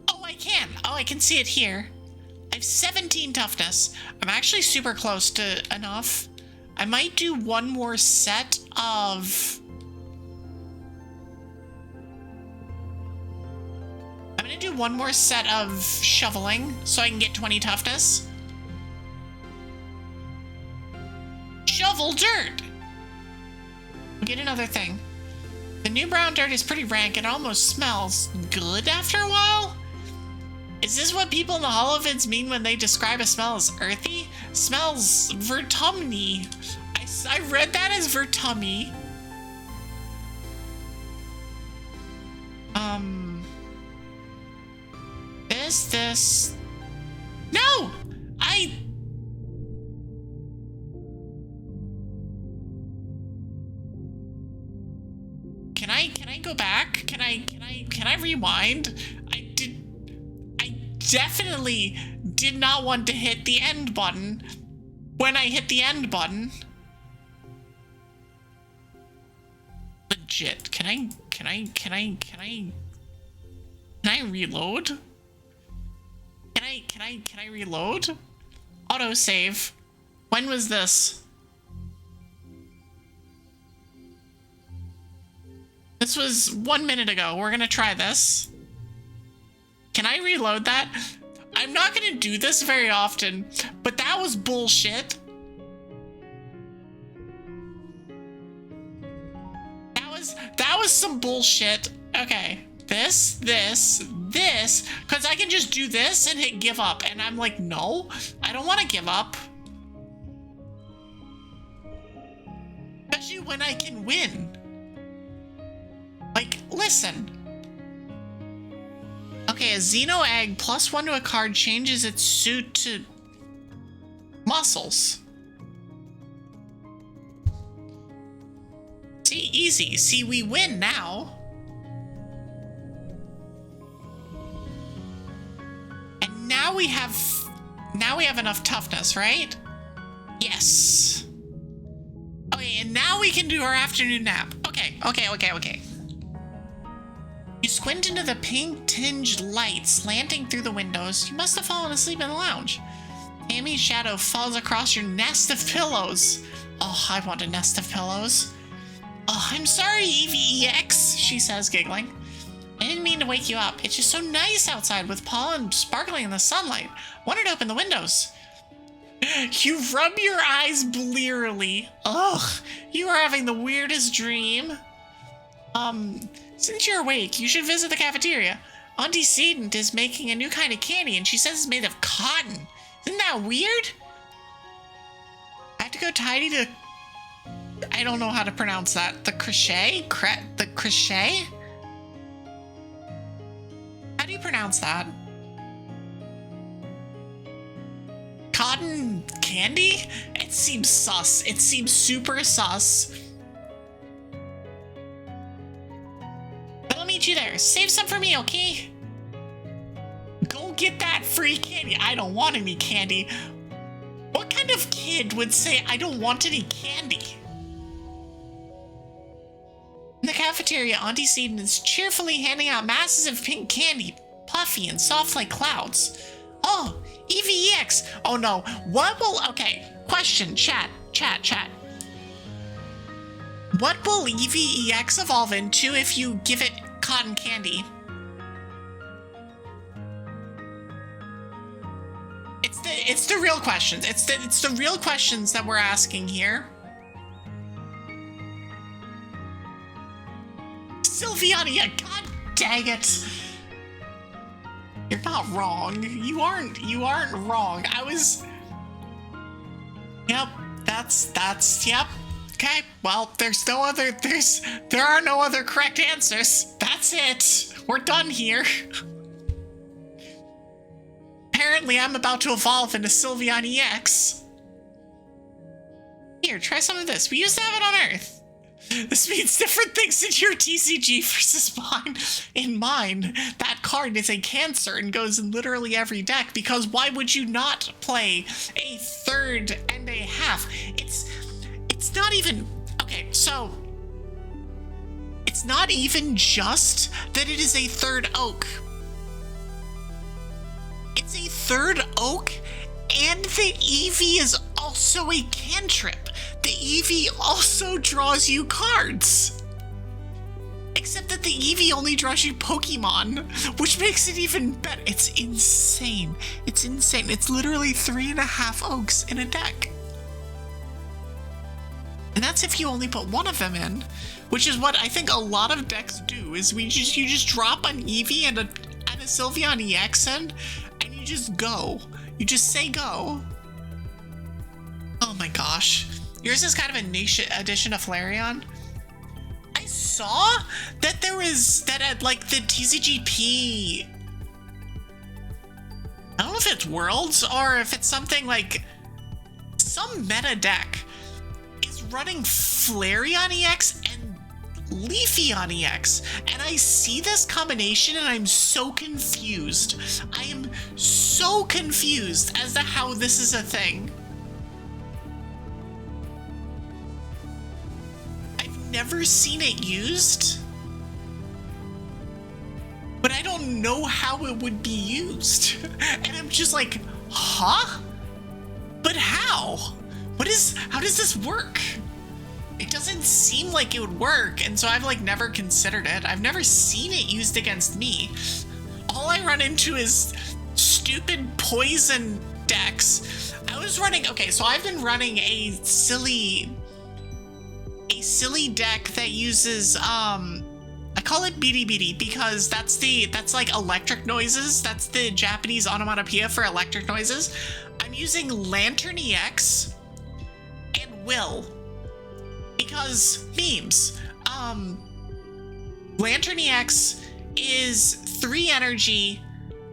Oh, I can. Oh, I can see it here. I have 17 toughness. I'm actually super close to enough. I might do one more set of... I'm gonna do one more set of shoveling so I can get 20 toughness. Shovel dirt! We'll get another thing. The new brown dirt is pretty rank and almost smells good after a while. Is this what people in the Holovids mean when they describe a smell as earthy? Smells vertumny. I read that as vertummy. This. No! Can I go back? Can I rewind? I definitely did not want to hit the end button when I hit the end button. Legit. Can I reload? Can I reload? Autosave. When was this? This was 1 minute ago. We're gonna try this. Can I reload that? I'm not gonna do this very often, but that was bullshit. That was some bullshit. Okay. This, because I can just do this and hit give up. And I'm like, no, I don't want to give up. Especially when I can win. Like, listen. Okay, a Xeno egg +1 to a card changes its suit to muscles. See, easy. See, we win now. And now we have enough toughness, right? Yes. Okay, and now we can do our afternoon nap. Okay. You squint into the pink-tinged light slanting through the windows. You must have fallen asleep in the lounge. Tammy's shadow falls across your nest of pillows. Oh, I want a nest of pillows. Oh, I'm sorry, EVEX, she says, giggling. I didn't mean to wake you up. It's just so nice outside with pollen sparkling in the sunlight. Wanted to open the windows. You rub your eyes blearily. Ugh, you are having the weirdest dream. Since you're awake, you should visit the cafeteria. Auntie Sedent is making a new kind of candy, and she says it's made of cotton. Isn't that weird? I have to go tidy to... I don't know how to pronounce that. The crochet? The crochet? How do you pronounce that? Cotton candy? It seems sus. It seems super sus. But I'll meet you there. Save some for me, okay? Go get that free candy. I don't want any candy. What kind of kid would say, I don't want any candy? In the cafeteria, Auntie Sedent is cheerfully handing out masses of pink candy, puffy and soft like clouds. Oh, EVEX. Oh no, what will, okay, question, chat. What will EVEX evolve into if you give it cotton candy? It's the real questions. It's the real questions that we're asking here. Sylviania, god dang it. You're not wrong. You aren't wrong. I was... Yep, that's, yep. Okay, well, there are no other correct answers. That's it. We're done here. Apparently, I'm about to evolve into Sylveon EX. Here, try some of this. We used to have it on Earth. This means different things in your TCG versus mine. In mine, that card is a cancer and goes in literally every deck, because why would you not play a third and a half? It's not even... Okay, so... It's not even just that it is a third oak. It's a third oak, and the Eevee is also a cantrip. The Eevee also draws you cards. Except that the Eevee only draws you Pokemon, which makes it even better. It's insane. It's insane. It's literally 3.5 oaks in a deck. And that's if you only put one of them in, which is what I think a lot of decks do, is you just drop an Eevee and a Sylveon EX in, and you just go. You just say go. Oh my gosh. Yours is kind of a niche edition of Flareon. I saw that there was that at like the TCGP. I don't know if it's Worlds or if it's something like some meta deck is running Flareon EX and Leafeon EX. And I see this combination and I'm so confused. I am so confused as to how this is a thing. Never seen it used, but I don't know how it would be used. And I'm just like, huh? But how? How does this work? It doesn't seem like it would work, and so I've like never considered it. I've never seen it used against me. All I run into is stupid poison decks. I was running, okay, so I've been running a silly deck that uses I call it BDBD because that's like electric noises. That's the Japanese onomatopoeia for electric noises. I'm using Lantern EX and Will because memes. Lantern EX is 3 energy,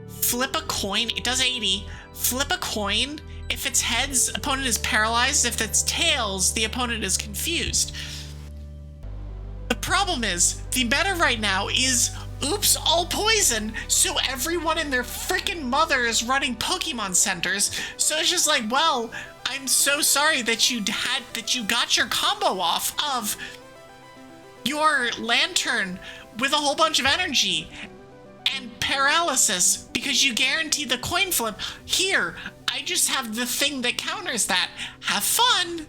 flip a coin, it does 80, flip a coin. If it's heads, opponent is paralyzed. If it's tails, the opponent is confused. The problem is, the meta right now is, oops, all poison, so everyone and their freaking mother is running Pokemon centers. So it's just like, well, I'm so sorry that you got your combo off of your Lantern with a whole bunch of energy and paralysis because you guarantee the coin flip. Here, I just have the thing that counters that. Have fun!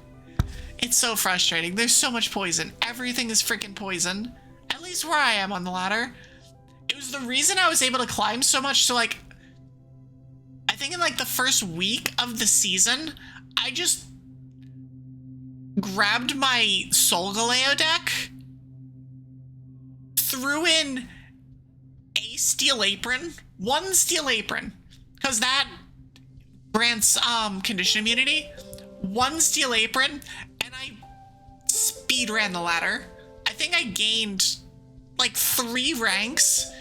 It's so frustrating. There's so much poison. Everything is freaking poison. At least where I am on the ladder. It was the reason I was able to climb so much. So like, I think in like the first week of the season, I just grabbed my Solgaleo deck, threw in a steel apron. One steel apron. Because that grants condition immunity. One steel apron, and I speed ran the ladder. I think I gained like 3 ranks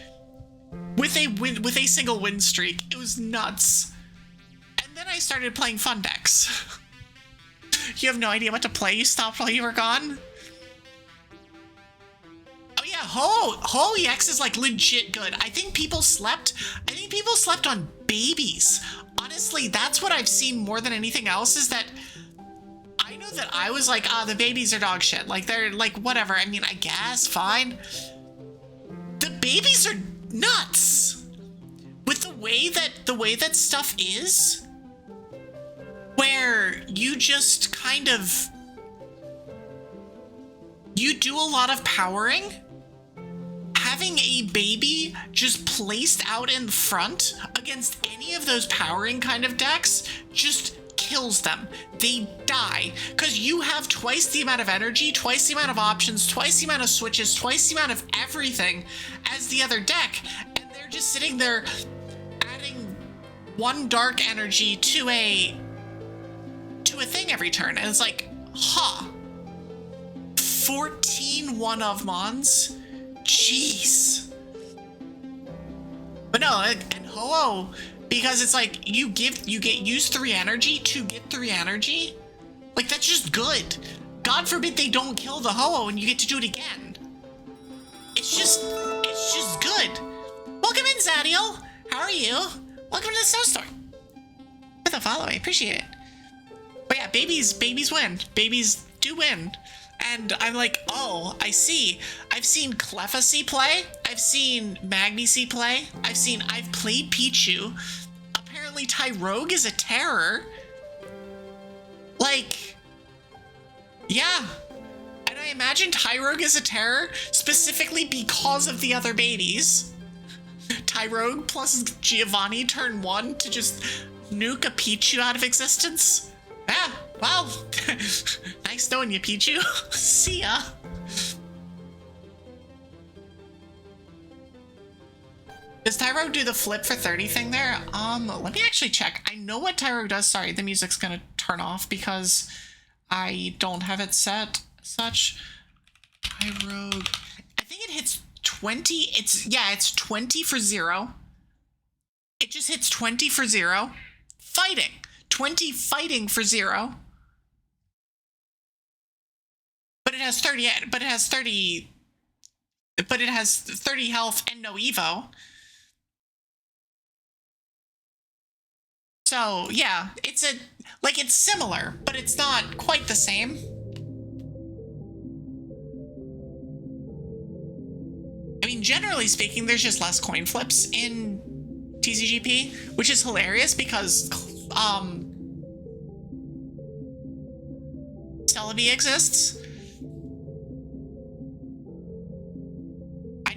with a single win streak. It was nuts. And then I started playing fun decks. You have no idea what to play? You stopped while you were gone? Oh yeah, Ho EX is like legit good. I think people slept on babies. Honestly, that's what I've seen more than anything else, is that I know that I was like, the babies are dog shit. Like, they're like, whatever. I mean, I guess, fine. The babies are nuts. With the way that stuff is, where you just kind of, you do a lot of powering. Having a baby just placed out in front against any of those powering kind of decks just kills them. They die because you have twice the amount of energy, twice the amount of options, twice the amount of switches, twice the amount of everything as the other deck, and they're just sitting there adding 1 dark energy to a thing every turn, and it's like, 14 one-of mons? Jeez. But no, and Ho-Oh, because it's like you use 3 energy to get 3 energy. Like, that's just good. God forbid they don't kill the Ho-Oh and you get to do it again. It's just good. Welcome in, Zadiel. How are you? Welcome to the snowstorm. For the follow, I appreciate it. But yeah, babies win. Babies do win. And I'm like, oh, I see. I've seen Clefacy play. I've seen Magnicy play. I've played Pichu. Apparently Tyrogue is a terror. Like, yeah. And I imagine Tyrogue is a terror specifically because of the other babies. Tyrogue plus Giovanni turn 1 to just nuke a Pichu out of existence. Yeah, well, nice knowing you, Pichu. See ya. Does Tyrogue do the flip for 30 thing there? Let me actually check. I know what Tyrogue does. Sorry, the music's gonna turn off because I don't have it set such. Tyrogue, I think it hits 20. It's 20 for 0. It just hits 20 for 0. Fighting. 20 fighting for 0. But it has 30, but it has 30 health and no evo. So yeah, it's similar, but it's not quite the same. I mean, generally speaking, there's just less coin flips in TCGP, which is hilarious because Celebi exists. I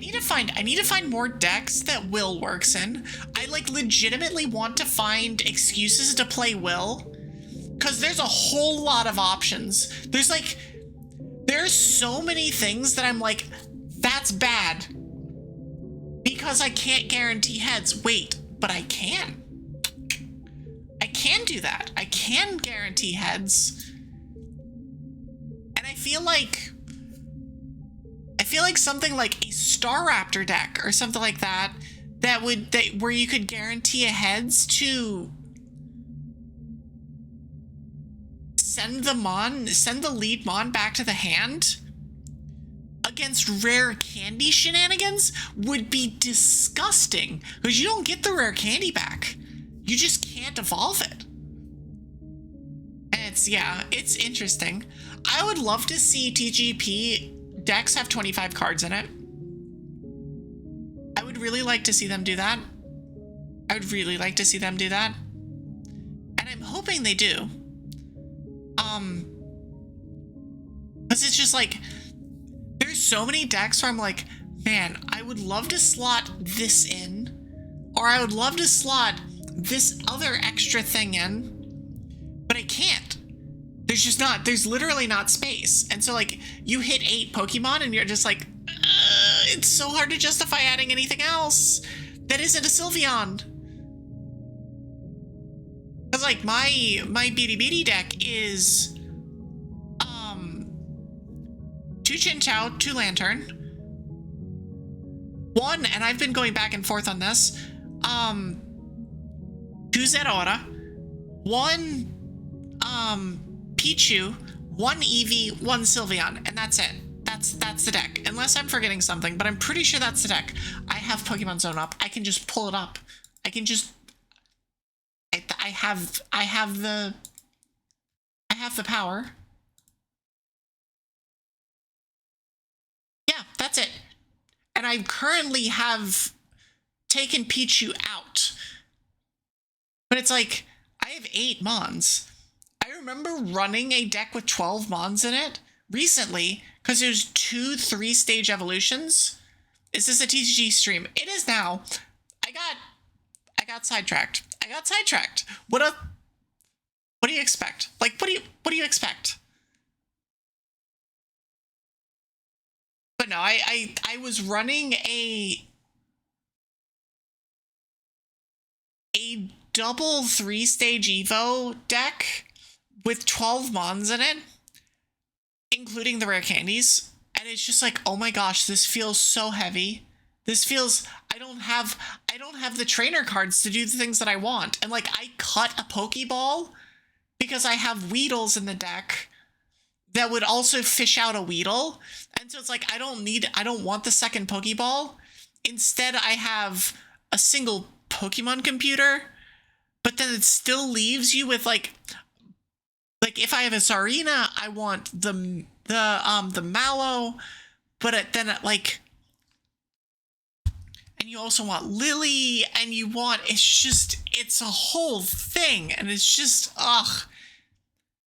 need to find more decks that Will works in. I like legitimately want to find excuses to play Will, because there's a whole lot of options. There's so many things that I'm like, that's bad because I can't guarantee heads. Wait, but I can do that. I can guarantee heads. And I feel like something like a Star Raptor deck or something like that, where you could guarantee a heads to send the lead mon back to the hand against rare candy shenanigans would be disgusting, because you don't get the rare candy back. You just can't evolve it. And it's interesting. I would love to see TGP decks have 25 cards in it. I would really like to see them do that. And I'm hoping they do. Because it's just like, there's so many decks where I'm like, man, I would love to slot this in, or I would love to slot this other extra thing in, but I can't. There's literally not space. And so like, you hit 8 Pokemon and you're just like, it's so hard to justify adding anything else that isn't a Sylveon. Because, like, my Beady Beady deck is 2 Chinchou, 2 Lantern, 1, and I've been going back and forth on this, 2 Zeraora, 1 Pichu, 1 Eevee, 1 Sylveon, and that's it. That's the deck. Unless I'm forgetting something, but I'm pretty sure that's the deck. I have Pokemon Zone up. I can just pull it up. I can just... I have the power. Yeah, that's it. And I currently have taken Pichu out. But it's like, I have 8 Mons. I remember running a deck with 12 Mons in it recently, because there's 2 3-stage evolutions. Is this a TCG stream? It is now. I got sidetracked. What do you expect? Like, what do you expect? But no, I was running a double 3-stage Evo deck with 12 Mons in it, including the rare candies, and it's just like, oh my gosh, this feels so heavy. This feels, I don't have the trainer cards to do the things that I want. And like, I cut a Pokeball because I have Weedles in the deck that would also fish out a Weedle. And so it's like, I don't want the second Pokeball. Instead, I have a single Pokemon computer, but then it still leaves you with like if I have a Sarina, I want the Mallow, but and you also want Lily, and you want, it's a whole thing, and it's just, ugh.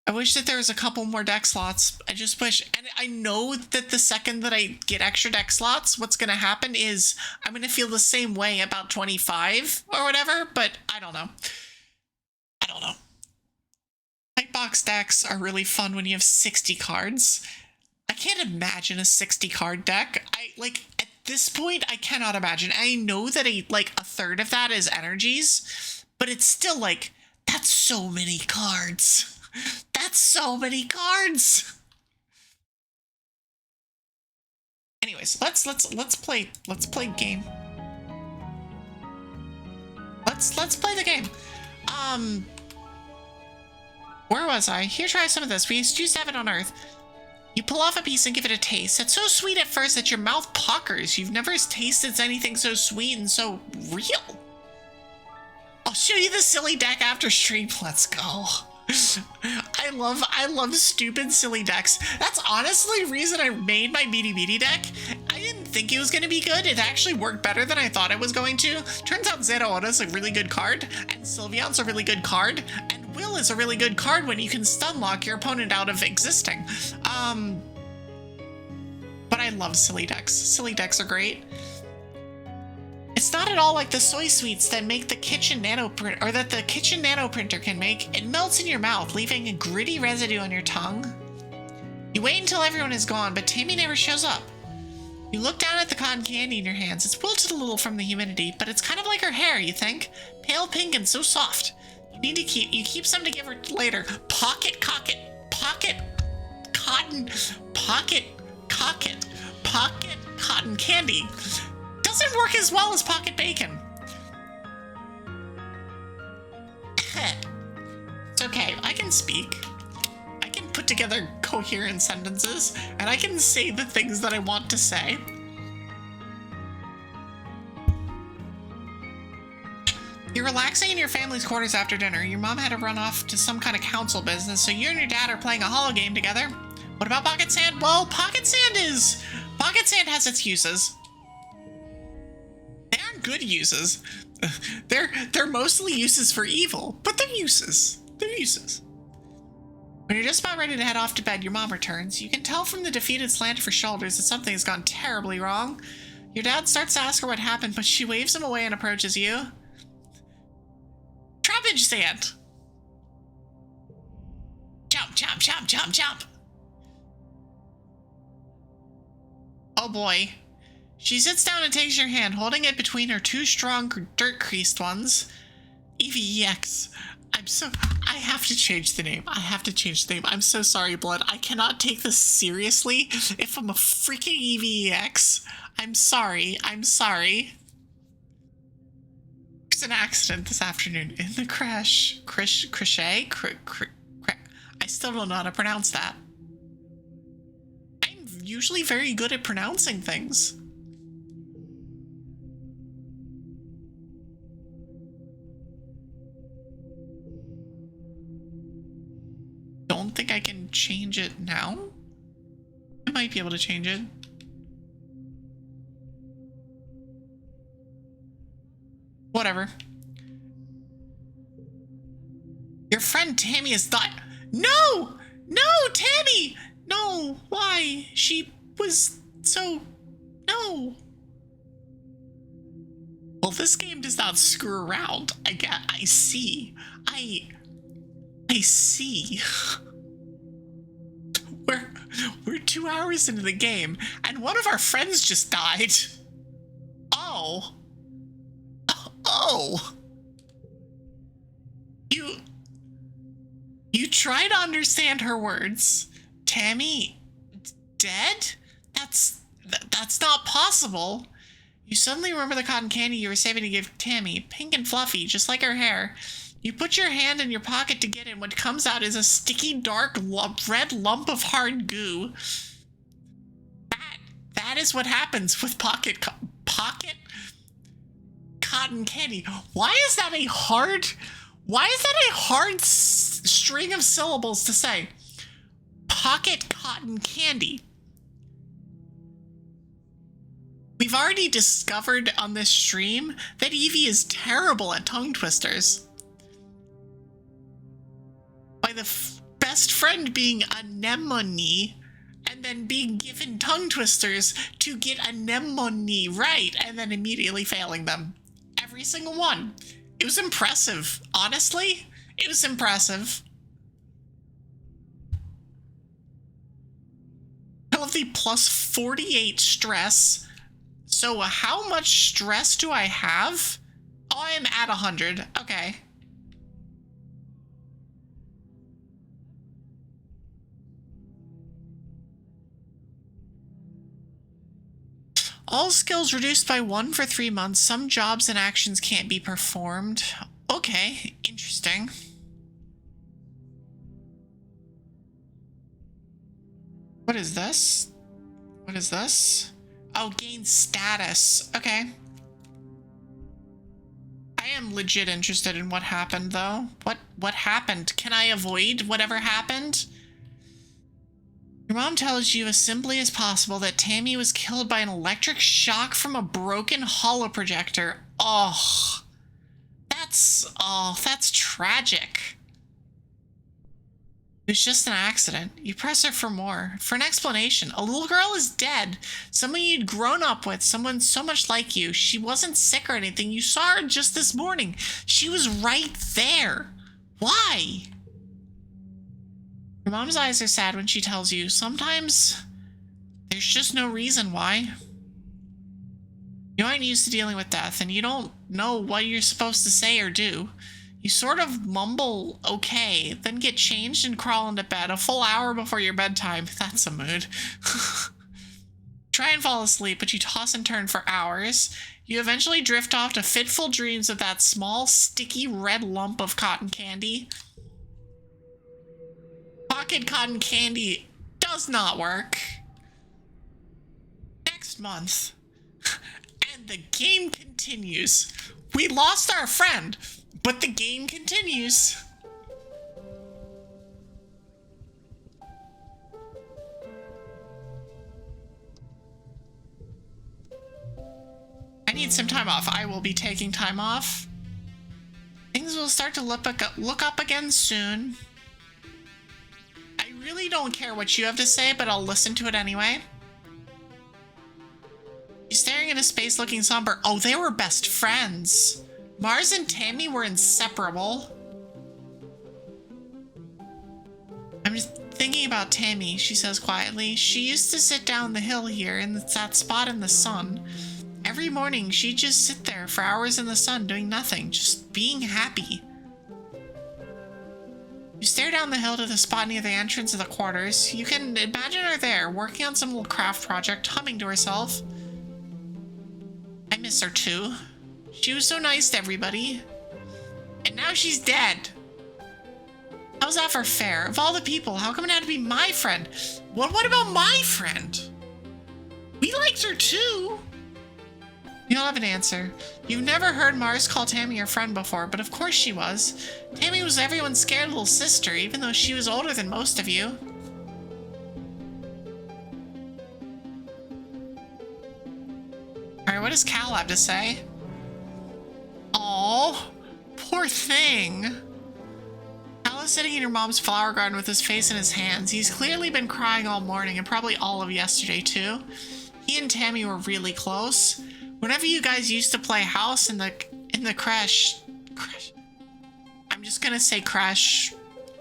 I wish that there was a couple more deck slots. I just wish, and I know that the second that I get extra deck slots, what's going to happen is I'm going to feel the same way about 25 or whatever, but I don't know. White box decks are really fun when you have 60 cards. I can't imagine a 60 card deck. At this point, I cannot imagine. I know that a third of that is energies, but it's still like, that's so many cards. That's so many cards. Anyways, let's play game. Let's play the game. Where was I? Here, try some of this. We used to have it on Earth. You pull off a piece and give it a taste. It's so sweet at first that your mouth puckers. You've never tasted anything so sweet and so real. I'll show you the silly deck after stream. Let's go. I love stupid silly decks. That's honestly the reason I made my Beady Beady deck. I didn't think it was going to be good. It actually worked better than I thought it was going to. Turns out Zeraora's a really good card, and Sylveon's a really good card, and Will is a really good card when you can stun lock your opponent out of existing. But I love silly decks. Silly decks are great. It's not at all like the soy sweets that make the kitchen nano print, or that the kitchen nano printer can make. It melts in your mouth, leaving a gritty residue on your tongue. You wait until everyone is gone, but Tammy never shows up. You look down at the cotton candy in your hands. It's wilted a little from the humidity, but it's kind of like her hair, you think? Pale pink and so soft. You keep some to give her later. Pocket cotton candy. Doesn't work as well as pocket bacon. It's okay, I can speak. I can put together coherent sentences, and I can say the things that I want to say. You're relaxing in your family's quarters after dinner. Your mom had to run off to some kind of council business, so you and your dad are playing a holo game together. What about Pocket Sand? Well, Pocket Sand has its uses. They aren't good uses. They're mostly uses for evil, but they're uses. They're uses. When you're just about ready to head off to bed, your mom returns. You can tell from the defeated slant of her shoulders that something has gone terribly wrong. Your dad starts to ask her what happened, but she waves him away and approaches you. Troubage Sand! Jump, jump, jump, jump, jump! Oh boy. She sits down and takes your hand, holding it between her two strong, dirt-creased ones. EVEX. I have to change the name. I have to change the name. I'm so sorry, Blood. I cannot take this seriously if I'm a freaking EVEX. I'm sorry. I'm sorry. There's an accident this afternoon in the crash. Crochet? I still don't know how to pronounce that. I'm usually very good at pronouncing things. Don't think I can change it now. I might be able to change it. Whatever. Your friend Tammy is thought. No! No, Tammy! No, why? She was so... No. Well, this game does not screw around. I see. I see. We're 2 hours into the game, and one of our friends just died. Oh. Oh. You try to understand her words. Tammy dead? That's not possible. You suddenly remember the cotton candy you were saving to give Tammy, pink and fluffy, just like her hair. You put your hand in your pocket to get it. What comes out is a sticky, dark, red lump of hard goo. That is what happens with pocket cotton candy. Why is that a hard string of syllables to say? Pocket cotton candy. We've already discovered on this stream that Evie is terrible at tongue twisters. By the best friend being anemone and then being given tongue twisters to get anemone right and then immediately failing them. Every single one. It was impressive. Honestly, it was impressive. I love the plus 48 stress. So how much stress do I have? Oh, I am at 100. Okay. All skills reduced by 1 for 3 months. Some jobs and actions can't be performed. Okay, interesting. What is this? What is this? Oh, gain status. Okay. I am legit interested in what happened, though. What happened? Can I avoid whatever happened? Your mom tells you as simply as possible that Tammy was killed by an electric shock from a broken holoprojector. Oh, that's tragic. It was just an accident. You press her for more. For an explanation. A little girl is dead. Someone you'd grown up with. Someone so much like you. She wasn't sick or anything. You saw her just this morning. She was right there. Why? Your mom's eyes are sad when she tells you. Sometimes there's just no reason why. You aren't used to dealing with death, and you don't know what you're supposed to say or do. You sort of mumble okay, then get changed and crawl into bed a full hour before your bedtime. That's a mood. Try and fall asleep, but you toss and turn for hours. You eventually drift off to fitful dreams of that small, sticky red lump of cotton candy. Pocket cotton candy does not work. Next month. And the game continues. We lost our friend, but the game continues. I need some time off. I will be taking time off. Things will start to look up again soon. I really don't care what you have to say, but I'll listen to it anyway. She's staring into space looking somber. Oh, they were best friends. Mars and Tammy were inseparable. I'm just thinking about Tammy, she says quietly. She used to sit down the hill here in that spot in the sun. Every morning, she'd just sit there for hours in the sun doing nothing, just being happy. You stare down the hill to the spot near the entrance of the quarters. You can imagine her there, working on some little craft project, humming to herself. I miss her too. She was so nice to everybody. And now she's dead. How's that for fair? Of all the people, how come it had to be my friend? Well, what about my friend? We liked her too. You don't have an answer. You've never heard Mars call Tammy her friend before, but of course she was. Tammy was everyone's scared little sister, even though she was older than most of you. Alright, what does Cal have to say? Aww, poor thing. Cal is sitting in your mom's flower garden with his face in his hands. He's clearly been crying all morning and probably all of yesterday too. He and Tammy were really close. Whenever you guys used to play house in the crash. I'm just gonna say crash.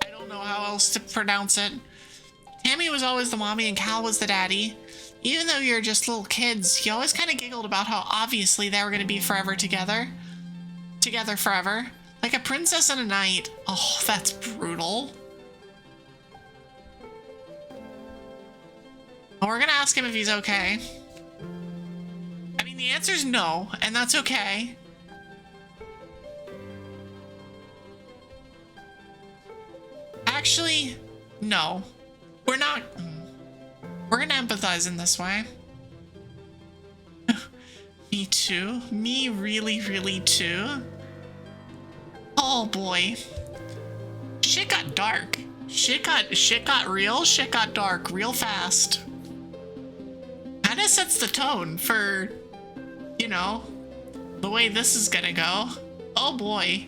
I don't know how else to pronounce it. Tammy was always the mommy and Cal was the daddy. Even though you're just little kids, you always kind of giggled about how obviously they were gonna be forever together. Together forever. Like a princess and a knight. Oh, that's brutal. Well, we're gonna ask him if he's okay. I mean, the answer's no, and that's okay. Actually, no. We're not. We're gonna empathize in this way. Me too. Me really, really too. Oh boy. Shit got dark. Shit got real. Shit got dark real fast. Kinda sets the tone for, you know, the way this is gonna go. Oh boy.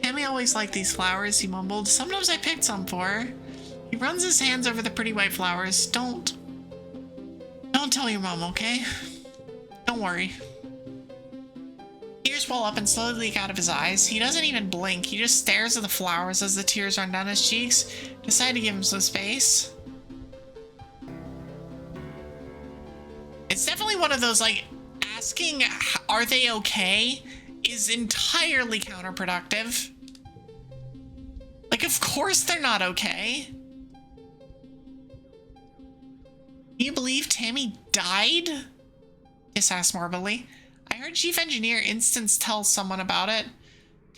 Tammy always liked these flowers, he mumbled. Sometimes I picked some for her. He runs his hands over the pretty white flowers. Don't tell your mom, okay? Don't worry. Tears well up and slowly leak out of his eyes. He doesn't even blink. He just stares at the flowers as the tears run down his cheeks. Decide to give him some space. It's definitely one of those, like, asking, are they okay, is entirely counterproductive. Like, of course they're not okay. Do you believe Tammy died? Kiss asked morbidly. I heard Chief Engineer Instance tell someone about it.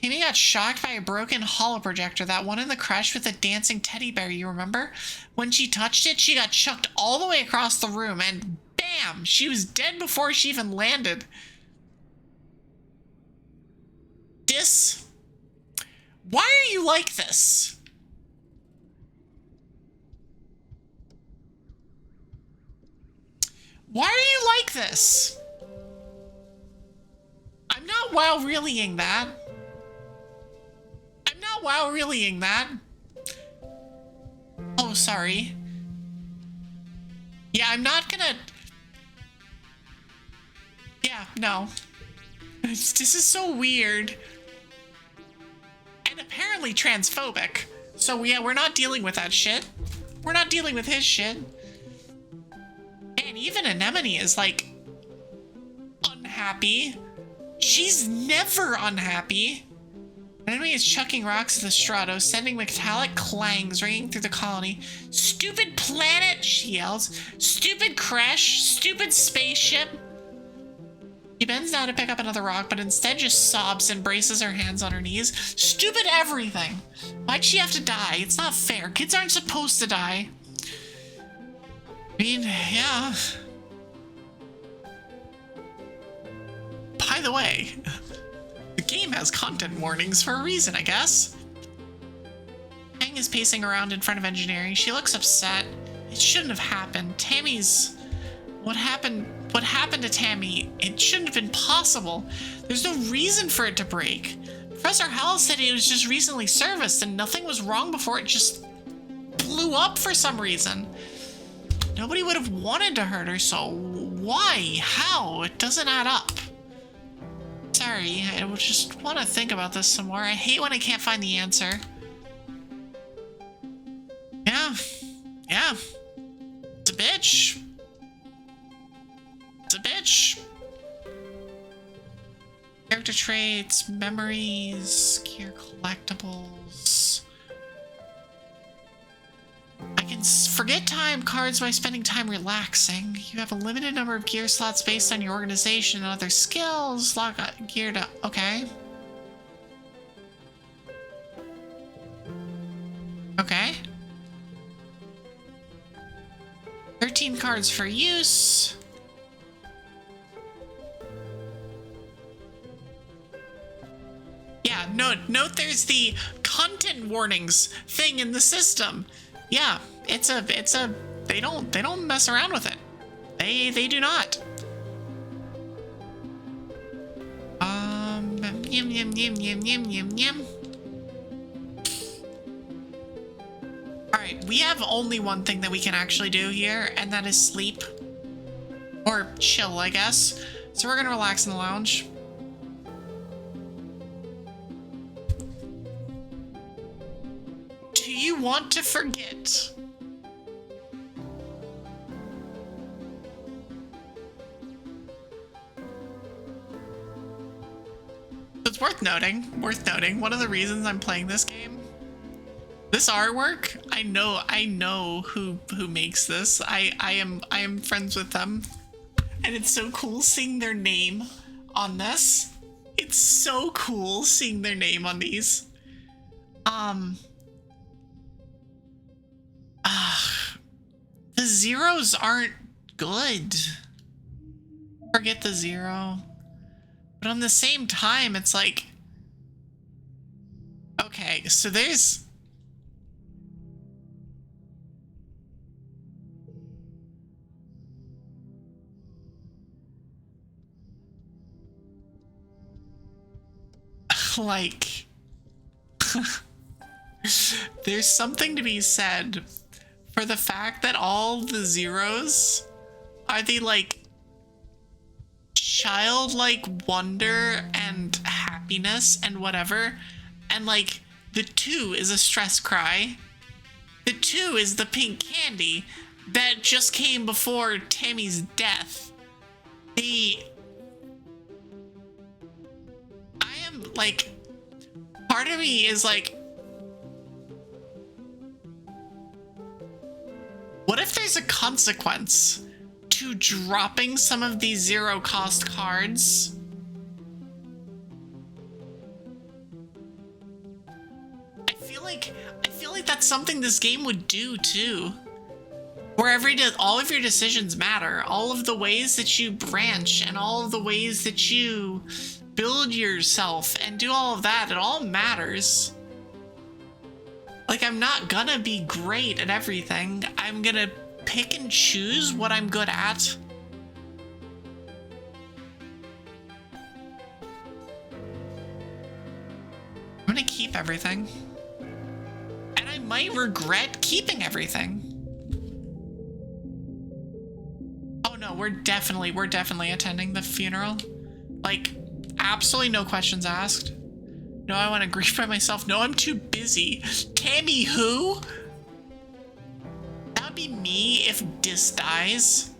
Tammy got shocked by a broken holoprojector, that one in the crash with the dancing teddy bear, you remember? When she touched it, she got chucked all the way across the room, and bam! She was dead before she even landed. Why are you like this? Why are you like this? I'm not wow-reelying that. I'm not wow-reelying that. Oh, sorry. Yeah, I'm not gonna... Yeah, no. This is so weird. And apparently transphobic. So yeah, we're not dealing with that shit. We're not dealing with his shit. And even Anemone is, like, unhappy. She's never unhappy. Anemone is chucking rocks at the strato, sending metallic clangs ringing through the colony. Stupid planet, she yells. Stupid crash. Stupid spaceship. He bends down to pick up another rock, but instead just sobs and braces her hands on her knees. Stupid everything. Why'd she have to die? It's not fair. Kids aren't supposed to die. I mean, yeah. By the way, the game has content warnings for a reason, I guess. Hang is pacing around in front of engineering. She looks upset. It shouldn't have happened. What happened to Tammy? It shouldn't have been possible. There's no reason for it to break. Professor Howell said it was just recently serviced and nothing was wrong before it just blew up for some reason. Nobody would have wanted to hurt her, so why? How? It doesn't add up. Sorry, I would just want to think about this some more. I hate when I can't find the answer. Yeah. Yeah. It's a bitch. It's a bitch. Character traits, memories, gear collectibles. I can forget time cards by spending time relaxing. You have a limited number of gear slots based on your organization and other skills. Lock gear to... Okay. Okay. 13 cards for use. Yeah, note there's the content warnings thing in the system. Yeah, it's a they don't mess around with it. They do not. Yum yum yum yum yum yum yum. Alright, we have only one thing that we can actually do here, and that is sleep. Or chill, I guess. So we're gonna relax in the lounge. Do you want to forget? It's worth noting, one of the reasons I'm playing this game, this artwork, I know who makes this. I am friends with them. And it's so cool seeing their name on this. It's so cool seeing their name on these. The zeros aren't good. Forget the zero. But on the same time, it's like... Okay, so there's... like... There's something to be said for the fact that all the zeros are the, like, childlike wonder and happiness and whatever, and, like, the 2 is a stress cry. The 2 is the pink candy that just came before Tammy's death. Like, part of me is like, what if there's a consequence to dropping some of these zero cost cards? I feel like that's something this game would do too. Where all of your decisions matter, all of the ways that you branch and all of the ways that you build yourself and do all of that, it all matters. Like, I'm not gonna be great at everything. I'm gonna pick and choose what I'm good at. I'm gonna keep everything. And I might regret keeping everything. Oh no, we're definitely attending the funeral. Like, absolutely no questions asked. No, I want to grieve by myself. No, I'm too busy. Tammy who? That would be me if Dis dies.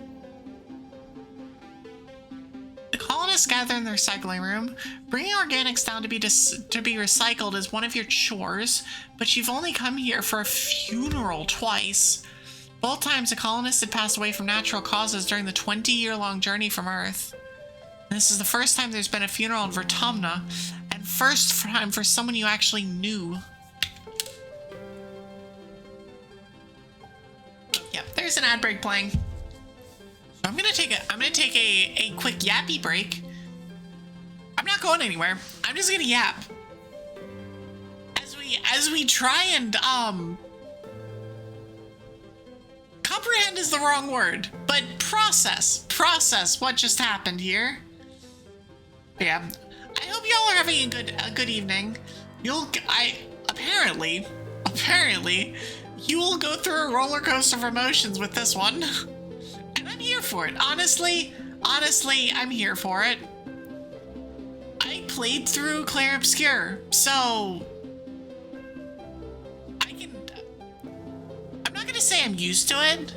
The colonists gather in the recycling room. Bringing organics down to be recycled is one of your chores, but you've only come here for a funeral twice. Both times the colonists had passed away from natural causes during the 20-year-long journey from Earth. This is the first time there's been a funeral in Vertumna, and first time for someone you actually knew. Yeah, there's an ad break playing. So I'm gonna take a quick yappy break. I'm not going anywhere. I'm just gonna yap. As we try and comprehend is the wrong word, but process what just happened here. Yeah, I hope y'all are having a good evening. Apparently, you will go through a roller coaster of emotions with this one, and I'm here for it. Honestly, I'm here for it. I played through Clair Obscur, so I'm not gonna gonna say I'm used to it,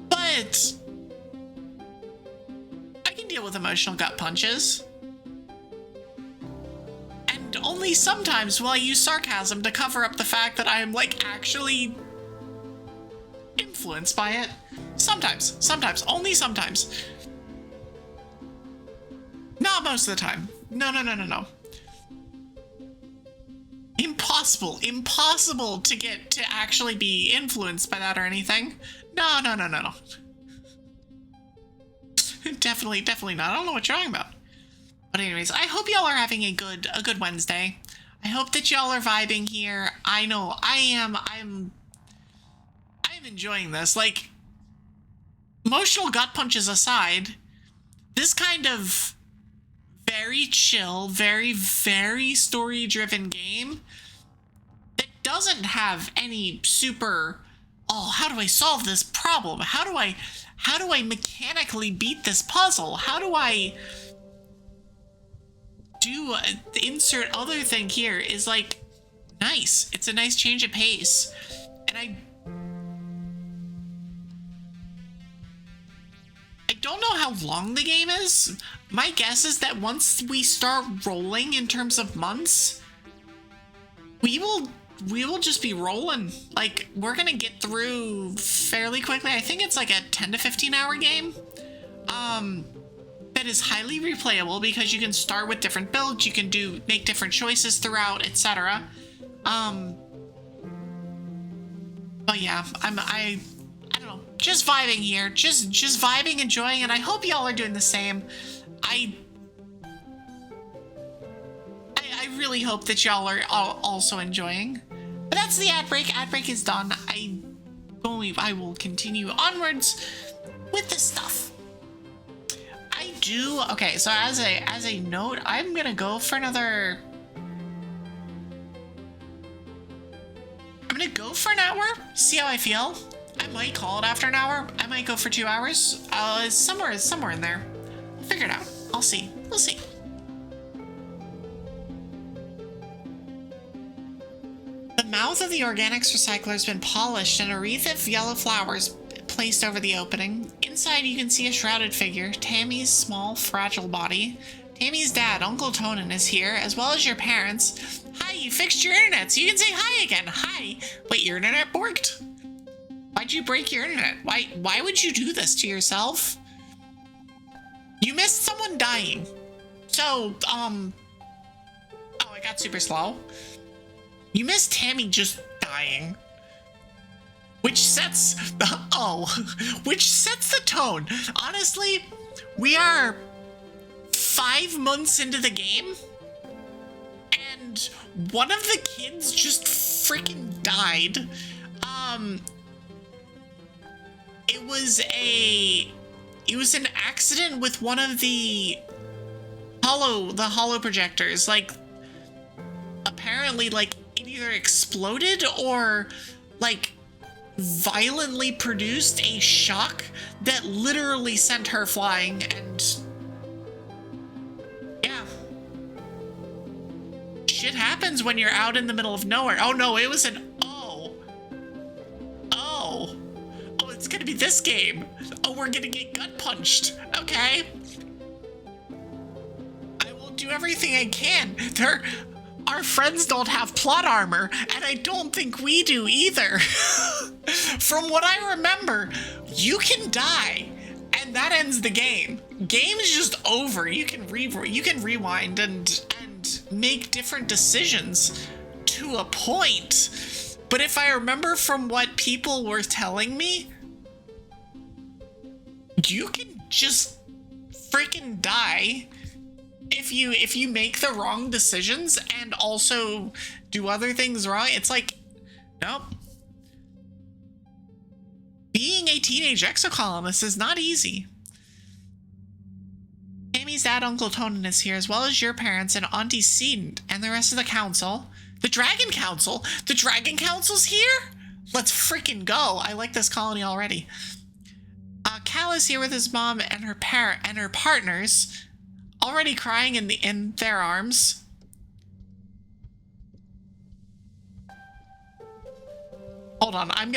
but I can deal with emotional gut punches. And only sometimes will I use sarcasm to cover up the fact that I am, like, actually influenced by it. Sometimes, only sometimes. Not most of the time. No. Impossible to get to actually be influenced by that or anything. No. Definitely not. I don't know what you're talking about. But anyways, I hope y'all are having a good Wednesday. I hope that y'all are vibing here. I know I am. I'm enjoying this. Like, emotional gut punches aside, this kind of very chill, very story-driven game that doesn't have any super, oh, how do I solve this problem? How do I mechanically beat this puzzle? How do I do insert other thing here is, like, nice. It's a nice change of pace. And I don't know how long the game is. My guess is that once we start rolling in terms of months, we will just be rolling. Like, we're gonna get through fairly quickly. I think it's like a 10 to 15 hour game. That is highly replayable because you can start with different builds, you can make different choices throughout, etc. But yeah, I don't know, just vibing here, just vibing, enjoying, and I hope y'all are doing the same. I really hope that y'all are also enjoying. But that's the ad break. Ad break is done. I will continue onwards with this stuff. Okay, so as a note, I'm gonna go for another. I'm gonna go for an hour, see how I feel. I might call it after an hour. I might go for 2 hours. Somewhere in there. I'll figure it out. I'll see. We'll see. The mouth of the organics recycler has been polished and a wreath of yellow flowers placed over the opening. Inside you can see a shrouded figure, Tammy's small, fragile body. Tammy's dad, Uncle Tonin, is here, as well as your parents. Hi, you fixed your internet, so you can say hi again. Hi. Wait, your internet borked? Why'd you break your internet? Why would you do this to yourself? You missed someone dying. So, oh, I got super slow. You missed Tammy just dying. Which sets the tone. Honestly, we are 5 months into the game, and one of the kids just freaking died. It was an accident with one of the hollow projectors. Like, apparently, like, it either exploded or, like, violently produced a shock that literally sent her flying, and yeah. Shit happens when you're out in the middle of nowhere. Oh no, it was an it's gonna be this game. Oh, we're gonna get gut punched. Okay. I will do everything I can. Our friends don't have plot armor, and I don't think we do either. From what I remember, you can die, and that ends the game. Game is just over. You can rewind and make different decisions to a point. But if I remember from what people were telling me, you can just freaking die if you make the wrong decisions and also do other things wrong. It's like, nope. Being a teenage exocolonist is not easy. Tammy's dad, Uncle Tonin, is here, as well as your parents and Auntie Seed and the rest of the council. The Dragon Council? The Dragon Council's here? Let's freaking go. I like this colony already. Cal is here with his mom and her partners, already crying in their arms. Hold on, I'm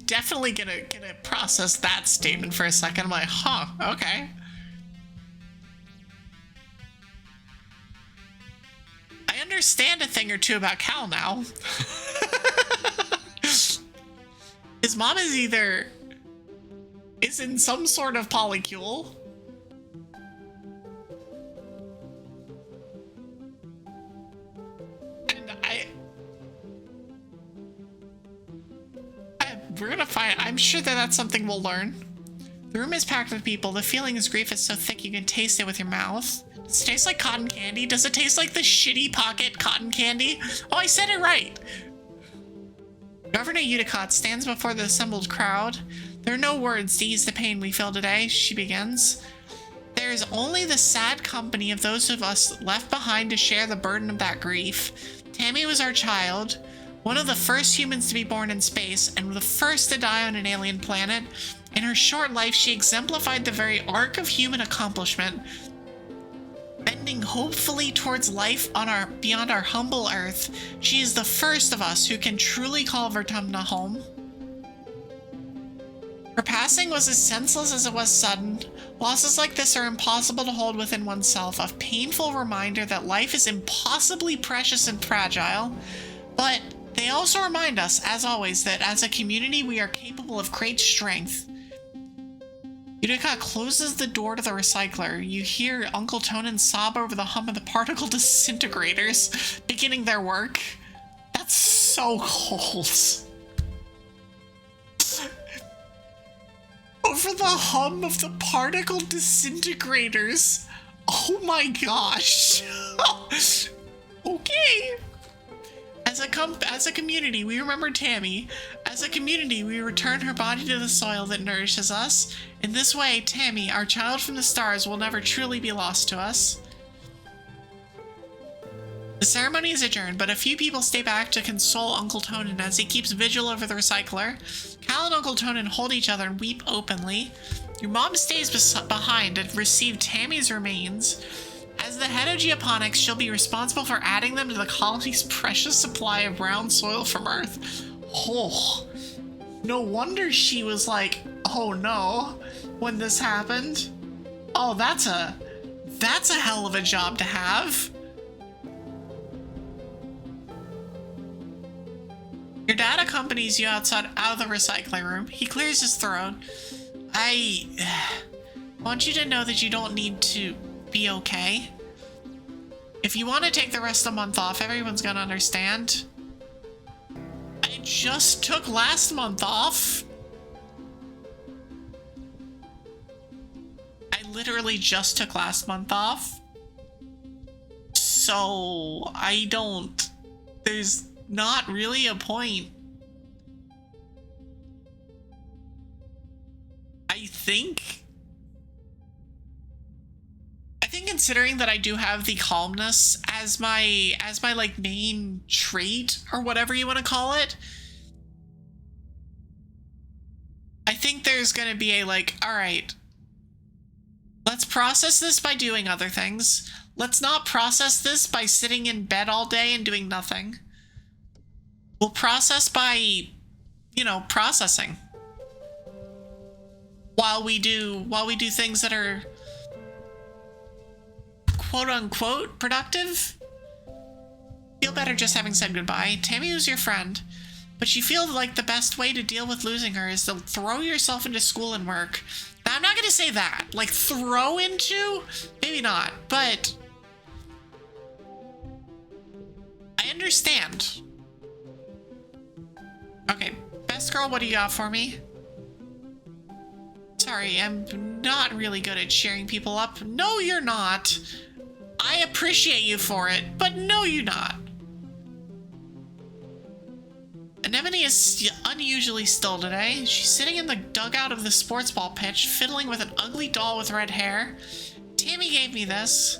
definitely gonna process that statement for a second. I'm like, huh, okay. I understand a thing or two about Cal now. His mom is in some sort of polycule. We're gonna find. I'm sure that that's something we'll learn. The room is packed with people. The feeling is grief is so thick you can taste it with your mouth. Does it taste like cotton candy? Does it taste like the shitty pocket cotton candy? Oh, I said it right. Governor Udicott stands before the assembled crowd. There are no words to ease the pain we feel today, she begins. There is only the sad company of those of us left behind to share the burden of that grief. Tammy was our child. One of the first humans to be born in space, and the first to die on an alien planet. In her short life, she exemplified the very arc of human accomplishment, bending hopefully towards life on beyond our humble Earth. She is the first of us who can truly call Vertumna home. Her passing was as senseless as it was sudden. Losses like this are impossible to hold within oneself, a painful reminder that life is impossibly precious and fragile, but they also remind us, as always, that as a community we are capable of great strength. Utica closes the door to the recycler. You hear Uncle Tonin sob over the hum of the particle disintegrators beginning their work. That's so cold. Over the hum of the particle disintegrators. Oh my gosh. Okay. As a community, we remember Tammy. As a community, we return her body to the soil that nourishes us. In this way, Tammy, our child from the stars, will never truly be lost to us. The ceremony is adjourned, but a few people stay back to console Uncle Tonin as he keeps vigil over the recycler. Cal and Uncle Tonin hold each other and weep openly. Your mom stays behind to receive Tammy's remains. As the head of Geoponics, she'll be responsible for adding them to the colony's precious supply of brown soil from Earth. Oh, no wonder she was like, oh no, when this happened. Oh, that's a hell of a job to have. Your dad accompanies you out of the recycling room. He clears his throat. I want you to know that you don't need to be okay. If you want to take the rest of the month off, everyone's gonna understand. I just took last month off. I literally just took last month off. So there's not really a point. I think considering that I do have the calmness as my like main trait or whatever you want to call it, I think there's gonna be a like, all right, let's process this by doing other things. Let's not process this by sitting in bed all day and doing nothing. We'll process by, you know, processing while we do things that are quote-unquote productive. Feel better just having said goodbye. Tammy was your friend, but you feel like the best way to deal with losing her is to throw yourself into school and work. Now, I'm not gonna say that. Like, throw into? Maybe not, but I understand. Okay, best girl, what do you got for me? Sorry, I'm not really good at cheering people up. No, you're not. I appreciate you for it, but no, you're not. Anemone is unusually still today. She's sitting in the dugout of the sports ball pitch, fiddling with an ugly doll with red hair. Tammy gave me this.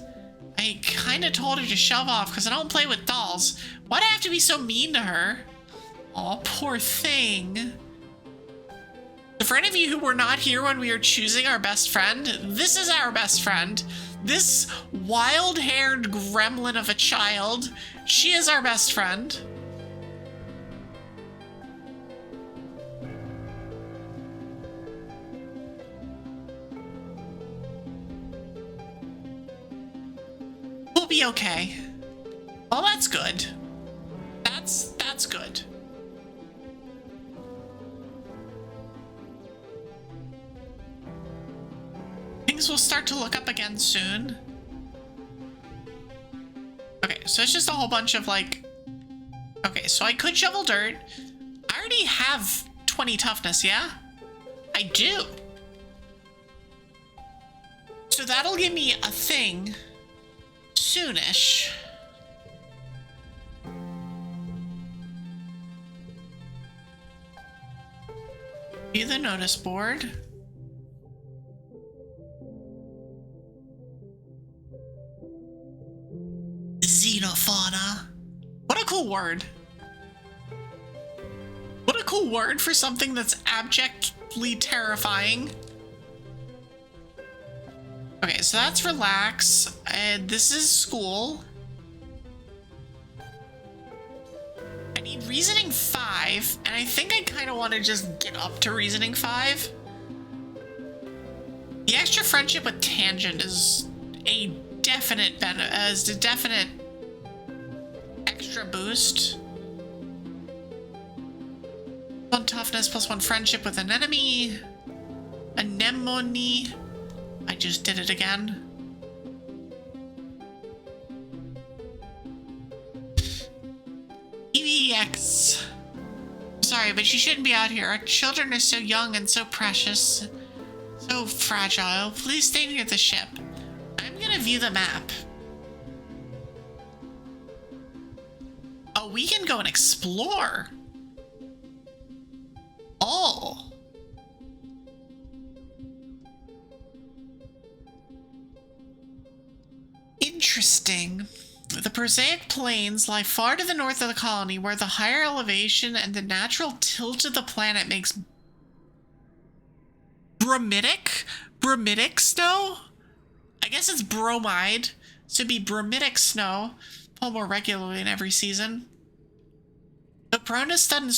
I kinda told her to shove off because I don't play with dolls. Why'd I have to be so mean to her? Aw, poor thing. For any of you who were not here when we were choosing our best friend, this is our best friend. This wild-haired gremlin of a child, she is our best friend. We'll be okay. Well, that's good. That's good. Things will start to look up again soon. Okay, so it's just a whole bunch of like... Okay, so I could shovel dirt. I already have 20 toughness, yeah? I do. So that'll give me a thing soonish. View the notice board. Xenofauna. What a cool word. What a cool word for something that's abjectly terrifying. Okay, so that's relax. And this is school. I need reasoning 5, and I think I kind of want to just get up to reasoning 5. The extra friendship with Tangent is a definite extra boost. +1 toughness, +1 friendship with an enemy. Anemone. I just did it again. EVX. Sorry, but you shouldn't be out here. Our children are so young and so precious. So fragile. Please stay near the ship. I'm gonna view the map. Oh, we can go and explore. Oh. Interesting. The prosaic plains lie far to the north of the colony, where the higher elevation and the natural tilt of the planet makes bromidic snow? I guess it's bromide, so it'd be bromidic snow, fall more regularly in every season. But prone to sudden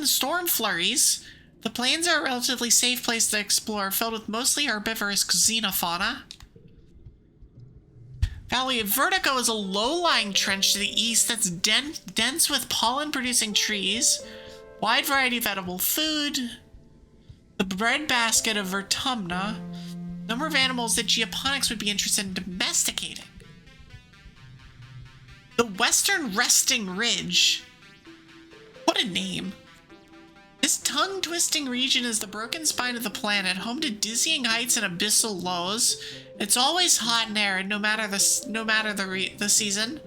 storm flurries, the plains are a relatively safe place to explore, filled with mostly herbivorous xenofauna. Valley of Vertigo is a low-lying trench to the east that's dense with pollen-producing trees, wide variety of edible food, the breadbasket of Vertumna, number of animals that geoponics would be interested in domesticating. The Western Resting Ridge. What a name. This tongue-twisting region is the broken spine of the planet, home to dizzying heights and abyssal lows. It's always hot and arid, no matter the season.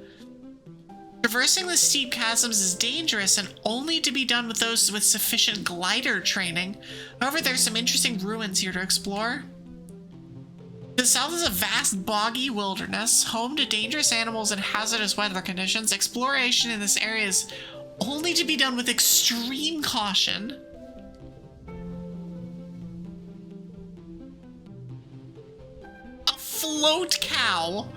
Traversing the steep chasms is dangerous and only to be done with those with sufficient glider training. However, there's some interesting ruins here to explore. To the south is a vast boggy wilderness, home to dangerous animals and hazardous weather conditions. Exploration in this area is only to be done with extreme caution. A float cow.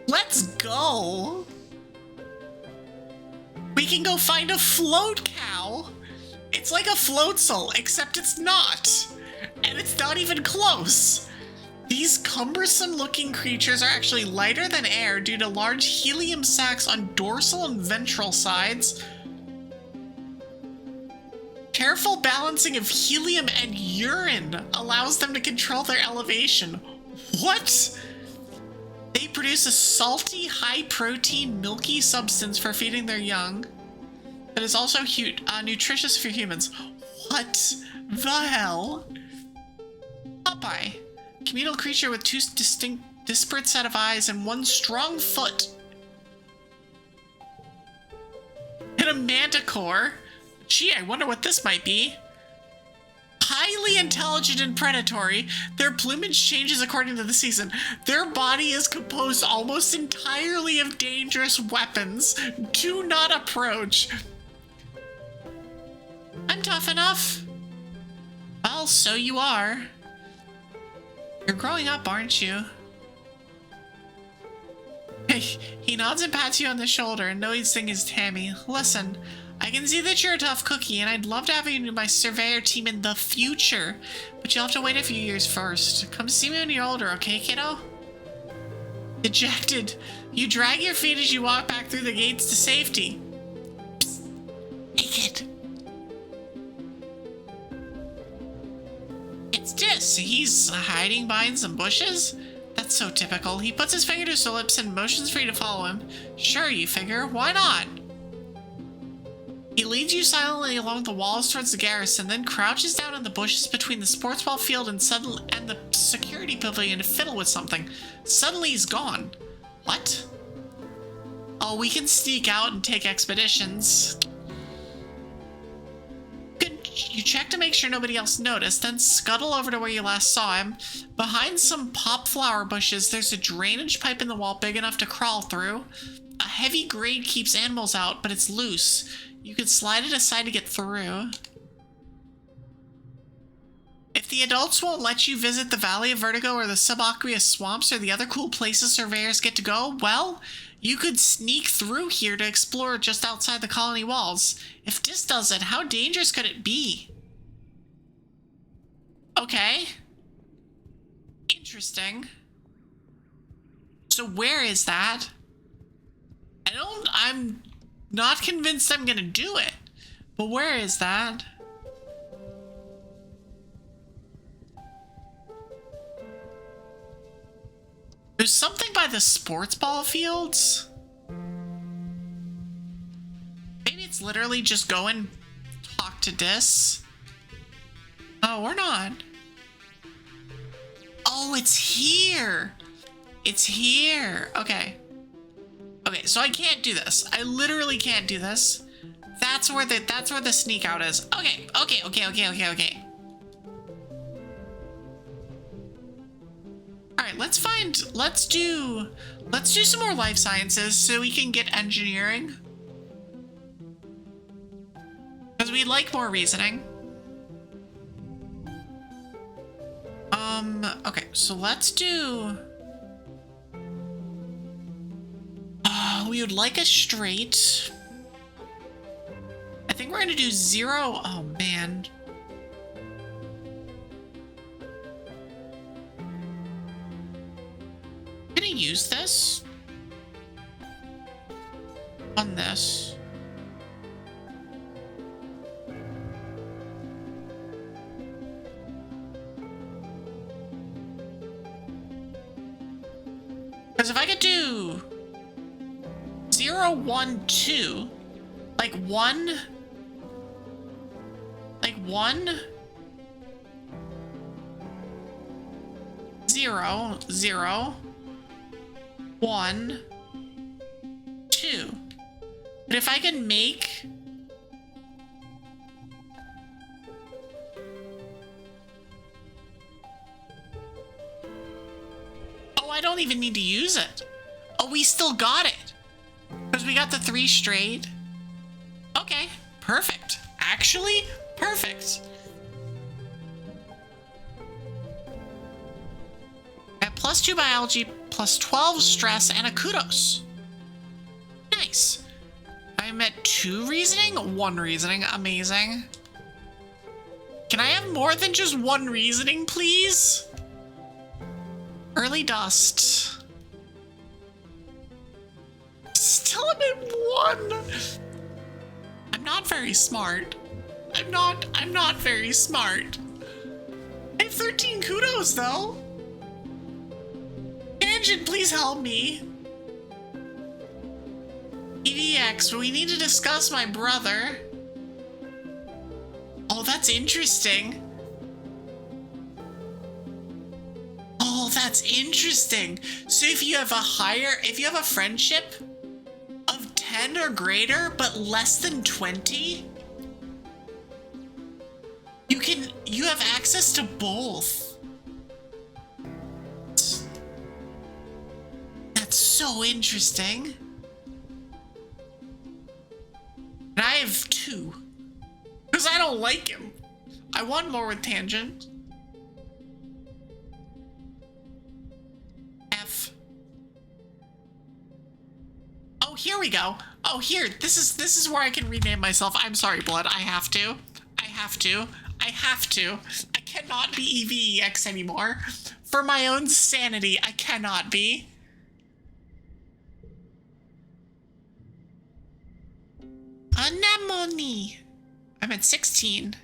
Let's go. We can go find a float cow. It's like a floatzel, except it's not. And it's not even close. These cumbersome-looking creatures are actually lighter than air due to large helium sacs on dorsal and ventral sides. Careful balancing of helium and urine allows them to control their elevation. What? They produce a salty, high-protein, milky substance for feeding their young that is also nutritious for humans. What the hell? Popeye. Communal creature with 2 disparate set of eyes and 1 strong foot. And a manticore. Gee, I wonder what this might be. Highly intelligent and predatory, their plumage changes according to the season. Their body is composed almost entirely of dangerous weapons. Do not approach. I'm tough enough. Well, so you are. You're growing up, aren't you? He nods and pats you on the shoulder, and noticing his Tammy. Listen, I can see that you're a tough cookie, and I'd love to have you in my surveyor team in the future, but you'll have to wait a few years first. Come see me when you're older, okay, kiddo? Dejected, you drag your feet as you walk back through the gates to safety. Psst. Hey, kid. It's Dis. He's hiding behind some bushes? That's so typical. He puts his finger to his lips and motions for you to follow him. Sure, you figure. Why not? He leads you silently along the walls towards the garrison, then crouches down in the bushes between the sports ball field and the security pavilion to fiddle with something. Suddenly he's gone. What? Oh, we can sneak out and take expeditions. You check to make sure nobody else noticed, then scuttle over to where you last saw him. Behind some pop flower bushes, there's a drainage pipe in the wall big enough to crawl through. A heavy grate keeps animals out, but it's loose. You could slide it aside to get through. If the adults won't let you visit the Valley of Vertigo or the subaqueous swamps or the other cool places surveyors get to go, well, you could sneak through here to explore just outside the colony walls. If Dis does it, how dangerous could it be? Okay. Interesting. So where is that? I'm not convinced I'm gonna do it. But where is that? There's something by the sports ball fields. Maybe it's literally just go and talk to Dis. Oh, we're not. Oh, it's here. It's here. Okay. Okay, so I can't do this. I literally can't do this. That's where the sneak out is. Okay. Alright, let's do some more life sciences so we can get engineering. Because we'd like more reasoning. Okay, so let's do... we would like a straight. I think we're gonna do 0. Oh, man. Can I use this? On this. Because if I could do 0, 1, 2, like 1, 0, 0, 1, 2. But if I can make... Oh, I don't even need to use it. Oh, we still got it. Because we got the 3 straight. Okay, perfect. Actually, perfect. At +2 biology, +12 stress, and a kudos. Nice. I'm at 2 reasoning, 1 reasoning. Amazing. Can I have more than just 1 reasoning, please? Early dust. Still I'm at 1. I'm not very smart. I'm not very smart. I have 13 kudos though. Tangent, please help me. EDX, we need to discuss my brother. Oh, that's interesting. Oh, that's interesting. So if you have a friendship of 10 or greater, but less than 20, you have access to both. That's so interesting. And I have 2. Because I don't like him. I want more with Tangent. here we go. Oh, here. This is where I can rename myself. I'm sorry, Blood. I have to. I cannot be EVEX anymore. For my own sanity, I cannot be. Anemone. I'm at 16.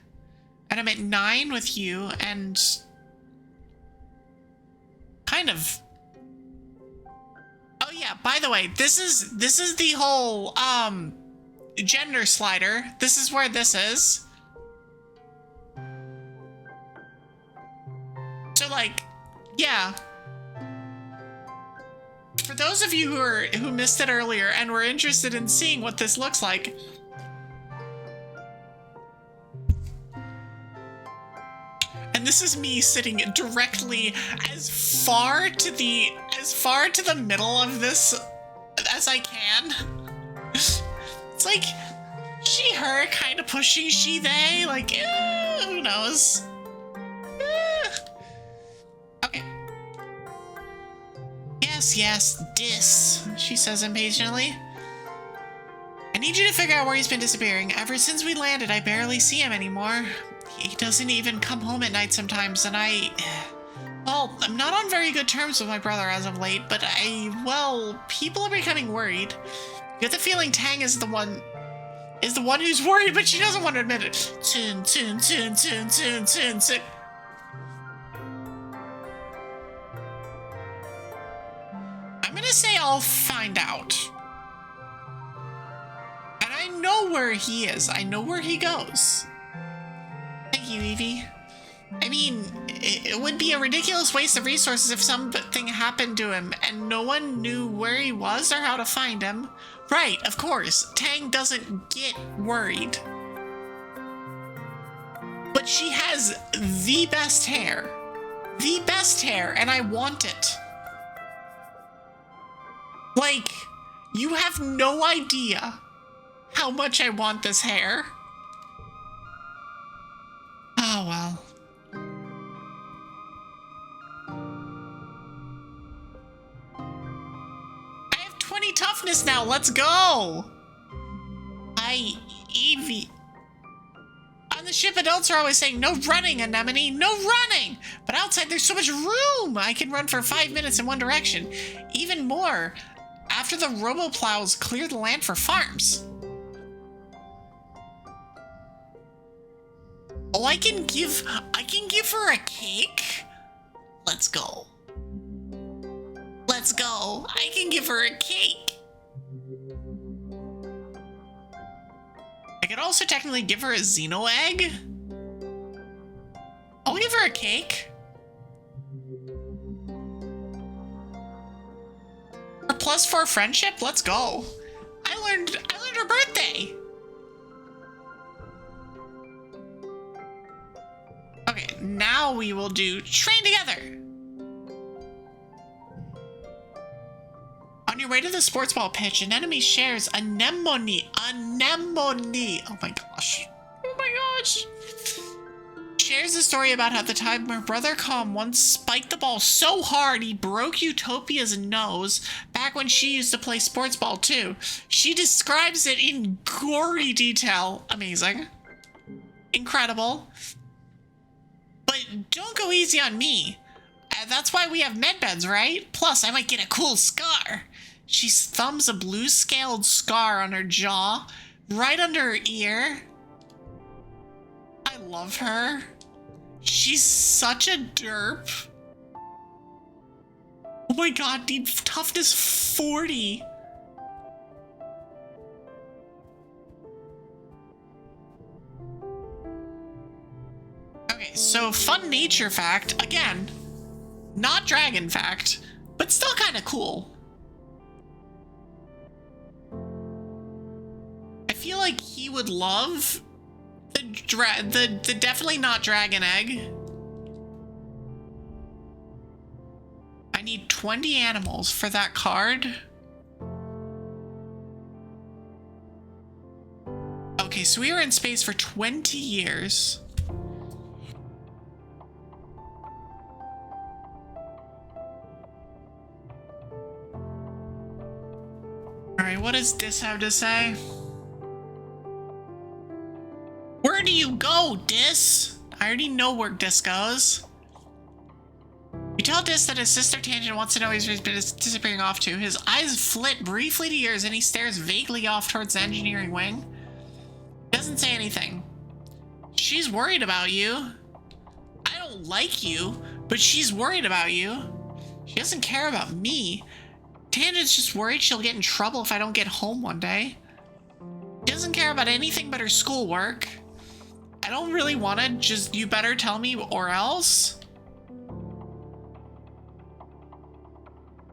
And I'm at 9 with you, and kind of. Oh yeah, by the way, this is the whole gender slider. This is where this is. So like, yeah. For those of you who missed it earlier and were interested in seeing what this looks like, and this is me sitting directly as far to the middle of this as I can. It's like she, her, kind of pushing she, they, like, who knows? Okay. Yes, dis, she says impatiently. I need you to figure out where he's been disappearing. Ever since we landed, I barely see him anymore. He doesn't even come home at night sometimes, and well, I'm not on very good terms with my brother as of late, but well, people are becoming worried. You get the feeling Tang is the one who's worried, but she doesn't want to admit it. Tun. I'm gonna say I'll find out. And I know where he is. I know where he goes. Thank you, Evie. I mean, it would be a ridiculous waste of resources if something happened to him and no one knew where he was or how to find him. Right, of course. Tang doesn't get worried. But she has the best hair. The best hair, and I want it. Like, you have no idea how much I want this hair. Oh, well. I have 20 toughness now. Let's go. Evie. On the ship, adults are always saying, no running, Anemone, no running. But outside, there's so much room. I can run for 5 minutes in one direction. Even more, after the roboplows clear the land for farms. Oh, I can give her a cake? Let's go. Let's go. I can give her a cake. I could also technically give her a Xeno egg. I'll give her a cake. A +4 friendship? Let's go. I learned her birthday. Okay, now we will do train together. On your way to the sports ball pitch, an enemy shares anemone. Oh my gosh. Oh my gosh. Shares a story about how the time her brother Calm once spiked the ball so hard he broke Utopia's nose back when she used to play sports ball too. She describes it in gory detail. Amazing. Incredible. But don't go easy on me. That's why we have medbeds, right? Plus, I might get a cool scar. She thumbs a blue scaled scar on her jaw, right under her ear. I love her. She's such a derp. Oh my god, dude, toughness 40. Okay, so fun nature fact, again, not dragon fact, but still kind of cool. I feel like he would love the definitely not dragon egg. I need 20 animals for that card. Okay, so we were in space for 20 years. Alright, what does Dis have to say? Where do you go, Dis? I already know where Dis goes. You tell Dis that his sister Tangent wants to know where he's been disappearing off to. His eyes flit briefly to yours and he stares vaguely off towards the engineering wing. He doesn't say anything. She's worried about you. I don't like you, but she's worried about you. She doesn't care about me. Tangent's just worried she'll get in trouble if I don't get home one day. She doesn't care about anything but her schoolwork. I don't really want to, just you better tell me or else.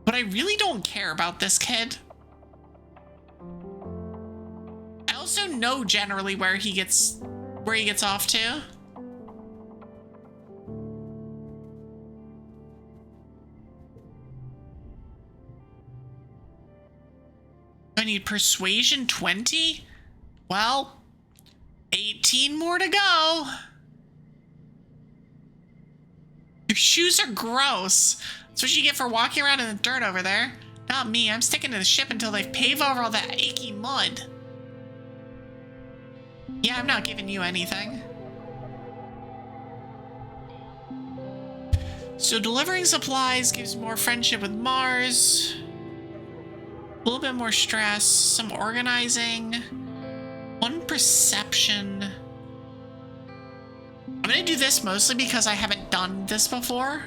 But I really don't care about this kid. I also know generally where he gets off to. I need persuasion 20? Well, 18 more to go. Your shoes are gross. That's what you get for walking around in the dirt over there. Not me. I'm sticking to the ship until they pave over all that achy mud. Yeah, I'm not giving you anything. So delivering supplies gives more friendship with Mars. A little bit more stress. Some organizing. 1 perception. I'm gonna do this mostly because I haven't done this before.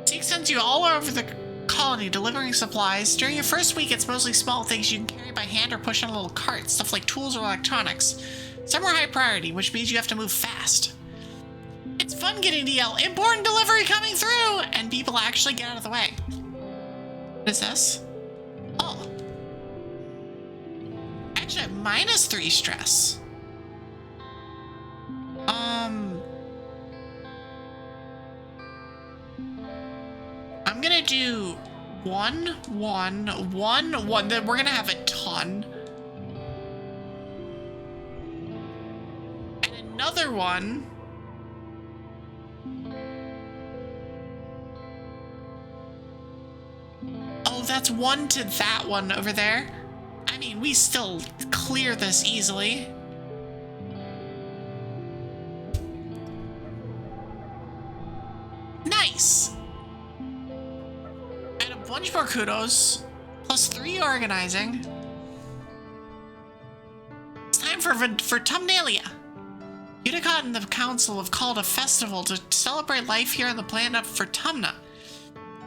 Zeke sends you all over the colony delivering supplies. During your first week, it's mostly small things you can carry by hand or push on a little cart, stuff like tools or electronics. Some are high priority, which means you have to move fast. It's fun getting to yell, "Important delivery coming through!" and people actually get out of the way. What is this? Oh. Actually, I have -3 stress. I'm gonna do 1, 1, 1, 1. Then we're gonna have a ton. And another one. Oh, that's 1 to that one over there. I mean, we still clear this easily. Nice. And a bunch more kudos. Plus 3 organizing. It's time for Vertumnalia. Unicott and the council have called a festival to celebrate life here on the planet of Vertumna.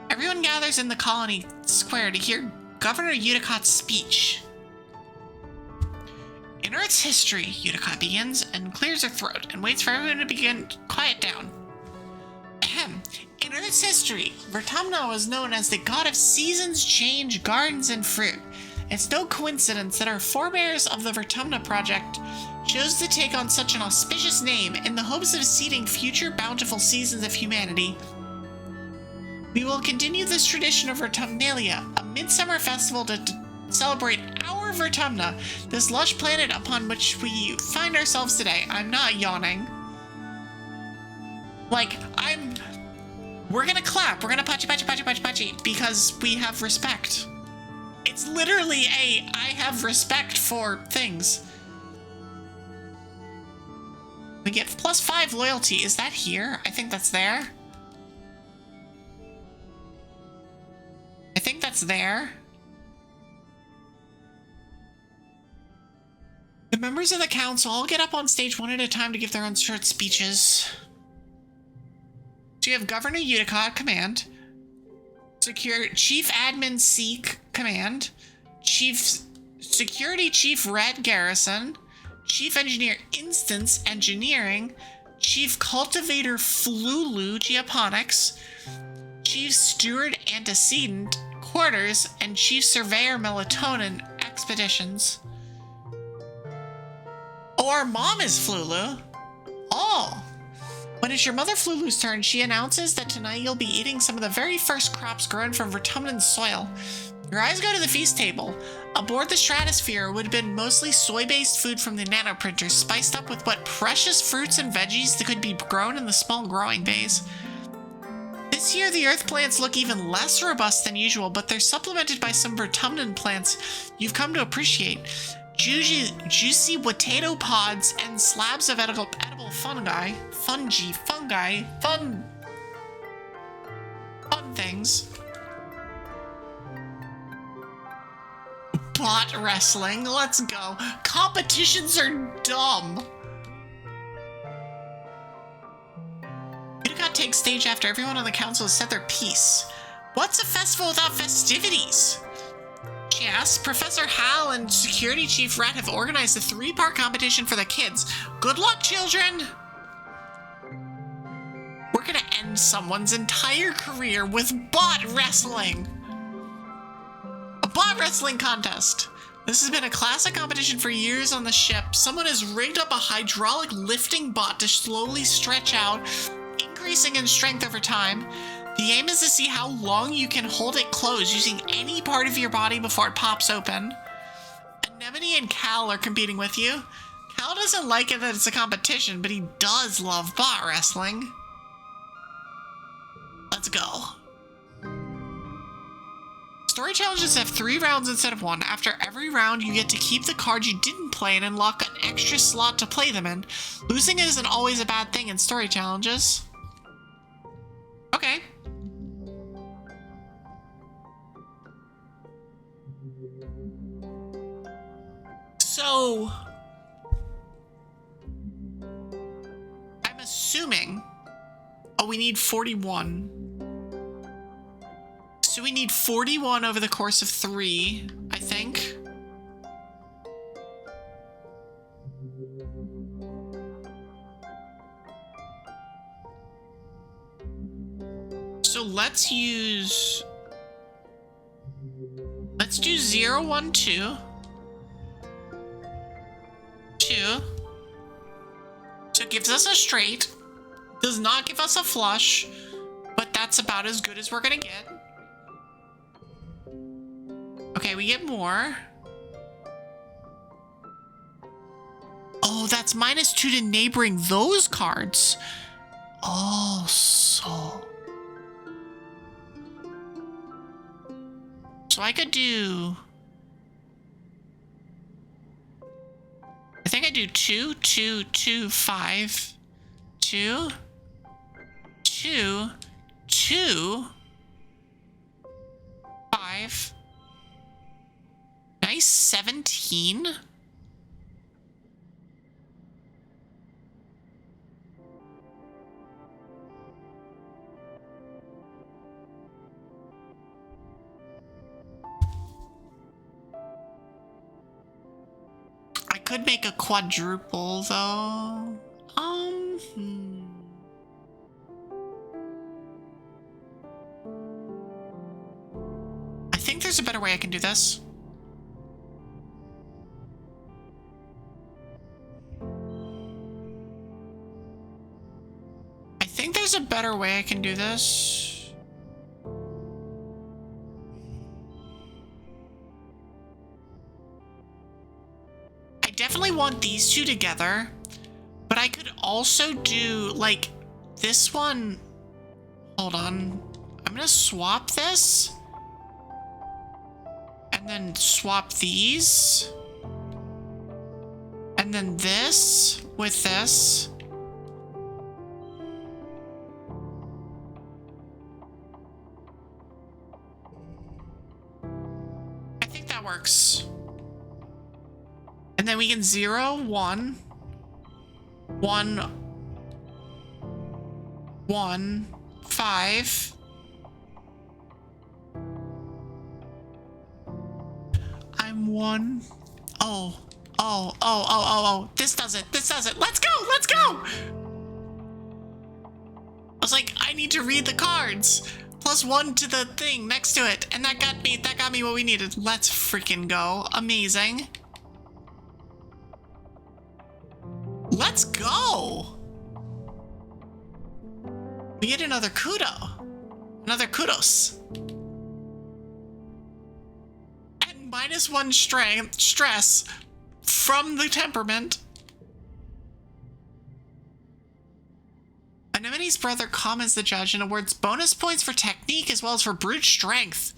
Everyone gathers in the colony square to hear Governor Unicott's speech. In Earth's history, Unicott begins and clears her throat and waits for everyone to begin quiet down. Ahem. In Earth's history, Vertumna was known as the god of seasons, change, gardens, and fruit. It's no coincidence that our forebears of the Vertumna Project chose to take on such an auspicious name in the hopes of seeding future bountiful seasons of humanity. We will continue this tradition of Vertumnalia, a midsummer festival to celebrate our Vertumna, this lush planet upon which we find ourselves today. I'm not yawning. Like, we're gonna clap, we're gonna pachi, because we have respect. It's literally I have respect for things. We get +5 loyalty. Is that here? I think that's there. I think that's there. The members of the council all get up on stage one at a time to give their own short speeches. So you have Governor Unicott, command. Chief Admin Seek, command. Security Chief Red Garrison. Chief Engineer Instance Engineering. Chief Cultivator Flulu Geoponics. Chief Steward Antecedent Quarters, and Chief Surveyor Melatonin Expeditions. Oh, our mom is Flulu. Oh. When it's your mother Flulu's turn, she announces that tonight you'll be eating some of the very first crops grown from Vertumnan soil. Your eyes go to the feast table. Aboard the Stratosphere would have been mostly soy-based food from the nanoprinters, spiced up with what precious fruits and veggies that could be grown in the small growing bays. This This year, the earth plants look even less robust than usual, but they're supplemented by some vertumnant plants you've come to appreciate. Juicy potato pods and slabs of edible fungi. Fun things. Bot wrestling, let's go. Competitions are dumb. Utica takes stage after everyone on the council has said their piece. What's a festival without festivities? Yes, Professor Hal and Security Chief Rat have organized a 3-part competition for the kids. Good luck, children! We're gonna end someone's entire career with bot wrestling! A bot wrestling contest! This has been a classic competition for years on the ship. Someone has rigged up a hydraulic lifting bot to slowly stretch out, increasing in strength over time. The aim is to see how long you can hold it closed using any part of your body before it pops open. Anemone and Cal are competing with you. Cal doesn't like it that it's a competition, but he does love bot wrestling. Let's go. Story challenges have 3 rounds instead of 1. After every round, you get to keep the cards you didn't play and unlock an extra slot to play them in. Losing isn't always a bad thing in story challenges. Okay. So, I'm assuming, oh, we need 41. So we need 41 over the course of 3, I think. So let's do 0, 1, 2. 2. So it gives us a straight. Does not give us a flush, but that's about as good as we're gonna get. Okay, we get more. Oh, that's -2 to neighboring those cards. Oh, so I could do, I think I do 2, 2, 2, 5, 2, 2, 2, 5. Nice 17. I could make a quadruple though. I think there's a better way I can do this. There's a better way I can do this. I definitely want these two together, but I could also do like this one. Hold on. I'm gonna swap this and then swap these and then this with this. Works. And then we can 0, 1, 1, 1, 5. I'm 1. Oh. This does it. Let's go. I was like, I need to read the cards. +1 to the thing next to it, and that got me what we needed. Let's freaking go. Amazing. Let's go. We get another kudos. And -1 stress from the temperament. Anemone's brother comments the judge and awards bonus points for technique as well as for brute strength.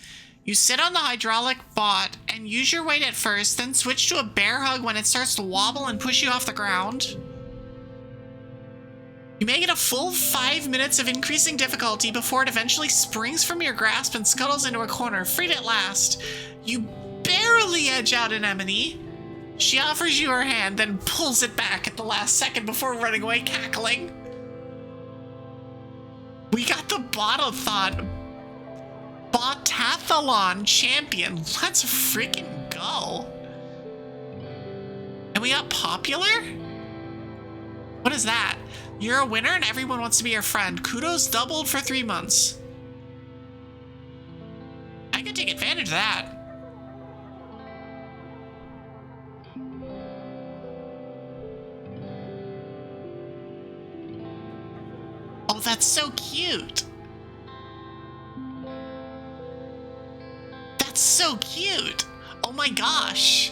You sit on the hydraulic bot and use your weight at first, then switch to a bear hug when it starts to wobble and push you off the ground. You may get a full 5 minutes of increasing difficulty before it eventually springs from your grasp and scuttles into a corner, freed at last. You barely edge out Anemone. She offers you her hand, then pulls it back at the last second before running away cackling. We got the Botathlon champion. Let's freaking go. And we got popular? What is that? You're a winner and everyone wants to be your friend. Kudos doubled for 3 months. I could take advantage of that. Oh, that's so cute. That's so cute. Oh my gosh.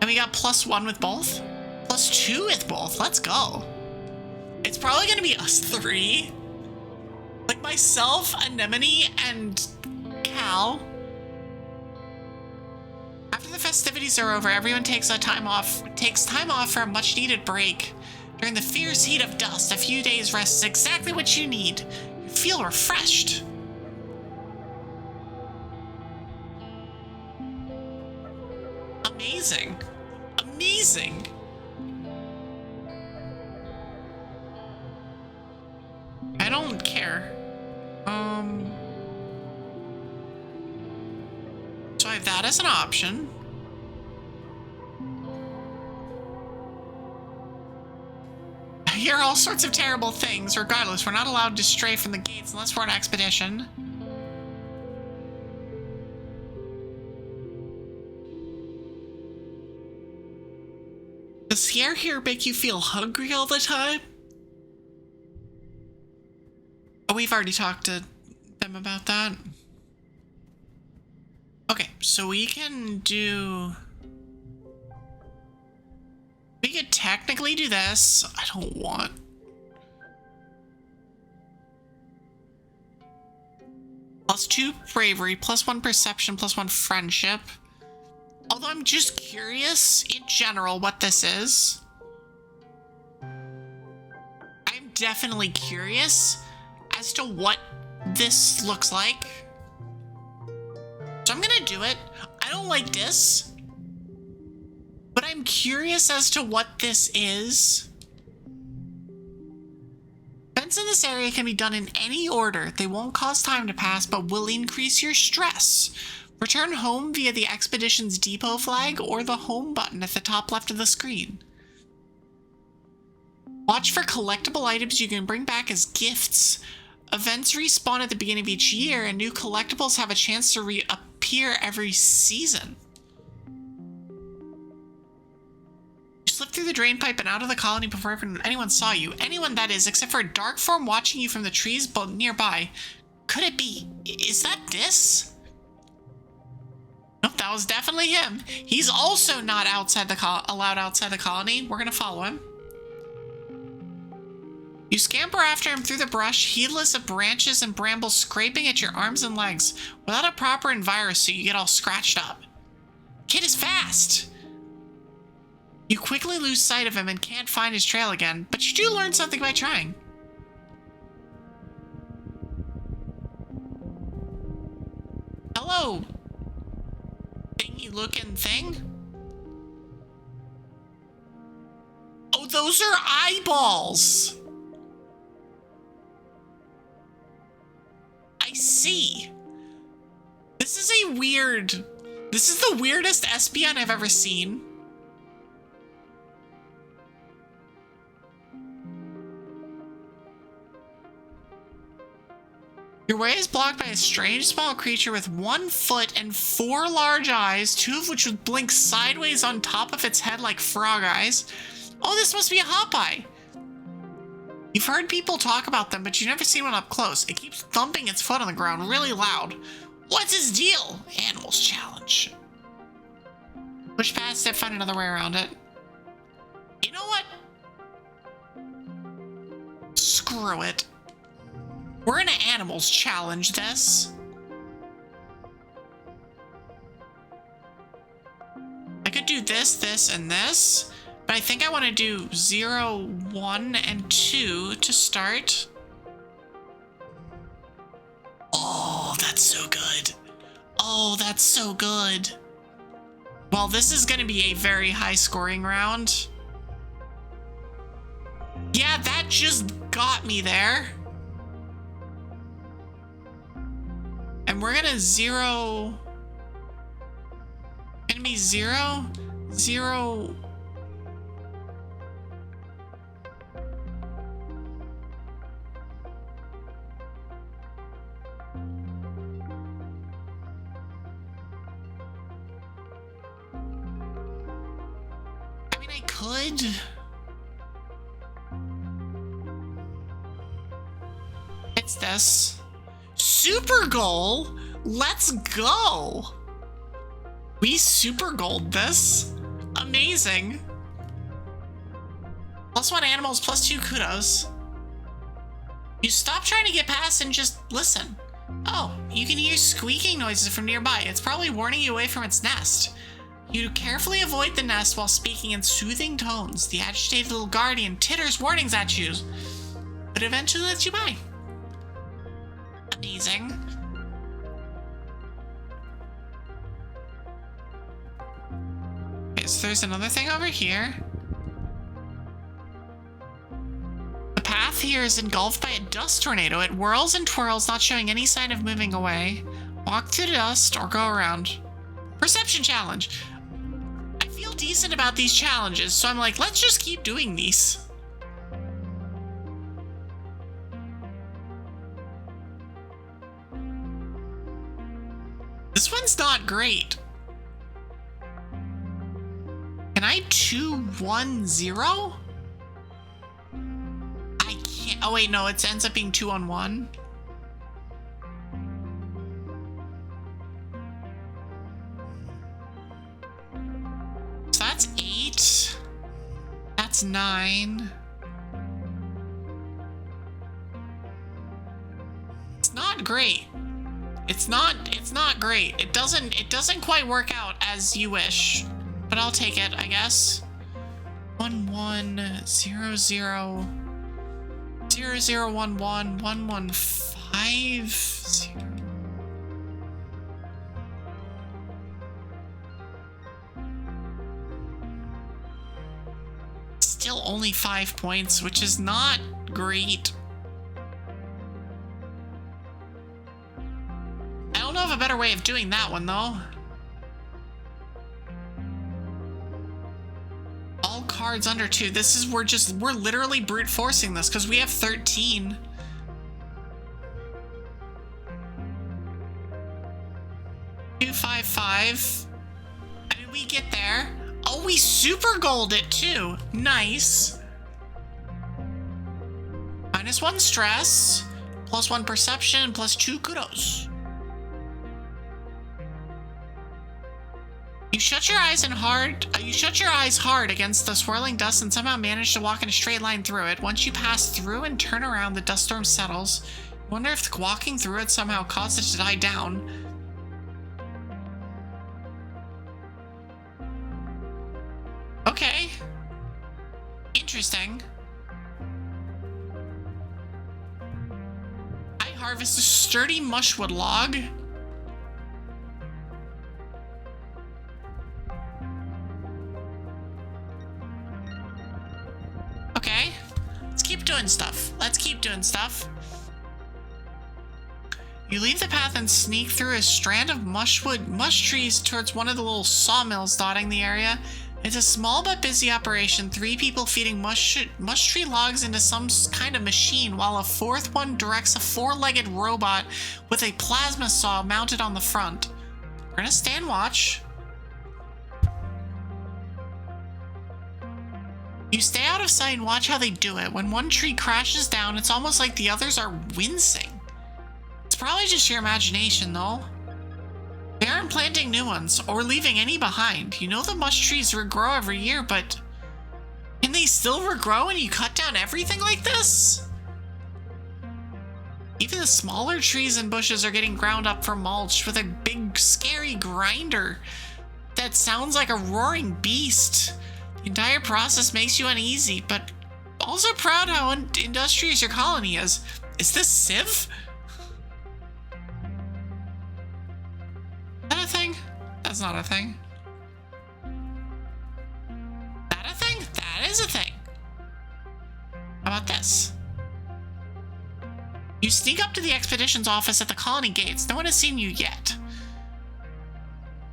And we got +1 with both? +2 with both. Let's go. It's probably going to be us 3. Like myself, Anemone, and Cal. After the festivities are over, everyone takes time off for a much needed break. During the fierce heat of dust, a few days rest is exactly what you need. You feel refreshed. Amazing. Amazing. I don't care. So I have that as an option. I hear all sorts of terrible things. Regardless, we're not allowed to stray from the gates unless we're on expedition. Does the air here make you feel hungry all the time? Oh, we've already talked to them about that. Okay, so we can do... We could technically do this. I don't want... +2 bravery, +1 perception, +1 friendship. Although I'm just curious in general what this is. I'm definitely curious as to what this looks like. So I'm gonna do it. I don't like this, but I'm curious as to what this is. Events in this area can be done in any order. They won't cause time to pass, but will increase your stress. Return home via the expedition's depot flag or the home button at the top left of the screen. Watch for collectible items you can bring back as gifts. Events respawn at the beginning of each year, and new collectibles have a chance to reappear every season. You slipped through the drain pipe and out of the colony before anyone saw you. Anyone, that is, except for a dark form watching you from the trees nearby. Could it be? Is that this? Nope, that was definitely him. He's also not allowed outside the colony. We're gonna follow him. You scamper after him through the brush, heedless of branches and brambles scraping at your arms and legs. Without a proper envirosuit, you get all scratched up. Kid is fast! You quickly lose sight of him and can't find his trail again, but you do learn something by trying. Hello, thingy-looking thing? Oh, those are eyeballs! I see. This is the weirdest Espeon I've ever seen. Your way is blocked by a strange small creature with 1 foot and 4 large eyes, 2 of which would blink sideways on top of its head like frog eyes. Oh, this must be a Hopeye. You've heard people talk about them, but you've never seen one up close. It keeps thumping its foot on the ground really loud. What's his deal? Animals challenge. Push past it, find another way around it. You know what? Screw it. We're in an animals challenge this. I could do this, and this, but I think I want to do 0, 1, and 2 to start. Oh, that's so good. Oh, that's so good. Well, this is going to be a very high scoring round. Yeah, that just got me there. And we're gonna 0. Gonna be 0, 0. I mean, I could. It's this. Super goal? Let's go! We super gold this. Amazing. +1 animals, +2 kudos. You stop trying to get past and just listen. Oh, you can hear squeaking noises from nearby. It's probably warning you away from its nest. You carefully avoid the nest while speaking in soothing tones. The agitated little guardian titters warnings at you, but eventually lets you by. Amazing. Okay, so there's another thing over here. The path here is engulfed by a dust tornado. It whirls and twirls, not showing any sign of moving away. Walk through the dust or go around. Perception challenge. I feel decent about these challenges, so I'm like, let's just keep doing these. This one's not great. Can I 2-1-0? I can't. Oh wait, no, it ends up being 2-on-1. So that's 8. That's 9. It's not great. It's not great. It doesn't quite work out as you wish, but I'll take it, I guess. 1-1-0-0 0-0-1-1 1-1-5-0. Still only 5 points, which is not great. I don't know of a better way of doing that one, though. All cards under 2. This is, we're literally brute forcing this because we have 13. Two, 5, 5. I mean, we get there. Oh, we super gold it too. Nice. -1 stress, +1 perception, +2 kudos. You shut your eyes hard against the swirling dust and somehow manage to walk in a straight line through it. Once you pass through and turn around, the dust storm settles. You wonder if walking through it somehow caused it to die down. Okay. Interesting. I harvest a sturdy mushwood log. Okay. Let's keep doing stuff. You leave the path and sneak through a strand of mush trees towards one of the little sawmills dotting the area. It's a small but busy operation. 3 people feeding mush tree logs into some kind of machine, while a 4th one directs a 4-legged robot with a plasma saw mounted on the front. We're gonna stand watch. You stay out of sight and watch how they do it. When one tree crashes down, it's almost like the others are wincing. It's probably just your imagination, though. They aren't planting new ones, or leaving any behind. You know the mush trees regrow every year, but can they still regrow when you cut down everything like this? Even the smaller trees and bushes are getting ground up for mulch with a big, scary grinder that sounds like a roaring beast. The entire process makes you uneasy, but also proud how industrious your colony is. Is this Civ? Is that a thing? That's not a thing. That a thing? That is a thing. How about this? You sneak up to the expedition's office at the colony gates. No one has seen you yet.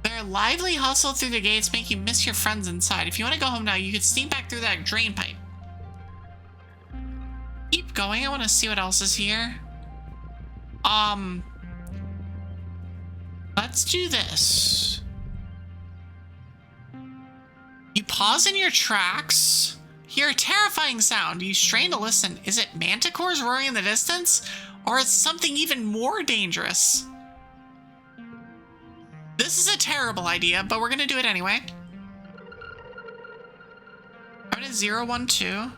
Their lively hustle through the gates make you miss your friends inside. If you want to go home now, you could sneak back through that drain pipe. Keep going. I want to see what else is here. Let's do this. You pause in your tracks. Hear a terrifying sound. You strain to listen. Is it manticores roaring in the distance? Or is something even more dangerous? This is a terrible idea, but we're going to do it anyway. I'm going to 0, 1, 2.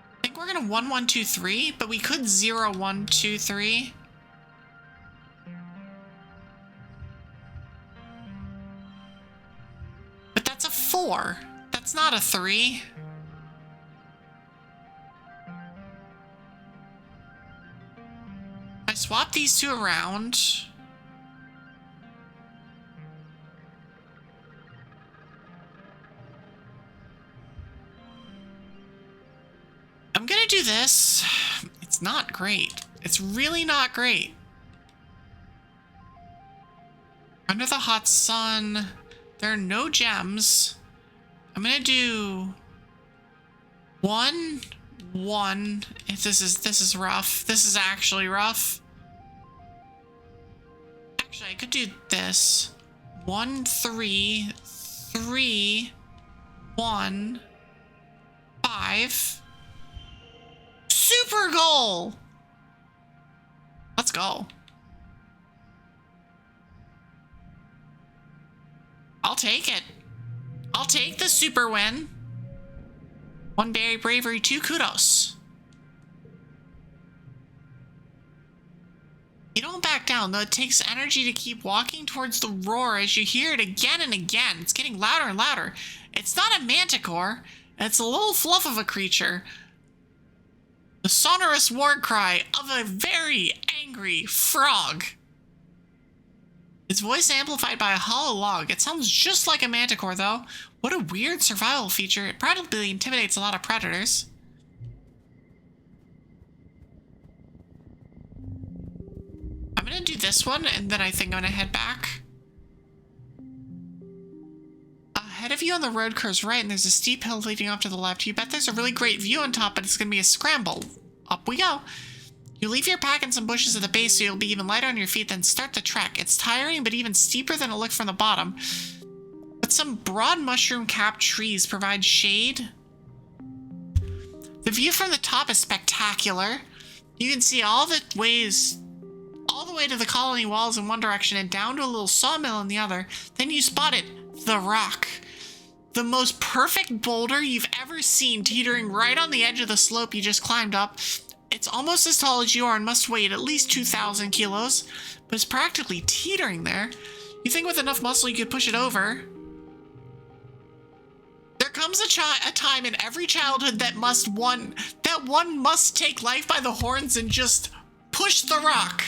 I think we're going to 1, 1, 2, 3, but we could 0, 1, 2, 3. But that's a 4. That's not a 3. I swap these two around. I'm gonna do this. It's not great. It's really not great. Under the hot sun, there are no gems. I'm gonna do 1, 1. If this is rough. This is actually rough. Actually, I could do this. 1, 3, 3, 1, 5. Super goal! Let's go. I'll take it. I'll take the super win. 1 berry bravery, 2 kudos. You don't back down, though it takes energy to keep walking towards the roar as you hear it again and again. It's getting louder and louder. It's not a manticore. It's a little fluff of a creature. The sonorous war cry of a very angry frog. Its voice amplified by a hollow log. It sounds just like a manticore, though. What a weird survival feature. It probably intimidates a lot of predators. I'm gonna do this one, and then I think I'm gonna head back. Ahead of you on the road curves right, and there's a steep hill leading up to the left. You bet there's a really great view on top, but it's gonna be a scramble. Up we go. You leave your pack in some bushes at the base so you'll be even lighter on your feet, then start the trek. It's tiring, but even steeper than it looked from the bottom. But some broad mushroom-capped trees provide shade. The view from the top is spectacular. You can see all the ways, all the way to the colony walls in one direction and down to a little sawmill in the other. Then you spot it, the rock. The most perfect boulder you've ever seen, teetering right on the edge of the slope you just climbed up. It's almost as tall as you are and must weigh at least 2,000 kilos, but it's practically teetering there. You think with enough muscle you could push it over. There comes a time in every childhood that one must take life by the horns and just push the rock.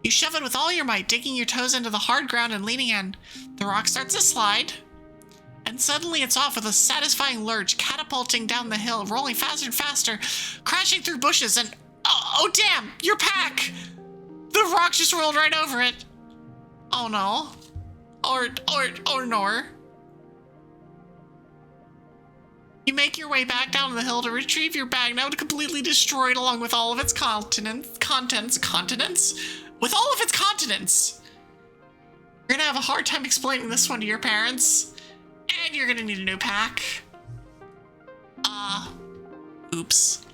You shove it with all your might, digging your toes into the hard ground and leaning in. The rock starts to slide. And suddenly it's off with a satisfying lurch, catapulting down the hill, rolling faster and faster, crashing through bushes, and oh damn, your pack! The rock just rolled right over it. Oh no. Or nor. You make your way back down the hill to retrieve your bag, now completely destroyed along with all of its contents. With all of its continents! You're gonna have a hard time explaining this one to your parents. And you're gonna need a new pack. Oops.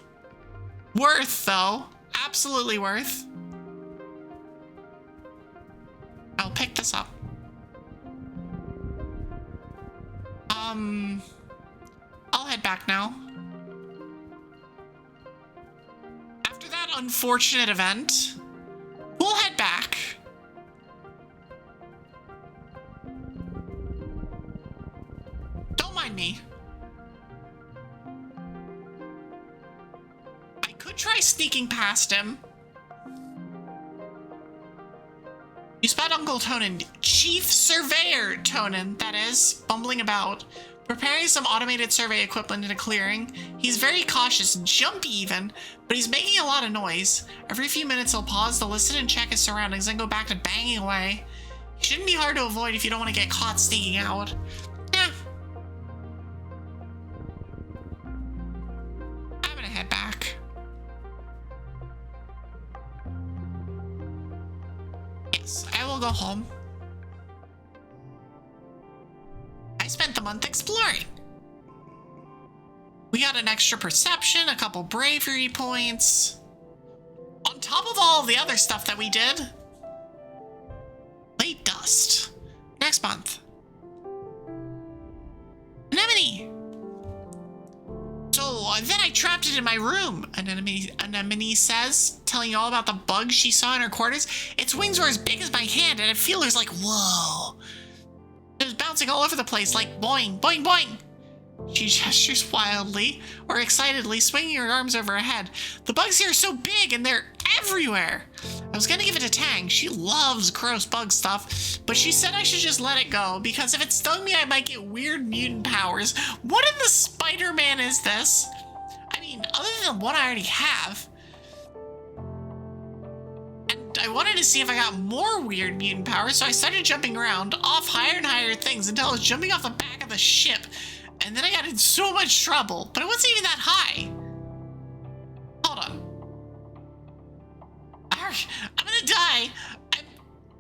Worth, though. Absolutely worth. I'll pick this up. I'll head back now. After that unfortunate event, we'll head back. Don't mind me. I could try sneaking past him. You spot Uncle Tonin, Chief Surveyor Tonin, that is, bumbling about, preparing some automated survey equipment in a clearing. He's very cautious, jumpy even, but he's making a lot of noise. Every few minutes he'll pause to listen and check his surroundings, then go back to banging away. He shouldn't be hard to avoid if you don't want to get caught sneaking out. Yeah. I'm gonna head back. Yes, I will go home. I spent the month exploring. We got an extra perception, a couple bravery points. On top of all the other stuff that we did. Late dust. Next month. Anemone. So then I trapped it in my room, Anemone says, telling you all about the bugs she saw in her quarters. Its wings were as big as my hand, and it feelers like, whoa. It was bouncing all over the place like boing, boing, boing. She gestures wildly or excitedly, swinging her arms over her head. The bugs here are so big and they're everywhere. I was gonna give it a tang. She loves gross bug stuff, but she said I should just let it go because if it stung me, I might get weird mutant powers. What in the Spider-Man is this? I mean, other than what I already have. And I wanted to see if I got more weird mutant powers, so I started jumping around off higher and higher things until I was jumping off the back of the ship. And then I got in so much trouble, but it wasn't even that high. Hold on. I'm gonna die.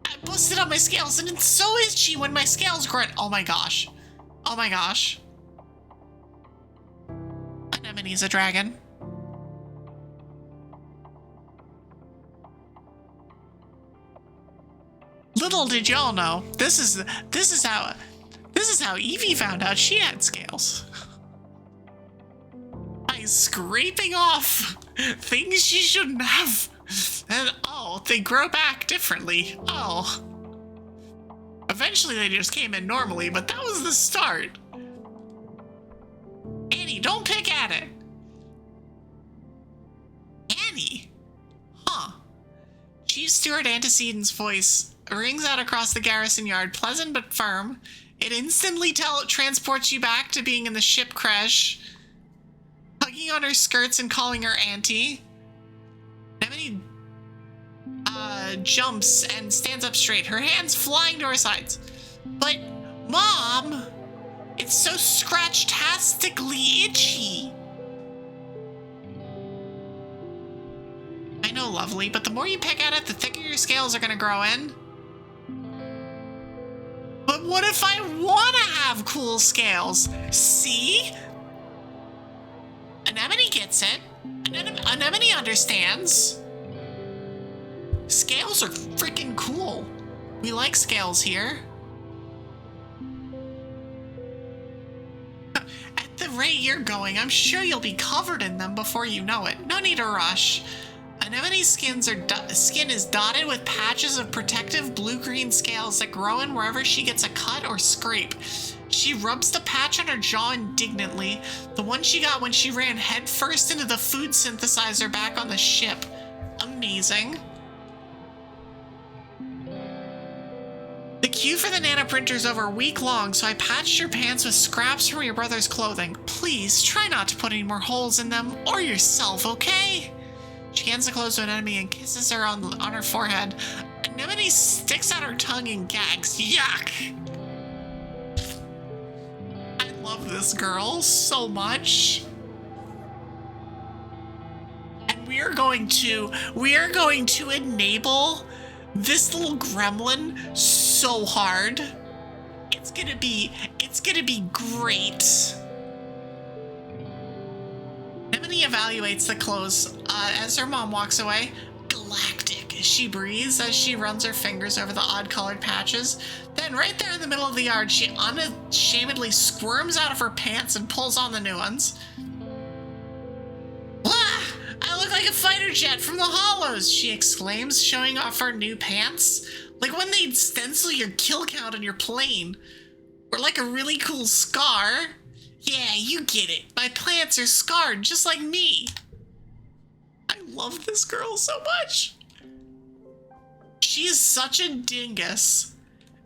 I busted up my scales, and it's so itchy when my scales grunt. Oh my gosh. Oh my gosh. Anemone's a dragon. Little did y'all know, this is how Evie found out she had scales. By scraping off things she shouldn't have. And oh, they grow back differently. Oh. Eventually they just came in normally, but that was the start. Annie, don't pick at it. Annie? Huh. Chief Steward Antecedent's voice rings out across the garrison yard, pleasant but firm. It instantly transports you back to being in the ship crash, hugging on her skirts and calling her auntie. Anemone jumps and stands up straight, her hands flying to her sides. But, Mom, it's so scratch-tastically itchy. I know, lovely, but the more you pick at it, the thicker your scales are gonna grow in. But what if I want to have cool scales? See? Anemone gets it. Anemone understands. Scales are freaking cool. We like scales here. At the rate you're going, I'm sure you'll be covered in them before you know it. No need to rush. Anemone's skin is dotted with patches of protective blue-green scales that grow in wherever she gets a cut or scrape. She rubs the patch on her jaw indignantly, the one she got when she ran headfirst into the food synthesizer back on the ship. Amazing. The queue for the nanoprinter's over a week long, so I patched your pants with scraps from your brother's clothing. Please, try not to put any more holes in them, or yourself, okay? She hands the clothes to Anemone and kisses her on her forehead. Anemone sticks out her tongue and gags. Yuck! I love this girl so much. And we are going to enable this little gremlin so hard. It's gonna be great. Anemone evaluates the clothes as her mom walks away. Galactic. she breathes as she runs her fingers over the odd-colored patches. Then right there in the middle of the yard, she unashamedly squirms out of her pants and pulls on the new ones. "Ah! I look like a fighter jet from the Hollows," she exclaims, showing off her new pants. Like when they stencil your kill count on your plane. Or like a really cool scar. Yeah, you get it. My plants are scarred just like me. I love this girl so much. She is such a dingus.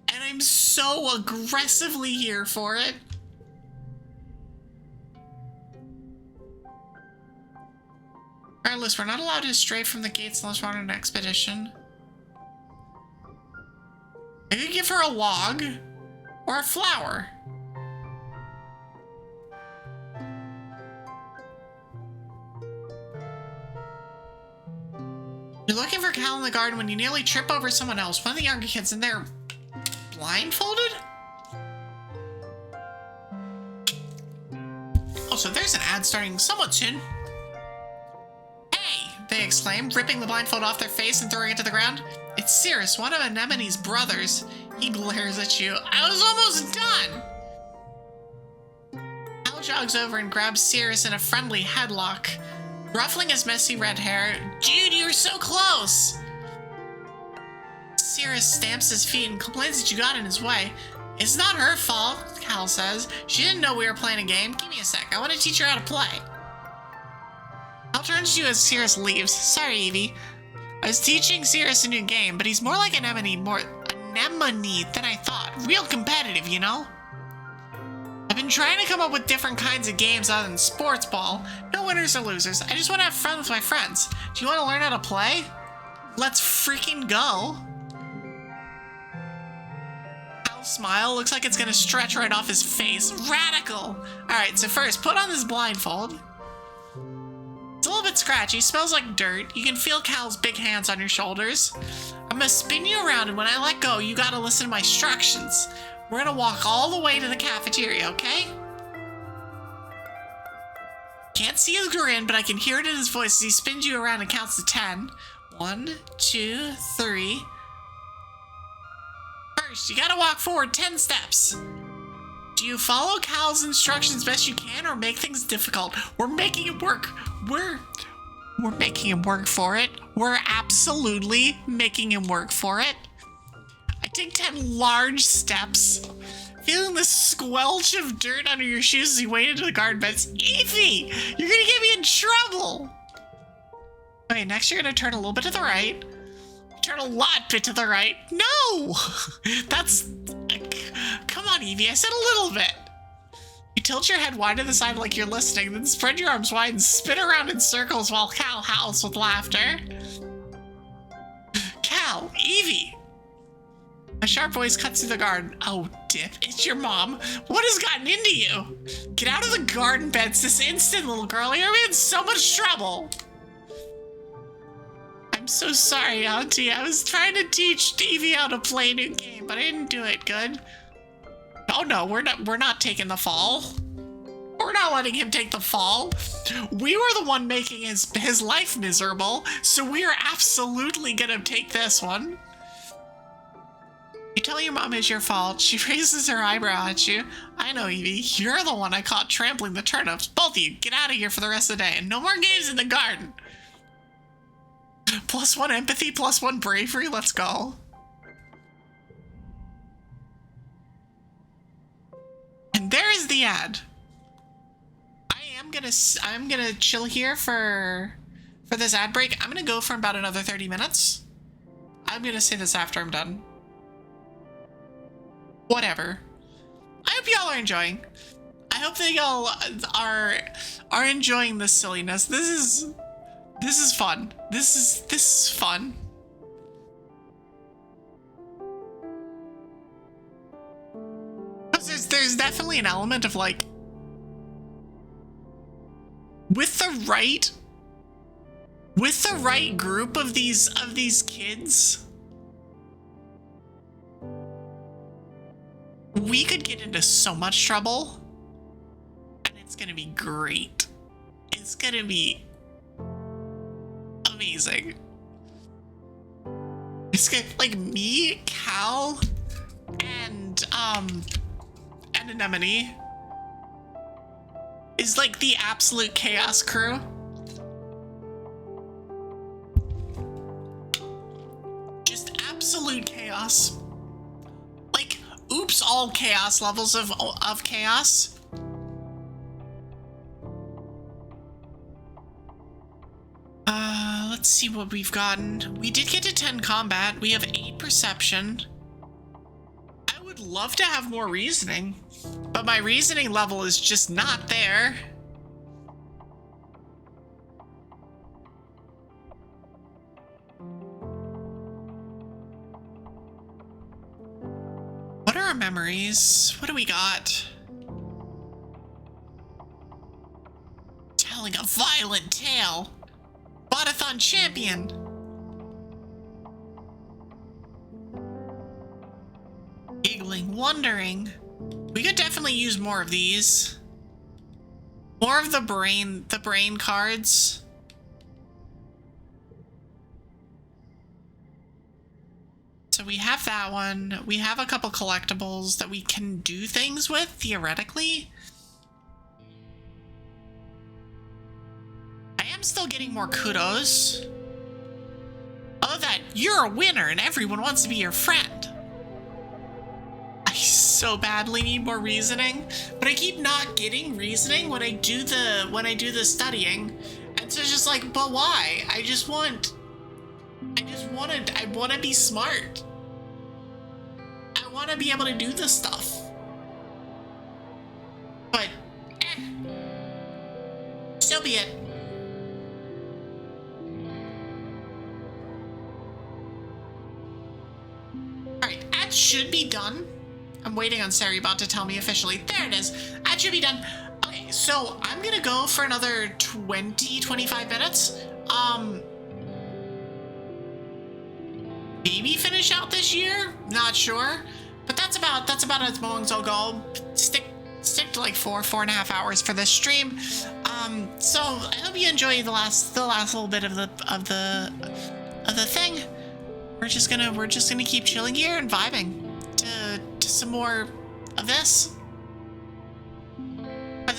And I'm so aggressively here for it. Regardless, we're not allowed to stray from the gates unless we're on an expedition. I could give her a log or a flower. You're looking for Cal in the garden when you nearly trip over someone else. One of the younger kids in there blindfolded? Oh, so there's an ad starting somewhat soon. "Hey!" they exclaim, ripping the blindfold off their face and throwing it to the ground. "It's Cirrus, one of Anemone's brothers." He glares at you. "I was almost done!" Cal jogs over and grabs Cirrus in a friendly headlock, ruffling his messy red hair. "Dude, you were so close!" Cirrus stamps his feet and complains that you got in his way. "It's not her fault," Cal says. "She didn't know we were playing a game. Give me a sec. I want to teach her how to play." Cal turns to you as Cirrus leaves. "Sorry, Evie. I was teaching Cirrus a new game, but he's more like Anemone than I thought. Real competitive, you know? I've been trying to come up with different kinds of games other than sports ball. No winners or losers. I just want to have fun with my friends. Do you want to learn how to play? Let's freaking go." Cal's smile looks like it's gonna stretch right off his face. Radical! Alright, so first, put on this blindfold. It's a little bit scratchy, smells like dirt. You can feel Cal's big hands on your shoulders. I'm gonna spin you around, and when I let go, you gotta listen to my instructions. We're gonna walk all the way to the cafeteria, okay? Can't see his grin, but I can hear it in his voice as he spins you around and counts to 10. 1, 2, 3. First, you gotta walk forward 10 steps. Do you follow Cal's instructions best you can, or make things difficult? We're making it work. We're making him work for it. We're absolutely making him work for it. I take 10 large steps, feeling the squelch of dirt under your shoes as you wade into the garden beds. Evie, you're gonna get me in trouble. Okay, next you're gonna turn a little bit to the right. Turn a lot bit to the right. No! That's... Come on, Evie, I said a little bit. You tilt your head wide to the side like you're listening, then spread your arms wide and spin around in circles while Cal howls with laughter. Cal, Evie! A sharp voice cuts through the garden. Oh, dip, it's your mom. What has gotten into you? Get out of the garden beds this instant, little girl. You're in so much trouble. I'm so sorry, Auntie. I was trying to teach Evie how to play a new game, but I didn't do it good. Oh no, we're not taking the fall. We're not letting him take the fall. We were the one making his life miserable, so we are absolutely gonna take this one. You tell your mom it's your fault. She raises her eyebrow at you. I know, Evie. You're the one I caught trampling the turnips. Both of you, get out of here for the rest of the day, and no more games in the garden. +1 empathy, +1 bravery. Let's go. And there is the ad. I'm gonna chill here for this ad break. I'm gonna go for about another 30 minutes. I'm gonna say this after I'm done. Whatever. I hope y'all are enjoying. I hope that y'all are enjoying this silliness. This is fun. This is fun. There's definitely an element of like, with the right group of these kids, we could get into so much trouble, and it's gonna be great. It's gonna be amazing. like me, Cal, and Anemone is like the absolute chaos crew. Just absolute chaos. Like, oops, all chaos levels of chaos. Let's see what we've gotten. We did get to 10 combat. We have 8 perception. I would love to have more reasoning, but my reasoning level is just not there. What are our memories? What do we got? Telling a violent tale. Botathon champion. Giggling, wondering. We could definitely use more of these. More of the brain cards. So we have that one. We have a couple collectibles that we can do things with, theoretically. I am still getting more kudos. Other than that, you're a winner and everyone wants to be your friend. I so badly need more reasoning, but I keep not getting reasoning when I do the studying. And so it's just like, but why? I want to be smart. I want to be able to do this stuff. But, so be it. Alright, that should be done. I'm waiting on Saribot to tell me officially. There it is. That should be done. Okay, so I'm gonna go for another 20-25 minutes. Maybe finish out this year? Not sure. But that's about as long as I'll go. Stick to like 4.5 hours for this stream. So I hope you enjoy the last little bit of the thing. We're just gonna keep chilling here and vibing to some more of this. But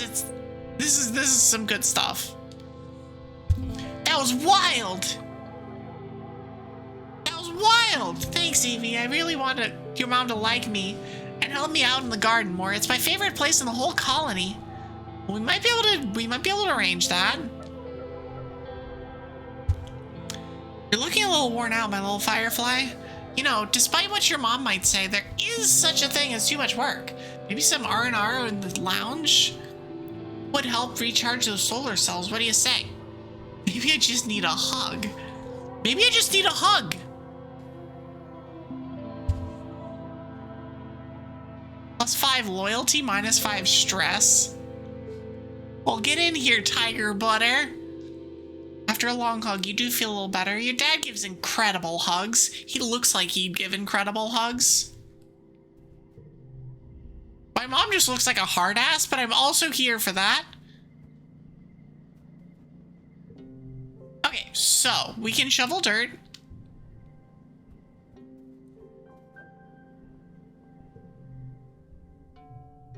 this is some good stuff. That was wild. Wild! Thanks, Evie. I really wanted your mom to like me and help me out in the garden more. It's my favorite place in the whole colony. We might be able to arrange that. You're looking a little worn out, my little firefly. You know, despite what your mom might say, there is such a thing as too much work. Maybe some R&R in the lounge would help recharge those solar cells. What do you say? Maybe I just need a hug. Maybe I just need a hug. +5 loyalty, -5 stress. Well, get in here, Tiger Butter. After a long hug, you do feel a little better. Your dad gives incredible hugs. He looks like he'd give incredible hugs. My mom just looks like a hard ass, but I'm also here for that. Okay, so we can shovel dirt.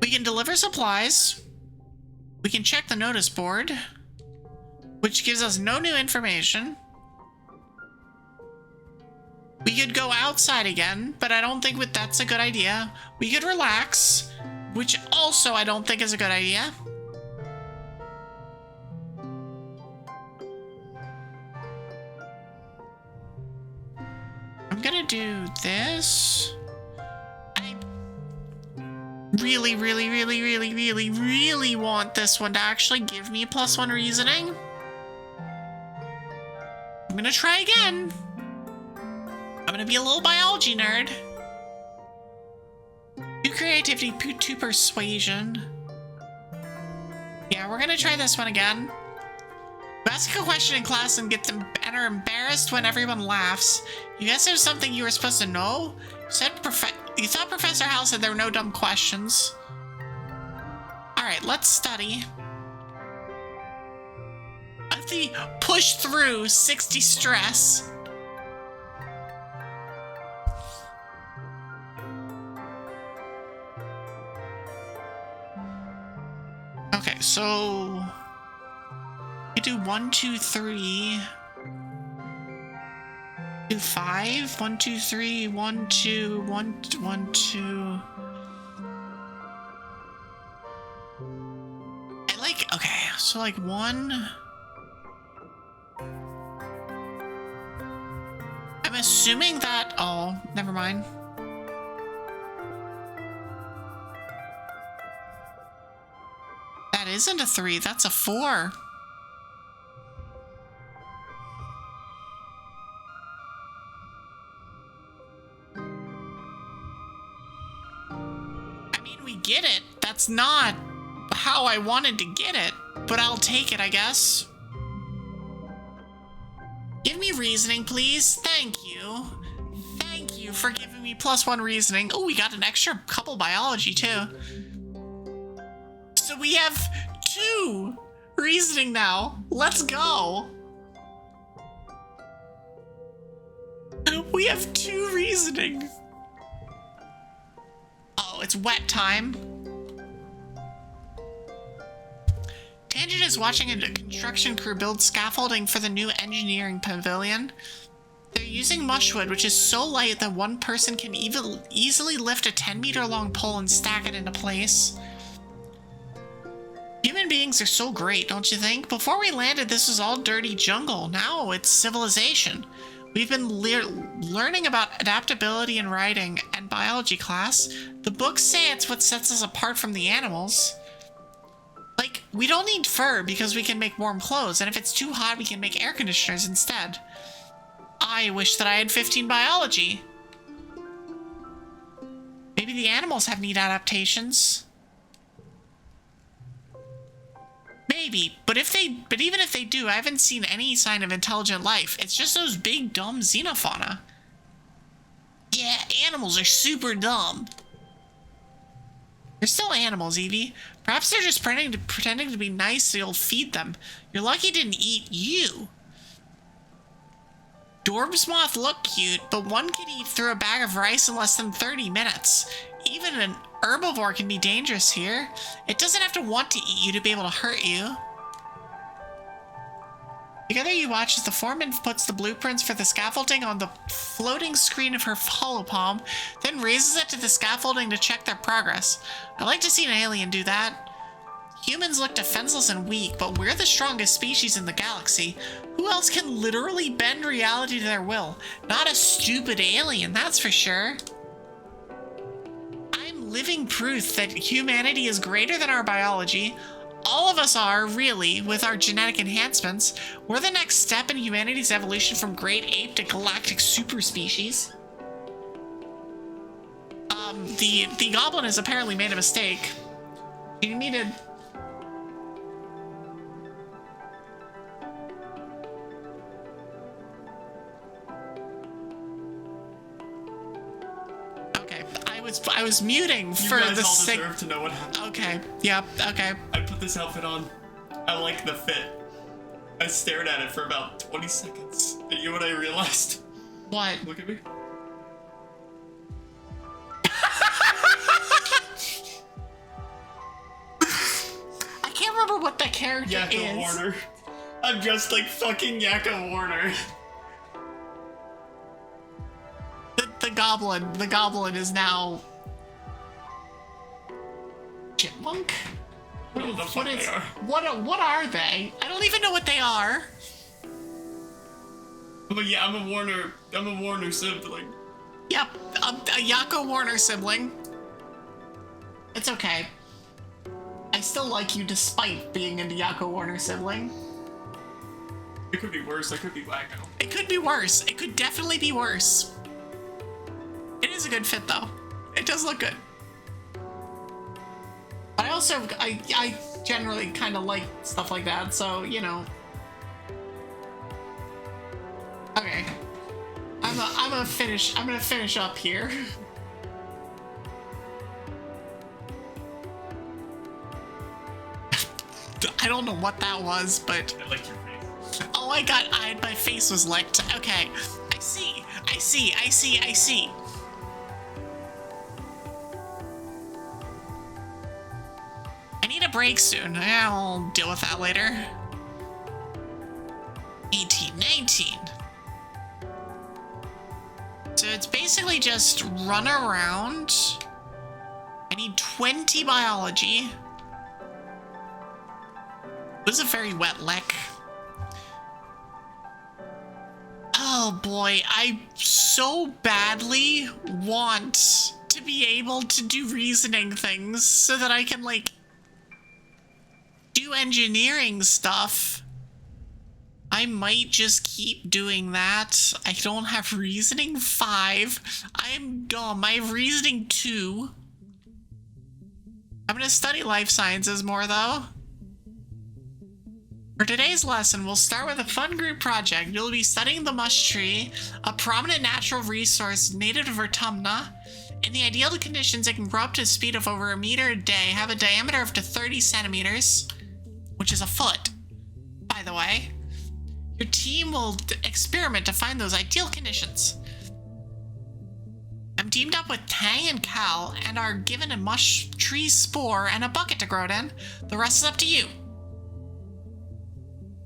We can deliver supplies. We can check the notice board, which gives us no new information. We could go outside again, but I don't think that's a good idea. We could relax, which also I don't think is a good idea. I'm gonna do this. Really want this one to actually give me +1 reasoning. I'm gonna try again. I'm gonna be a little biology nerd. 2 creativity, 2 persuasion. Yeah, we're gonna try this one again. You ask a question in class and are embarrassed when everyone laughs. You guess there's something you were supposed to know? You thought Professor Hal said there were no dumb questions. Alright, let's study. I have to push through 60 stress. So we do 1, 2, 3. Do 5. 1, 2, 3. 1, 2. 1, 1, 2. I like. Okay, so like 1. I'm assuming that. Oh, never mind. That isn't a 3. That's a 4. We get it. That's not how I wanted to get it, but I'll take it, I guess. Give me reasoning, please. Thank you. Thank you for giving me +1 reasoning. Oh, we got an extra couple biology, too. So we have 2 reasoning now. Let's go. We have 2 reasoning. Oh, it's wet time. Tangent is watching a construction crew build scaffolding for the new engineering pavilion. They're using mushwood, which is so light that one person can easily lift a 10-meter long pole and stack it into place. Human beings are so great, don't you think? Before we landed, this was all dirty jungle. Now it's civilization. We've been learning about adaptability in writing and biology class. The books say it's what sets us apart from the animals. Like, we don't need fur because we can make warm clothes, and if it's too hot, we can make air conditioners instead. I wish that I had 15 biology. Maybe the animals have neat adaptations. Maybe, but even if they do, I haven't seen any sign of intelligent life. It's just those big, dumb xenofauna. Yeah, animals are super dumb. They're still animals, Evie. Perhaps they're just pretending to be nice so you'll feed them. You're lucky it didn't eat you. Dorbs moth look cute, but one can eat through a bag of rice in less than 30 minutes. Even an herbivore can be dangerous here. It doesn't have to want to eat you to be able to hurt you. Together you watch as the foreman puts the blueprints for the scaffolding on the floating screen of her holopalm, then raises it to the scaffolding to check their progress. I'd like to see an alien do that. Humans look defenseless and weak, but we're the strongest species in the galaxy. Who else can literally bend reality to their will? Not a stupid alien, that's for sure. I'm living proof that humanity is greater than our biology. All of us are, really, with our genetic enhancements. We're the next step in humanity's evolution from great ape to galactic super species. The goblin has apparently made a mistake. He needed... Okay, I was muting for the sake... You guys all deserve to know what happened. Okay, yep, okay. I put this outfit on. I like the fit. I stared at it for about 20 seconds. And you know what I realized? What? Look at me. I can't remember what the character is. Yakko Warner. I'm dressed like fucking Yakko Warner. The goblin is now chipmunk. What are they? I don't even know what they are. But yeah, I'm a Warner sibling. Yep, a Yakko Warner sibling. It's okay. I still like you despite being a Yakko Warner sibling. It could be worse. I could be Wacko. It could be worse. It could definitely be worse. It is a good fit, though. It does look good. But I generally kind of like stuff like that, so, you know. Okay. I'm gonna finish up here. I don't know what that was, but... I like your face. Oh, my face was licked. Okay. I see. I need a break soon. I'll deal with that later. 18, 19. So it's basically just run around. I need 20 biology. This is a very wet lick. Oh boy, I so badly want to be able to do reasoning things so that I can, like, do engineering stuff. I might just keep doing that. I don't have reasoning 5. I'm dumb. I have reasoning 2. I'm gonna study life sciences more, though. For today's lesson, we'll start with a fun group project. You'll be studying the mush tree, a prominent natural resource native to Vertumna. In the ideal conditions, it can grow up to a speed of over 1 meter a day, have a diameter of up to 30 centimeters, which is a foot, by the way. Your team will experiment to find those ideal conditions. I'm teamed up with Tang and Cal and are given a mush tree spore and a bucket to grow it in. The rest is up to you.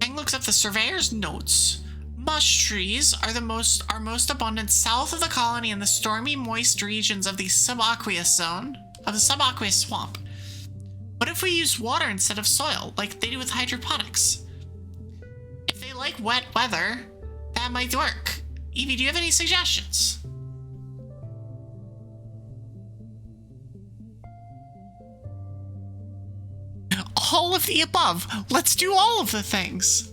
Tang looks up the surveyor's notes. Mush trees are most abundant south of the colony in the stormy, moist regions of the subaqueous zone, of the subaqueous swamp. What if we use water instead of soil, like they do with hydroponics? If they like wet weather, that might work. Evie, do you have any suggestions? All of the above. Let's do all of the things.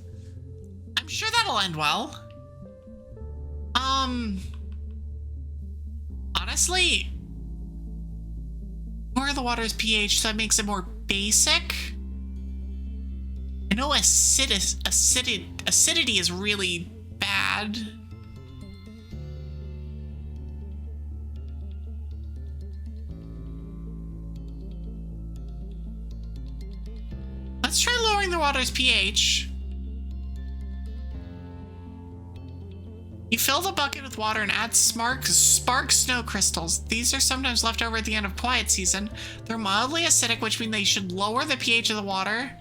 I'm sure that'll end well. Honestly, more the water's pH, so that makes it more basic. I know acidity is really bad. Let's try lowering the water's pH. You fill the bucket with water and add spark snow crystals. These are sometimes left over at the end of quiet season. They're mildly acidic, which means they should lower the pH of the water.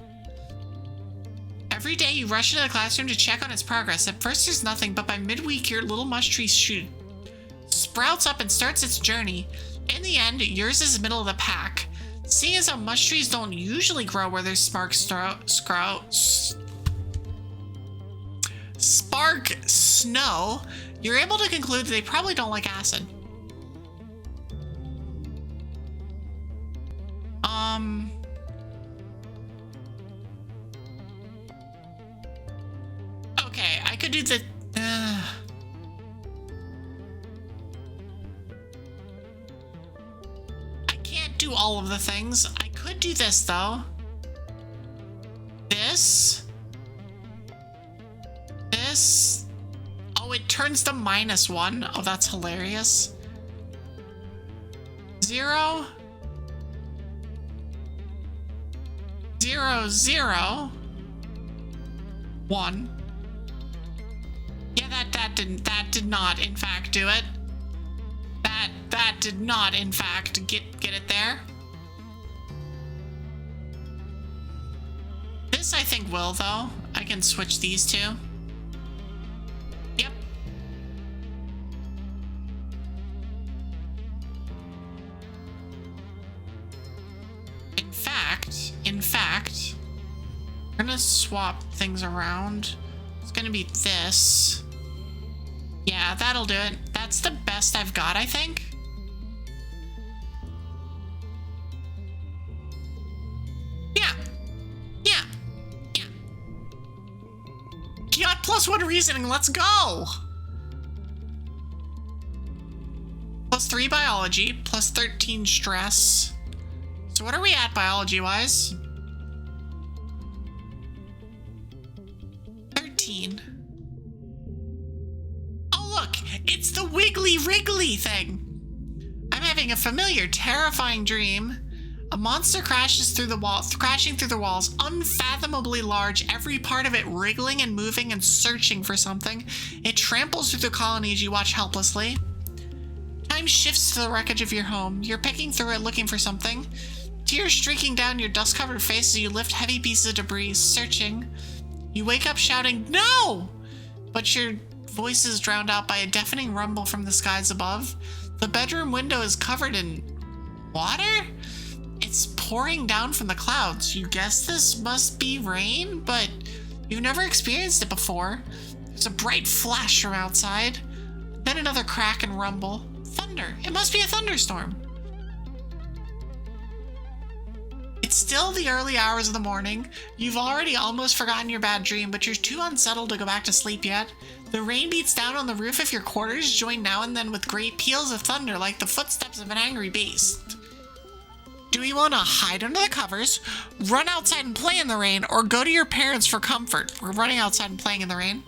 Every day you rush into the classroom to check on its progress. At first there's nothing, but by midweek your little mush tree sprouts up and starts its journey. In the end, yours is middle of the pack. Seeing as how mush trees don't usually grow where there's spark snow, you're able to conclude that they probably don't like acid. Okay, I could do the... I can't do all of the things. I could do this, though. This... Oh, it turns to -1. Oh, that's hilarious. 0 0 0 1. Yeah, that did not in fact do it. That did not in fact get it there. This I think will, though. I can switch these two. Yep. In fact, we're gonna swap things around. It's gonna be this. Yeah, that'll do it. That's the best I've got, I think. Yeah. You got +1 reasoning, let's go! +3 biology, +13 stress. So what are we at biology-wise? 13. Oh look, it's the Wiggly Wriggly thing! I'm having a familiar, terrifying dream. A monster crashing through the walls, unfathomably large, every part of it wriggling and moving and searching for something. It tramples through the colony as you watch helplessly. Time shifts to the wreckage of your home. You're picking through it looking for something. Tears streaking down your dust-covered face as you lift heavy pieces of debris, searching. You wake up shouting, "No!" But your voice is drowned out by a deafening rumble from the skies above. The bedroom window is covered in water? It's pouring down from the clouds. You guess this must be rain, but you've never experienced it before. There's a bright flash from outside, then another crack and rumble. Thunder. It must be a thunderstorm. It's still the early hours of the morning. You've already almost forgotten your bad dream, but you're too unsettled to go back to sleep yet. The rain beats down on the roof of your quarters, joined now and then with great peals of thunder like the footsteps of an angry beast. Do we want to hide under the covers, run outside and play in the rain, or go to your parents for comfort? We're running outside and playing in the rain.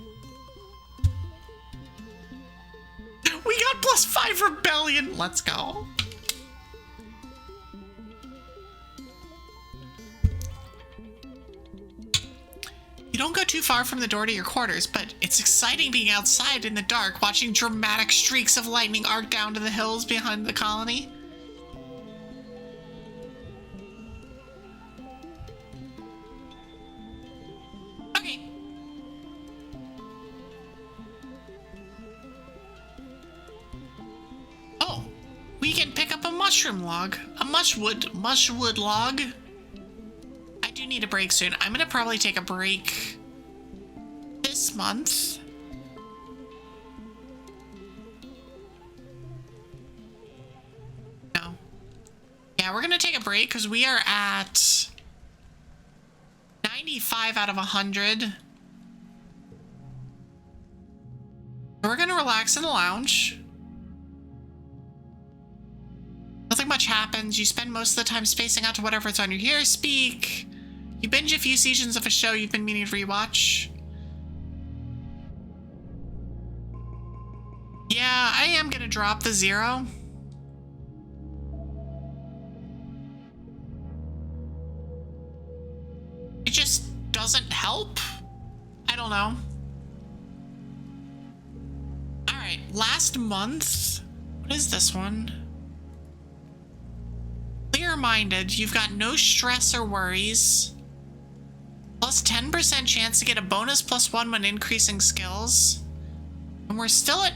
We got +5 rebellion. Let's go. You don't go too far from the door to your quarters, but it's exciting being outside in the dark, watching dramatic streaks of lightning arc down to the hills behind the colony. Okay. Oh, we can pick up a mushroom log. A mushwood log. I do need a break soon. I'm gonna probably take a break this month. No. Yeah, we're gonna take a break because we are at 95 out of 100. We're gonna relax in the lounge. Nothing much happens. You spend most of the time spacing out to whatever it's on your here speak. You binge a few seasons of a show you've been meaning to rewatch. Yeah, I am gonna drop the 0. It just doesn't help. I don't know. Alright, last month. What is this one? Clear-minded. You've got no stress or worries. Plus 10% chance to get a bonus +1 when increasing skills. And we're still at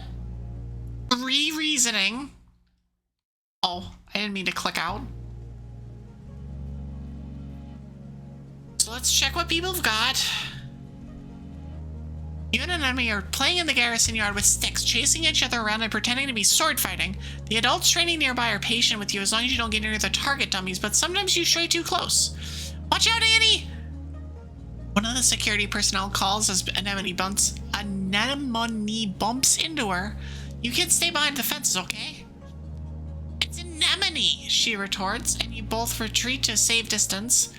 3 reasoning. Oh, I didn't mean to click out. So let's check what people have got. You and an enemy are playing in the garrison yard with sticks, chasing each other around and pretending to be sword fighting. The adults training nearby are patient with you as long as you don't get near the target dummies, but sometimes you stray too close. Watch out, Annie! One of the security personnel calls as Anemone bumps into her. You kids stay behind the fences, okay? It's Anemone, she retorts, and you both retreat to save distance.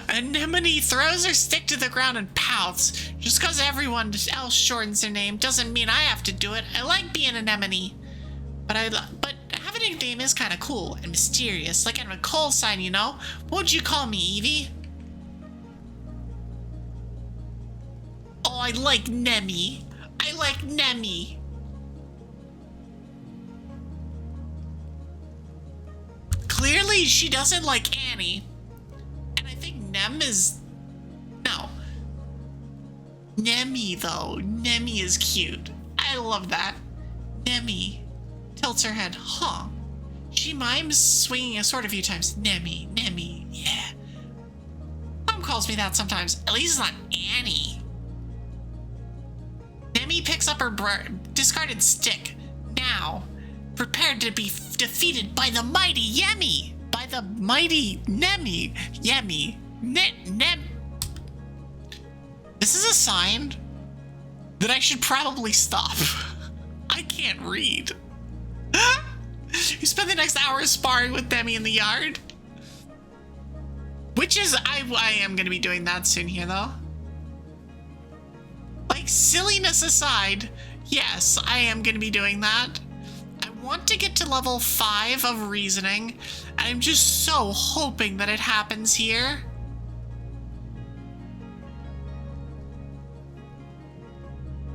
Anemone throws her stick to the ground and pouts. Just because everyone else shortens their name doesn't mean I have to do it. I like being Anemone. But having a name is kind of cool and mysterious, like a call sign, you know? What would you call me, Evie? Oh, I like Nemi. I like Nemi. Clearly, she doesn't like Annie. And I think Nem is... No. Nemi, though. Nemi is cute. I love that. Nemi tilts her head. Huh. She mimes swinging a sword a few times. Nemi, Nemi, yeah. Mom calls me that sometimes. At least it's not Annie. Nemi picks up her discarded stick. Now, prepared to be defeated by the mighty Yemi. By the mighty Nemi. Yemi. Nem. This is a sign that I should probably stop. I can't read. You spend the next hour sparring with Demi in the yard. Which is, I am going to be doing that soon here, though. Like, silliness aside, yes, I am going to be doing that. I want to get to level 5 of reasoning. And I'm just so hoping that it happens here.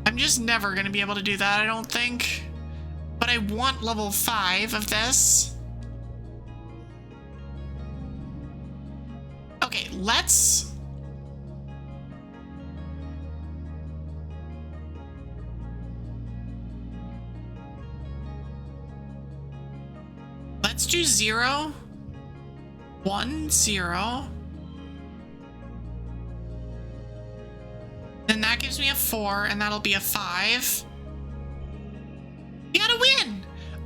I'm just never going to be able to do that, I don't think. But I want level 5 of this. let's do 0, 1, 0. Then that gives me a 4, and that'll be a 5. You gotta win!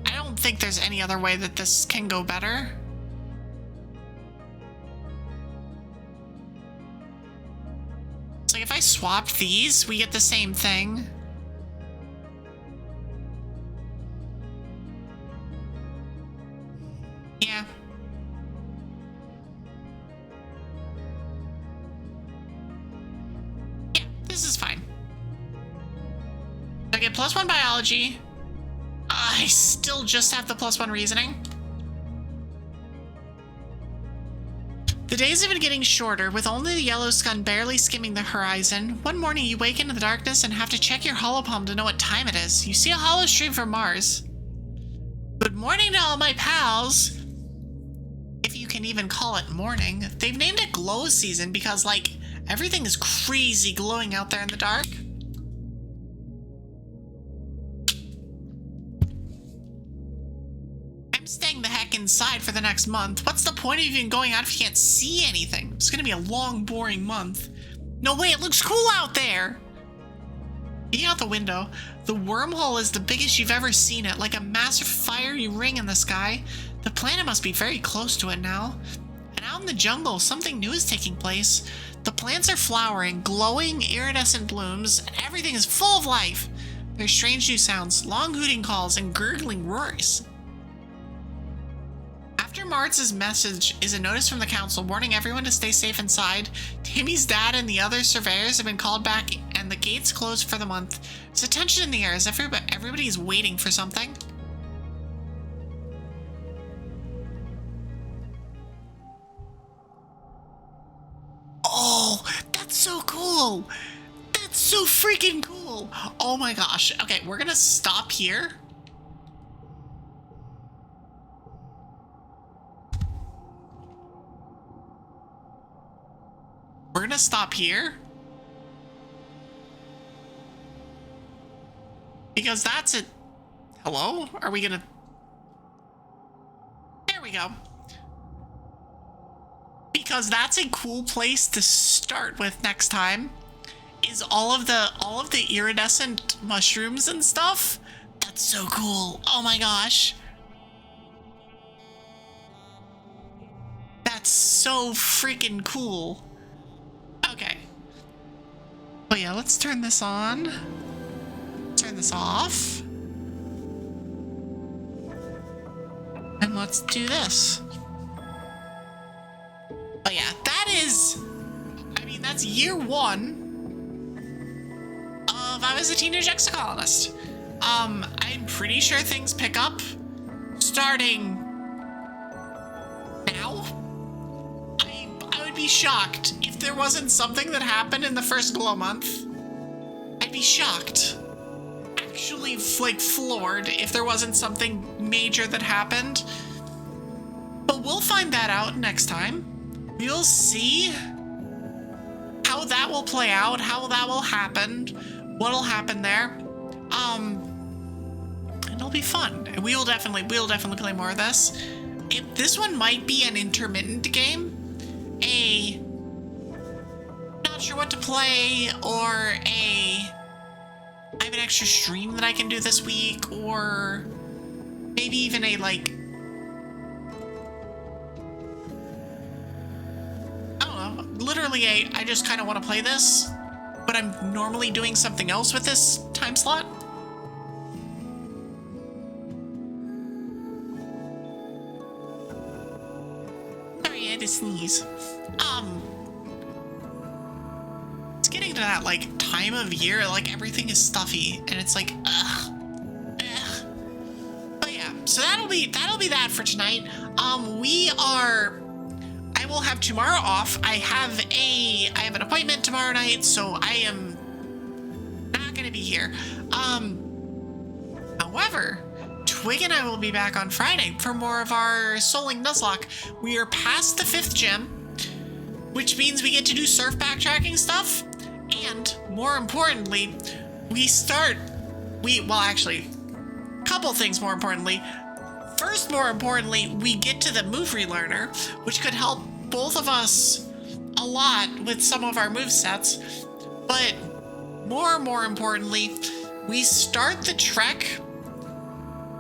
I don't think there's any other way that this can go better. So if I swap these, we get the same thing. Yeah. Yeah, this is fine. I get +1 biology. I still just have the +1 reasoning. The days have been getting shorter, with only the yellow sun barely skimming the horizon. One morning you wake into the darkness and have to check your holopalm to know what time it is. You see a hollow stream from Mars. Good morning to all my pals. If you can even call it morning. They've named it glow season because, like, everything is crazy glowing out there in the dark. I'm staying the heck inside for the next month. What's the point of even going out if you can't see anything? It's gonna be a long, boring month. No way, it looks cool out there! Peeking out the window, the wormhole is the biggest you've ever seen it, like a massive fiery ring in the sky. The planet must be very close to it now. And out in the jungle, something new is taking place. The plants are flowering, glowing iridescent blooms, and everything is full of life. There's strange new sounds, long hooting calls, and gurgling roars. After Martz's message is a notice from the council warning everyone to stay safe inside. Timmy's dad and the other surveyors have been called back, and the gates closed for the month. There's a tension in the air as everybody is waiting for something. Oh, that's so cool! That's so freaking cool! Oh my gosh. Okay, we're gonna stop here. We're gonna stop here. Because that's it. Hello? Are we gonna... There we go. Because that's a cool place to start with next time. Is all of the iridescent mushrooms and stuff. That's so cool. Oh my gosh. That's so freaking cool. Okay. Oh yeah, let's turn this on. Turn this off. And let's do this. Oh yeah, that is... I mean, that's year 1 of I Was a Teenage Exocolonist. I'm pretty sure things pick up starting now. I would be shocked if there wasn't something that happened in the first glow month. I'd be shocked. Actually, like, floored if there wasn't something major that happened. But we'll find that out next time. We'll see how that will play out, how that will happen, what'll happen there. And it'll be fun. And we'll definitely play more of this. This one might be an intermittent game. Not sure what to play, or I have an extra stream that I can do this week, or maybe even a, like, I don't know, literally I just kind of want to play this, but I'm normally doing something else with this time slot. Sorry, I had to sneeze. It's getting to that, like, time of year, like, everything is stuffy, and it's like, ugh. But yeah, so that'll be that for tonight. I will have tomorrow off. I have an appointment tomorrow night, so I am not gonna be here. However, Twig and I will be back on Friday for more of our Souling Nuzlocke. We are past the 5th gem. which means we get to do surf backtracking stuff. And more importantly, couple things more importantly. First, more importantly, we get to the move relearner, which could help both of us a lot with some of our move sets. But more importantly, we start the trek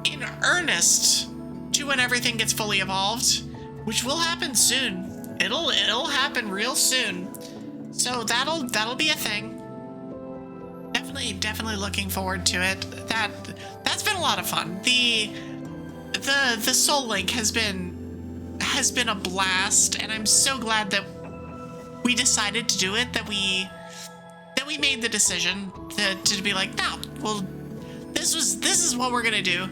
in earnest to when everything gets fully evolved, which will happen soon. It'll happen real soon. So that'll be a thing. Definitely looking forward to it. That's been a lot of fun. The Soul Link has been a blast, and I'm so glad that we decided to do it, that we made the decision to be like, no, well, this is what we're gonna do.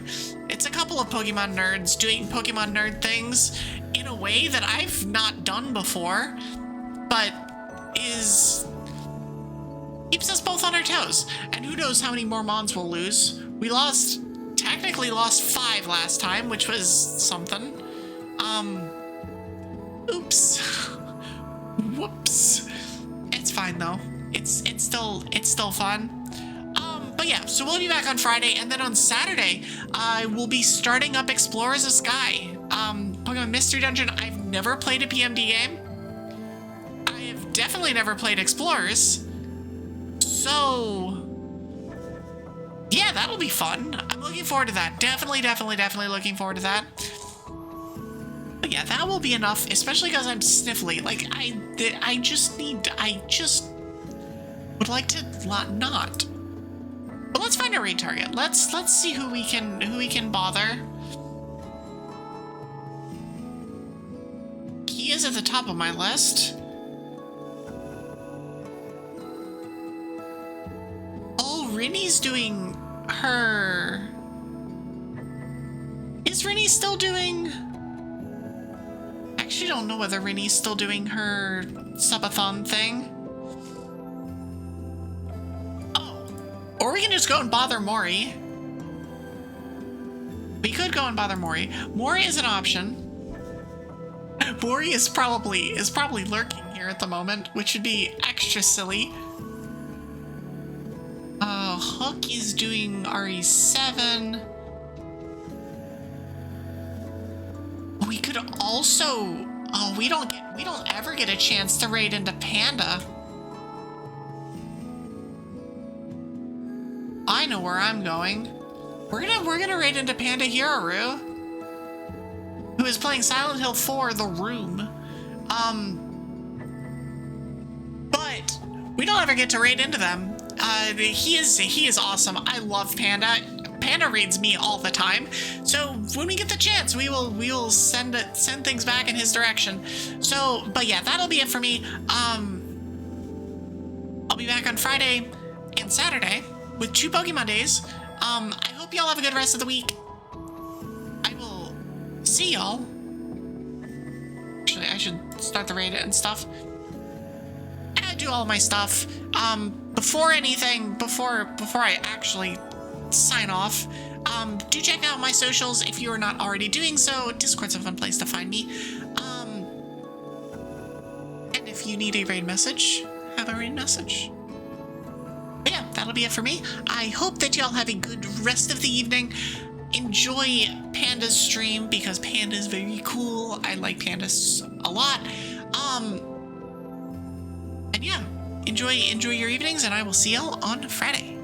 It's a couple of Pokemon nerds doing Pokemon nerd things in a way that I've not done before, but keeps us both on our toes. And who knows how many more mons we'll lose. We technically lost 5 last time, which was something. Oops. Whoops. It's fine though. It's still fun. But yeah, so we'll be back on Friday, and then on Saturday, I will be starting up Explorers of Sky. Pokemon Mystery Dungeon. I've never played a PMD game. I have definitely never played Explorers. So yeah, that'll be fun. I'm looking forward to that. Definitely looking forward to that. But yeah, that will be enough, especially because I'm sniffly. Like, I just would like to not. But let's find a raid target. Let's see who we can bother. He is at the top of my list. Oh, Rinny's doing her. Is Rinny still doing? I actually don't know whether Rinny's still doing her subathon thing. Or we can just go and bother Mori. We could go and bother Mori. Mori is an option. Mori is probably lurking here at the moment, which would be extra silly. Hook is doing RE7. We could also. Oh, we don't ever get a chance to raid into Panda. I know where I'm going. We're gonna raid into Panda Hiraru, who is playing Silent Hill 4: The Room. But we don't ever get to raid into them. He is awesome. I love Panda. Panda raids me all the time. So when we get the chance, we will send things back in his direction. So, but yeah, that'll be it for me. I'll be back on Friday and Saturday with 2 Pokemon days. I hope y'all have a good rest of the week. I will see y'all. Actually, I should start the raid and stuff. And do all my stuff. Before I actually sign off, do check out my socials if you are not already doing so. Discord's a fun place to find me. And if you need a raid message, have a raid message. Yeah, that'll be it for me. I hope that y'all have a good rest of the evening. Enjoy Panda's stream because Panda's very cool. I like Pandas a lot. And yeah, enjoy your evenings, and I will see y'all on Friday.